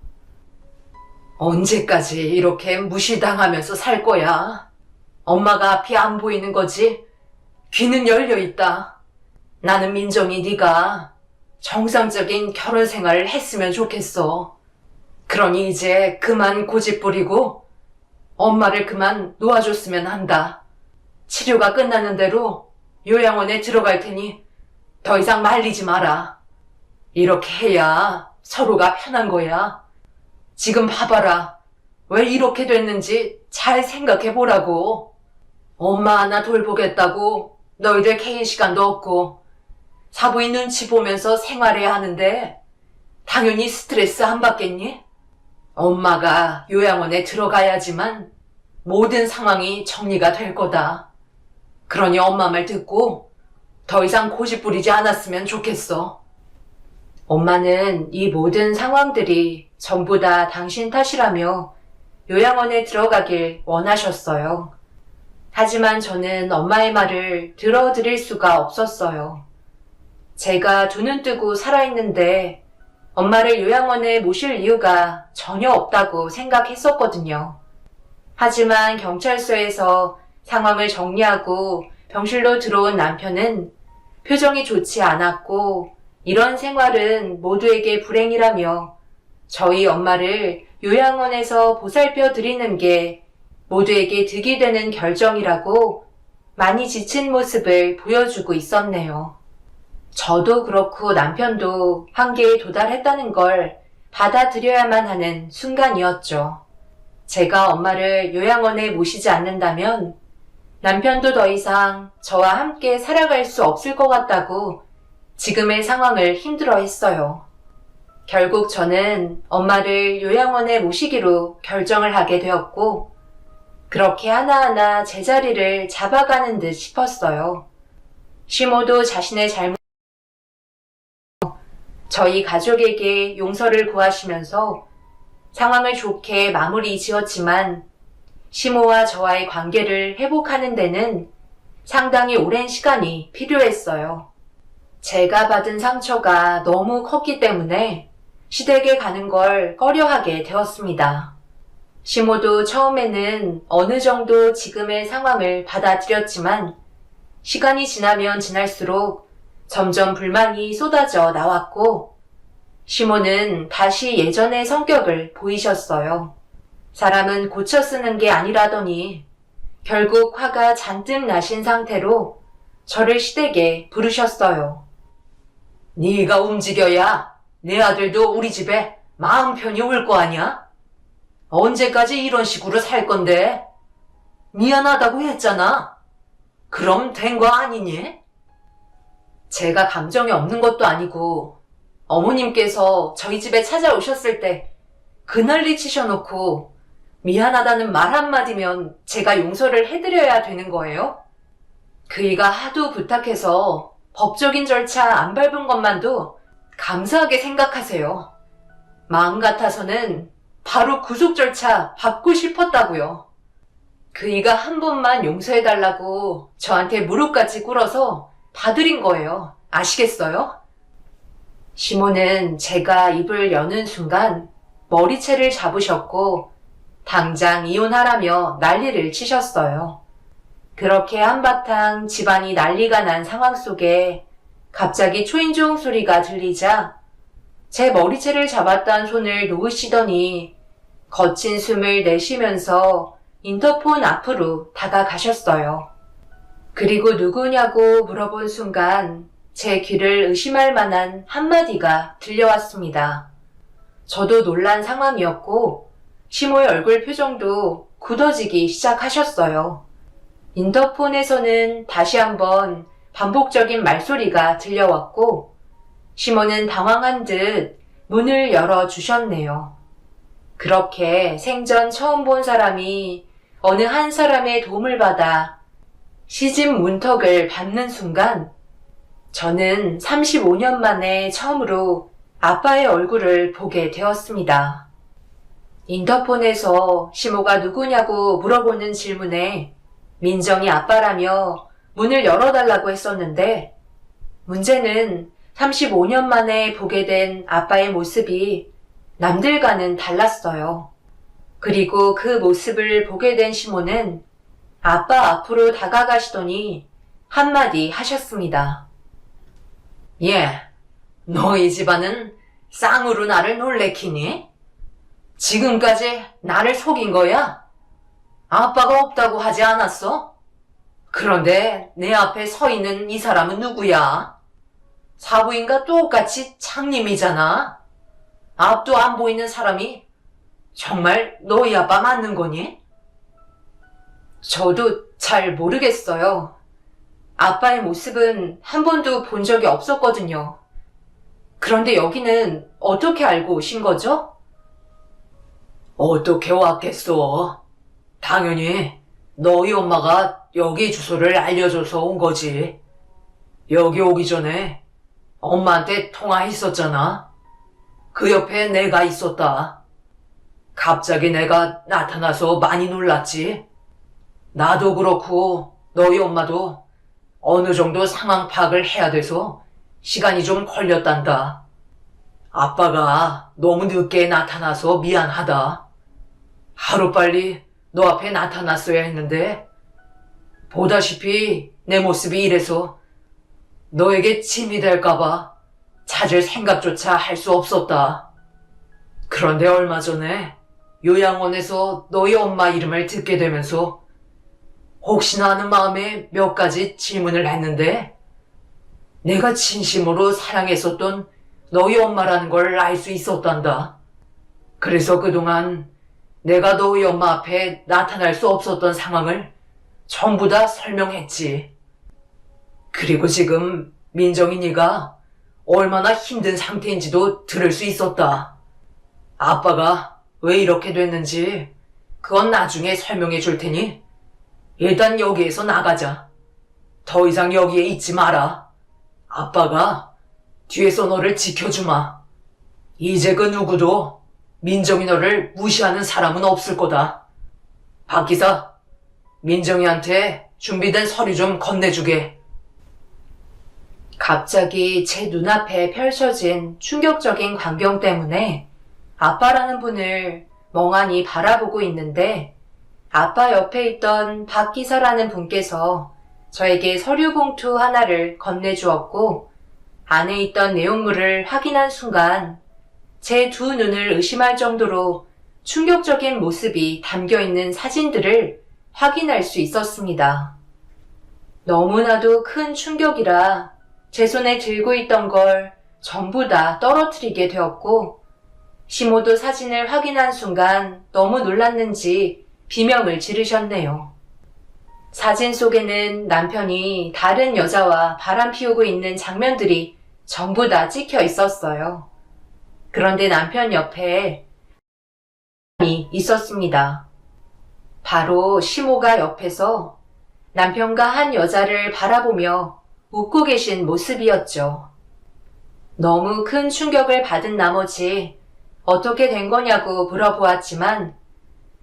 언제까지 이렇게 무시당하면서 살 거야? 엄마가 앞이 안 보이는 거지? 귀는 열려 있다. 나는 민정이 네가 정상적인 결혼 생활을 했으면 좋겠어. 그러니 이제 그만 고집 부리고 엄마를 그만 놓아줬으면 한다. 치료가 끝나는 대로 요양원에 들어갈 테니 더 이상 말리지 마라. 이렇게 해야 서로가 편한 거야. 지금 봐봐라. 왜 이렇게 됐는지 잘 생각해 보라고. 엄마 하나 돌보겠다고 너희들 개인 시간도 없고 사부인 눈치 보면서 생활해야 하는데 당연히 스트레스 안 받겠니? 엄마가 요양원에 들어가야지만 모든 상황이 정리가 될 거다. 그러니 엄마 말 듣고 더 이상 고집 부리지 않았으면 좋겠어. 엄마는 이 모든 상황들이 전부 다 당신 탓이라며 요양원에 들어가길 원하셨어요. 하지만 저는 엄마의 말을 들어드릴 수가 없었어요. 제가 두 눈 뜨고 살아있는데 엄마를 요양원에 모실 이유가 전혀 없다고 생각했었거든요. 하지만 경찰서에서 상황을 정리하고 병실로 들어온 남편은 표정이 좋지 않았고 이런 생활은 모두에게 불행이라며 저희 엄마를 요양원에서 보살펴 드리는 게 모두에게 득이 되는 결정이라고 많이 지친 모습을 보여주고 있었네요. 저도 그렇고 남편도 한계에 도달했다는 걸 받아들여야만 하는 순간이었죠. 제가 엄마를 요양원에 모시지 않는다면 남편도 더 이상 저와 함께 살아갈 수 없을 것 같다고 지금의 상황을 힘들어했어요. 결국 저는 엄마를 요양원에 모시기로 결정을 하게 되었고 그렇게 하나하나 제자리를 잡아가는 듯 싶었어요. 시모도 자신의 잘못 저희 가족에게 용서를 구하시면서 상황을 좋게 마무리 지었지만 시모와 저와의 관계를 회복하는 데는 상당히 오랜 시간이 필요했어요. 제가 받은 상처가 너무 컸기 때문에 시댁에 가는 걸 꺼려하게 되었습니다. 시모도 처음에는 어느 정도 지금의 상황을 받아들였지만 시간이 지나면 지날수록 점점 불만이 쏟아져 나왔고 시모는 다시 예전의 성격을 보이셨어요. 사람은 고쳐 쓰는 게 아니라더니 결국 화가 잔뜩 나신 상태로 저를 시댁에 부르셨어요. 네가 움직여야 내 아들도 우리 집에 마음 편히 올 거 아니야? 언제까지 이런 식으로 살 건데? 미안하다고 했잖아. 그럼 된 거 아니니? 제가 감정이 없는 것도 아니고 어머님께서 저희 집에 찾아오셨을 때 그 난리 치셔놓고 미안하다는 말 한마디면 제가 용서를 해드려야 되는 거예요? 그이가 하도 부탁해서 법적인 절차 안 밟은 것만도 감사하게 생각하세요. 마음 같아서는 바로 구속 절차 밟고 싶었다고요. 그이가 한 번만 용서해달라고 저한테 무릎까지 꿇어서 봐드린 거예요. 아시겠어요? 시모는 제가 입을 여는 순간 머리채를 잡으셨고 당장 이혼하라며 난리를 치셨어요. 그렇게 한바탕 집안이 난리가 난 상황 속에 갑자기 초인종 소리가 들리자 제 머리채를 잡았던 손을 놓으시더니 거친 숨을 내쉬면서 인터폰 앞으로 다가가셨어요. 그리고 누구냐고 물어본 순간 제 귀를 의심할 만한 한마디가 들려왔습니다. 저도 놀란 상황이었고 시모의 얼굴 표정도 굳어지기 시작하셨어요. 인터폰에서는 다시 한번 반복적인 말소리가 들려왔고 시모는 당황한 듯 문을 열어주셨네요. 그렇게 생전 처음 본 사람이 어느 한 사람의 도움을 받아 시집 문턱을 밟는 순간 저는 35년 만에 처음으로 아빠의 얼굴을 보게 되었습니다. 인터폰에서 시모가 누구냐고 물어보는 질문에 민정이 아빠라며 문을 열어달라고 했었는데 문제는 35년 만에 보게 된 아빠의 모습이 남들과는 달랐어요. 그리고 그 모습을 보게 된 시모는 아빠 앞으로 다가가시더니 한마디 하셨습니다. 예, 너희 집안은 쌍으로 나를 놀래키니? 지금까지 나를 속인 거야? 아빠가 없다고 하지 않았어? 그런데 내 앞에 서 있는 이 사람은 누구야? 사부인과 똑같이 장님이잖아. 앞도 안 보이는 사람이 정말 너희 아빠 맞는 거니? 저도 잘 모르겠어요. 아빠의 모습은 한 번도 본 적이 없었거든요. 그런데 여기는 어떻게 알고 오신 거죠? 어떻게 왔겠어? 당연히 너희 엄마가 여기 주소를 알려줘서 온 거지. 여기 오기 전에 엄마한테 통화했었잖아. 그 옆에 내가 있었다. 갑자기 내가 나타나서 많이 놀랐지. 나도 그렇고 너희 엄마도 어느 정도 상황 파악을 해야 돼서 시간이 좀 걸렸단다. 아빠가 너무 늦게 나타나서 미안하다. 하루빨리 너 앞에 나타났어야 했는데 보다시피 내 모습이 이래서 너에게 짐이 될까봐 찾을 생각조차 할 수 없었다. 그런데 얼마 전에 요양원에서 너희 엄마 이름을 듣게 되면서 혹시나 하는 마음에 몇 가지 질문을 했는데 내가 진심으로 사랑했었던 너희 엄마라는 걸 알 수 있었단다. 그래서 그동안 내가 너희 엄마 앞에 나타날 수 없었던 상황을 전부 다 설명했지. 그리고 지금 민정이 네가 얼마나 힘든 상태인지도 들을 수 있었다. 아빠가 왜 이렇게 됐는지 그건 나중에 설명해 줄 테니 일단 여기에서 나가자. 더 이상 여기에 있지 마라. 아빠가 뒤에서 너를 지켜주마. 이제 그 누구도 민정이 너를 무시하는 사람은 없을 거다. 박 기사, 민정이한테 준비된 서류 좀 건네주게. 갑자기 제 눈앞에 펼쳐진 충격적인 광경 때문에 아빠라는 분을 멍하니 바라보고 있는데 아빠 옆에 있던 박 기사라는 분께서 저에게 서류 봉투 하나를 건네주었고 안에 있던 내용물을 확인한 순간 제 두 눈을 의심할 정도로 충격적인 모습이 담겨 있는 사진들을 확인할 수 있었습니다. 너무나도 큰 충격이라 제 손에 들고 있던 걸 전부 다 떨어뜨리게 되었고, 시모도 사진을 확인한 순간 너무 놀랐는지 비명을 지르셨네요. 사진 속에는 남편이 다른 여자와 바람 피우고 있는 장면들이 전부 다 찍혀 있었어요. 그런데 남편 옆에 사람이 있었습니다. 바로 시모가 옆에서 남편과 한 여자를 바라보며 웃고 계신 모습이었죠. 너무 큰 충격을 받은 나머지 어떻게 된 거냐고 물어보았지만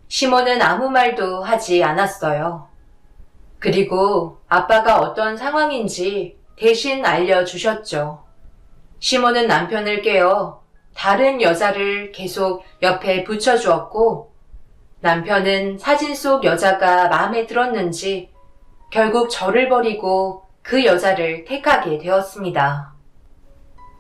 시모는 아무 말도 하지 않았어요. 그리고 아빠가 어떤 상황인지 대신 알려주셨죠. 시모는 남편을 깨워 다른 여자를 계속 옆에 붙여주었고, 남편은 사진 속 여자가 마음에 들었는지 결국 저를 버리고 그 여자를 택하게 되었습니다.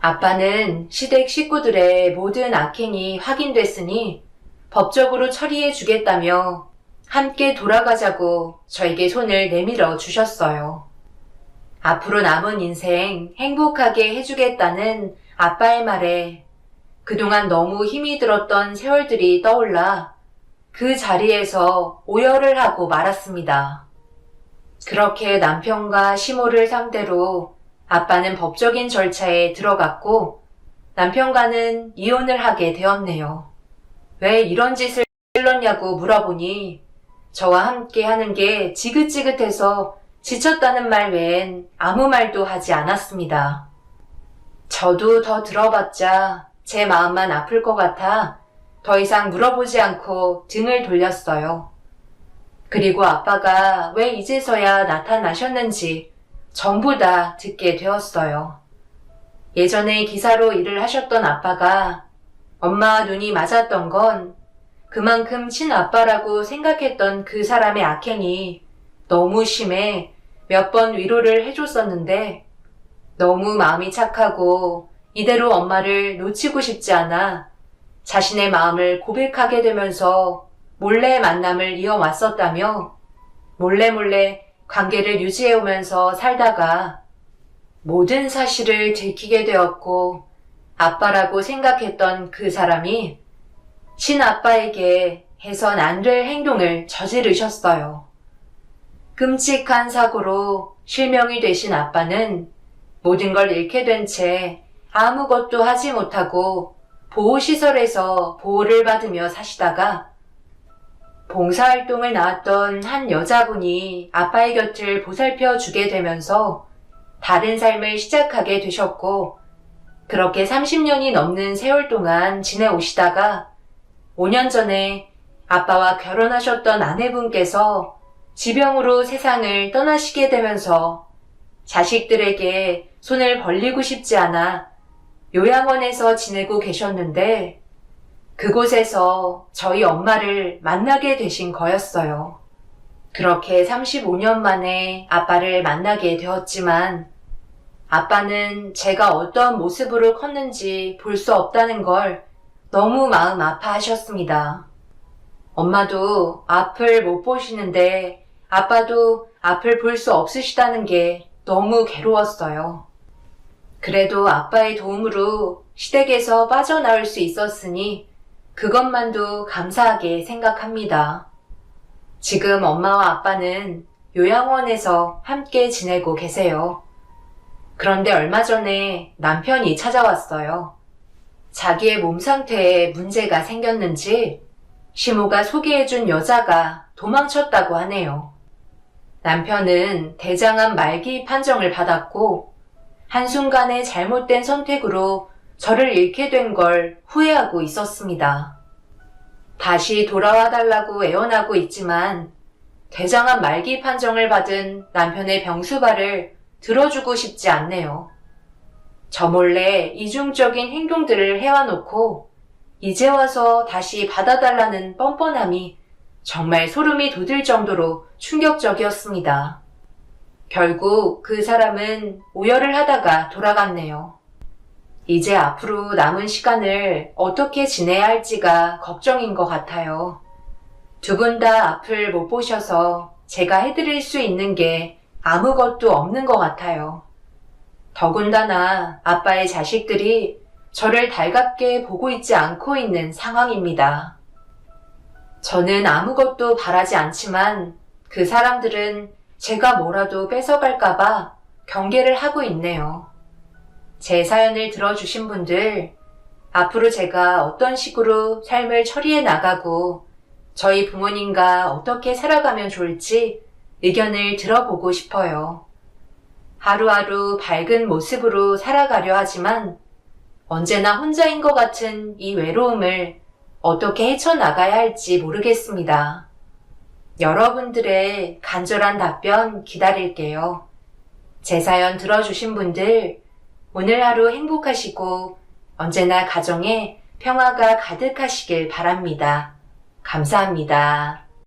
아빠는 시댁 식구들의 모든 악행이 확인됐으니 법적으로 처리해 주겠다며 함께 돌아가자고 저에게 손을 내밀어 주셨어요. 앞으로 남은 인생 행복하게 해주겠다는 아빠의 말에 그동안 너무 힘이 들었던 세월들이 떠올라 그 자리에서 오열을 하고 말았습니다. 그렇게 남편과 시모를 상대로 아빠는 법적인 절차에 들어갔고 남편과는 이혼을 하게 되었네요. 왜 이런 짓을 일렀냐고 물어보니 저와 함께 하는 게 지긋지긋해서 지쳤다는 말 외엔 아무 말도 하지 않았습니다. 저도 더 들어봤자 제 마음만 아플 것 같아 더 이상 물어보지 않고 등을 돌렸어요. 그리고 아빠가 왜 이제서야 나타나셨는지 전부 다 듣게 되었어요. 예전에 기사로 일을 하셨던 아빠가 엄마와 눈이 맞았던 건 그만큼 친아빠라고 생각했던 그 사람의 악행이 너무 심해 몇 번 위로를 해줬었는데 너무 마음이 착하고 이대로 엄마를 놓치고 싶지 않아 자신의 마음을 고백하게 되면서 몰래 만남을 이어왔었다며 몰래 관계를 유지해오면서 살다가 모든 사실을 들키게 되었고 아빠라고 생각했던 그 사람이 친아빠에게 해선 안 될 행동을 저지르셨어요. 끔찍한 사고로 실명이 되신 아빠는 모든 걸 잃게 된 채 아무것도 하지 못하고 보호시설에서 보호를 받으며 사시다가 봉사활동을 나왔던 한 여자분이 아빠의 곁을 보살펴 주게 되면서 다른 삶을 시작하게 되셨고 그렇게 30년이 넘는 세월 동안 지내오시다가 5년 전에 아빠와 결혼하셨던 아내분께서 지병으로 세상을 떠나시게 되면서 자식들에게 손을 벌리고 싶지 않아 요양원에서 지내고 계셨는데 그곳에서 저희 엄마를 만나게 되신 거였어요. 그렇게 35년 만에 아빠를 만나게 되었지만 아빠는 제가 어떤 모습으로 컸는지 볼 수 없다는 걸 너무 마음 아파하셨습니다. 엄마도 앞을 못 보시는데 아빠도 앞을 볼 수 없으시다는 게 너무 괴로웠어요. 그래도 아빠의 도움으로 시댁에서 빠져나올 수 있었으니 그것만도 감사하게 생각합니다. 지금 엄마와 아빠는 요양원에서 함께 지내고 계세요. 그런데 얼마 전에 남편이 찾아왔어요. 자기의 몸 상태에 문제가 생겼는지 시모가 소개해준 여자가 도망쳤다고 하네요. 남편은 대장암 말기 판정을 받았고 한순간의 잘못된 선택으로 저를 잃게 된 걸 후회하고 있었습니다. 다시 돌아와 달라고 애원하고 있지만 대장암 말기 판정을 받은 남편의 병수발을 들어주고 싶지 않네요. 저 몰래 이중적인 행동들을 해와놓고 이제 와서 다시 받아달라는 뻔뻔함이 정말 소름이 돋을 정도로 충격적이었습니다. 결국 그 사람은 오열을 하다가 돌아갔네요. 이제 앞으로 남은 시간을 어떻게 지내야 할지가 걱정인 것 같아요. 두 분 다 앞을 못 보셔서 제가 해드릴 수 있는 게 아무것도 없는 것 같아요. 더군다나 아빠의 자식들이 저를 달갑게 보고 있지 않고 있는 상황입니다. 저는 아무것도 바라지 않지만 그 사람들은 제가 뭐라도 뺏어갈까봐 경계를 하고 있네요. 제 사연을 들어주신 분들, 앞으로 제가 어떤 식으로 삶을 처리해 나가고 저희 부모님과 어떻게 살아가면 좋을지 의견을 들어보고 싶어요. 하루하루 밝은 모습으로 살아가려 하지만 언제나 혼자인 것 같은 이 외로움을 어떻게 헤쳐나가야 할지 모르겠습니다. 여러분들의 간절한 답변 기다릴게요. 제 사연 들어주신 분들, 오늘 하루 행복하시고 언제나 가정에 평화가 가득하시길 바랍니다. 감사합니다.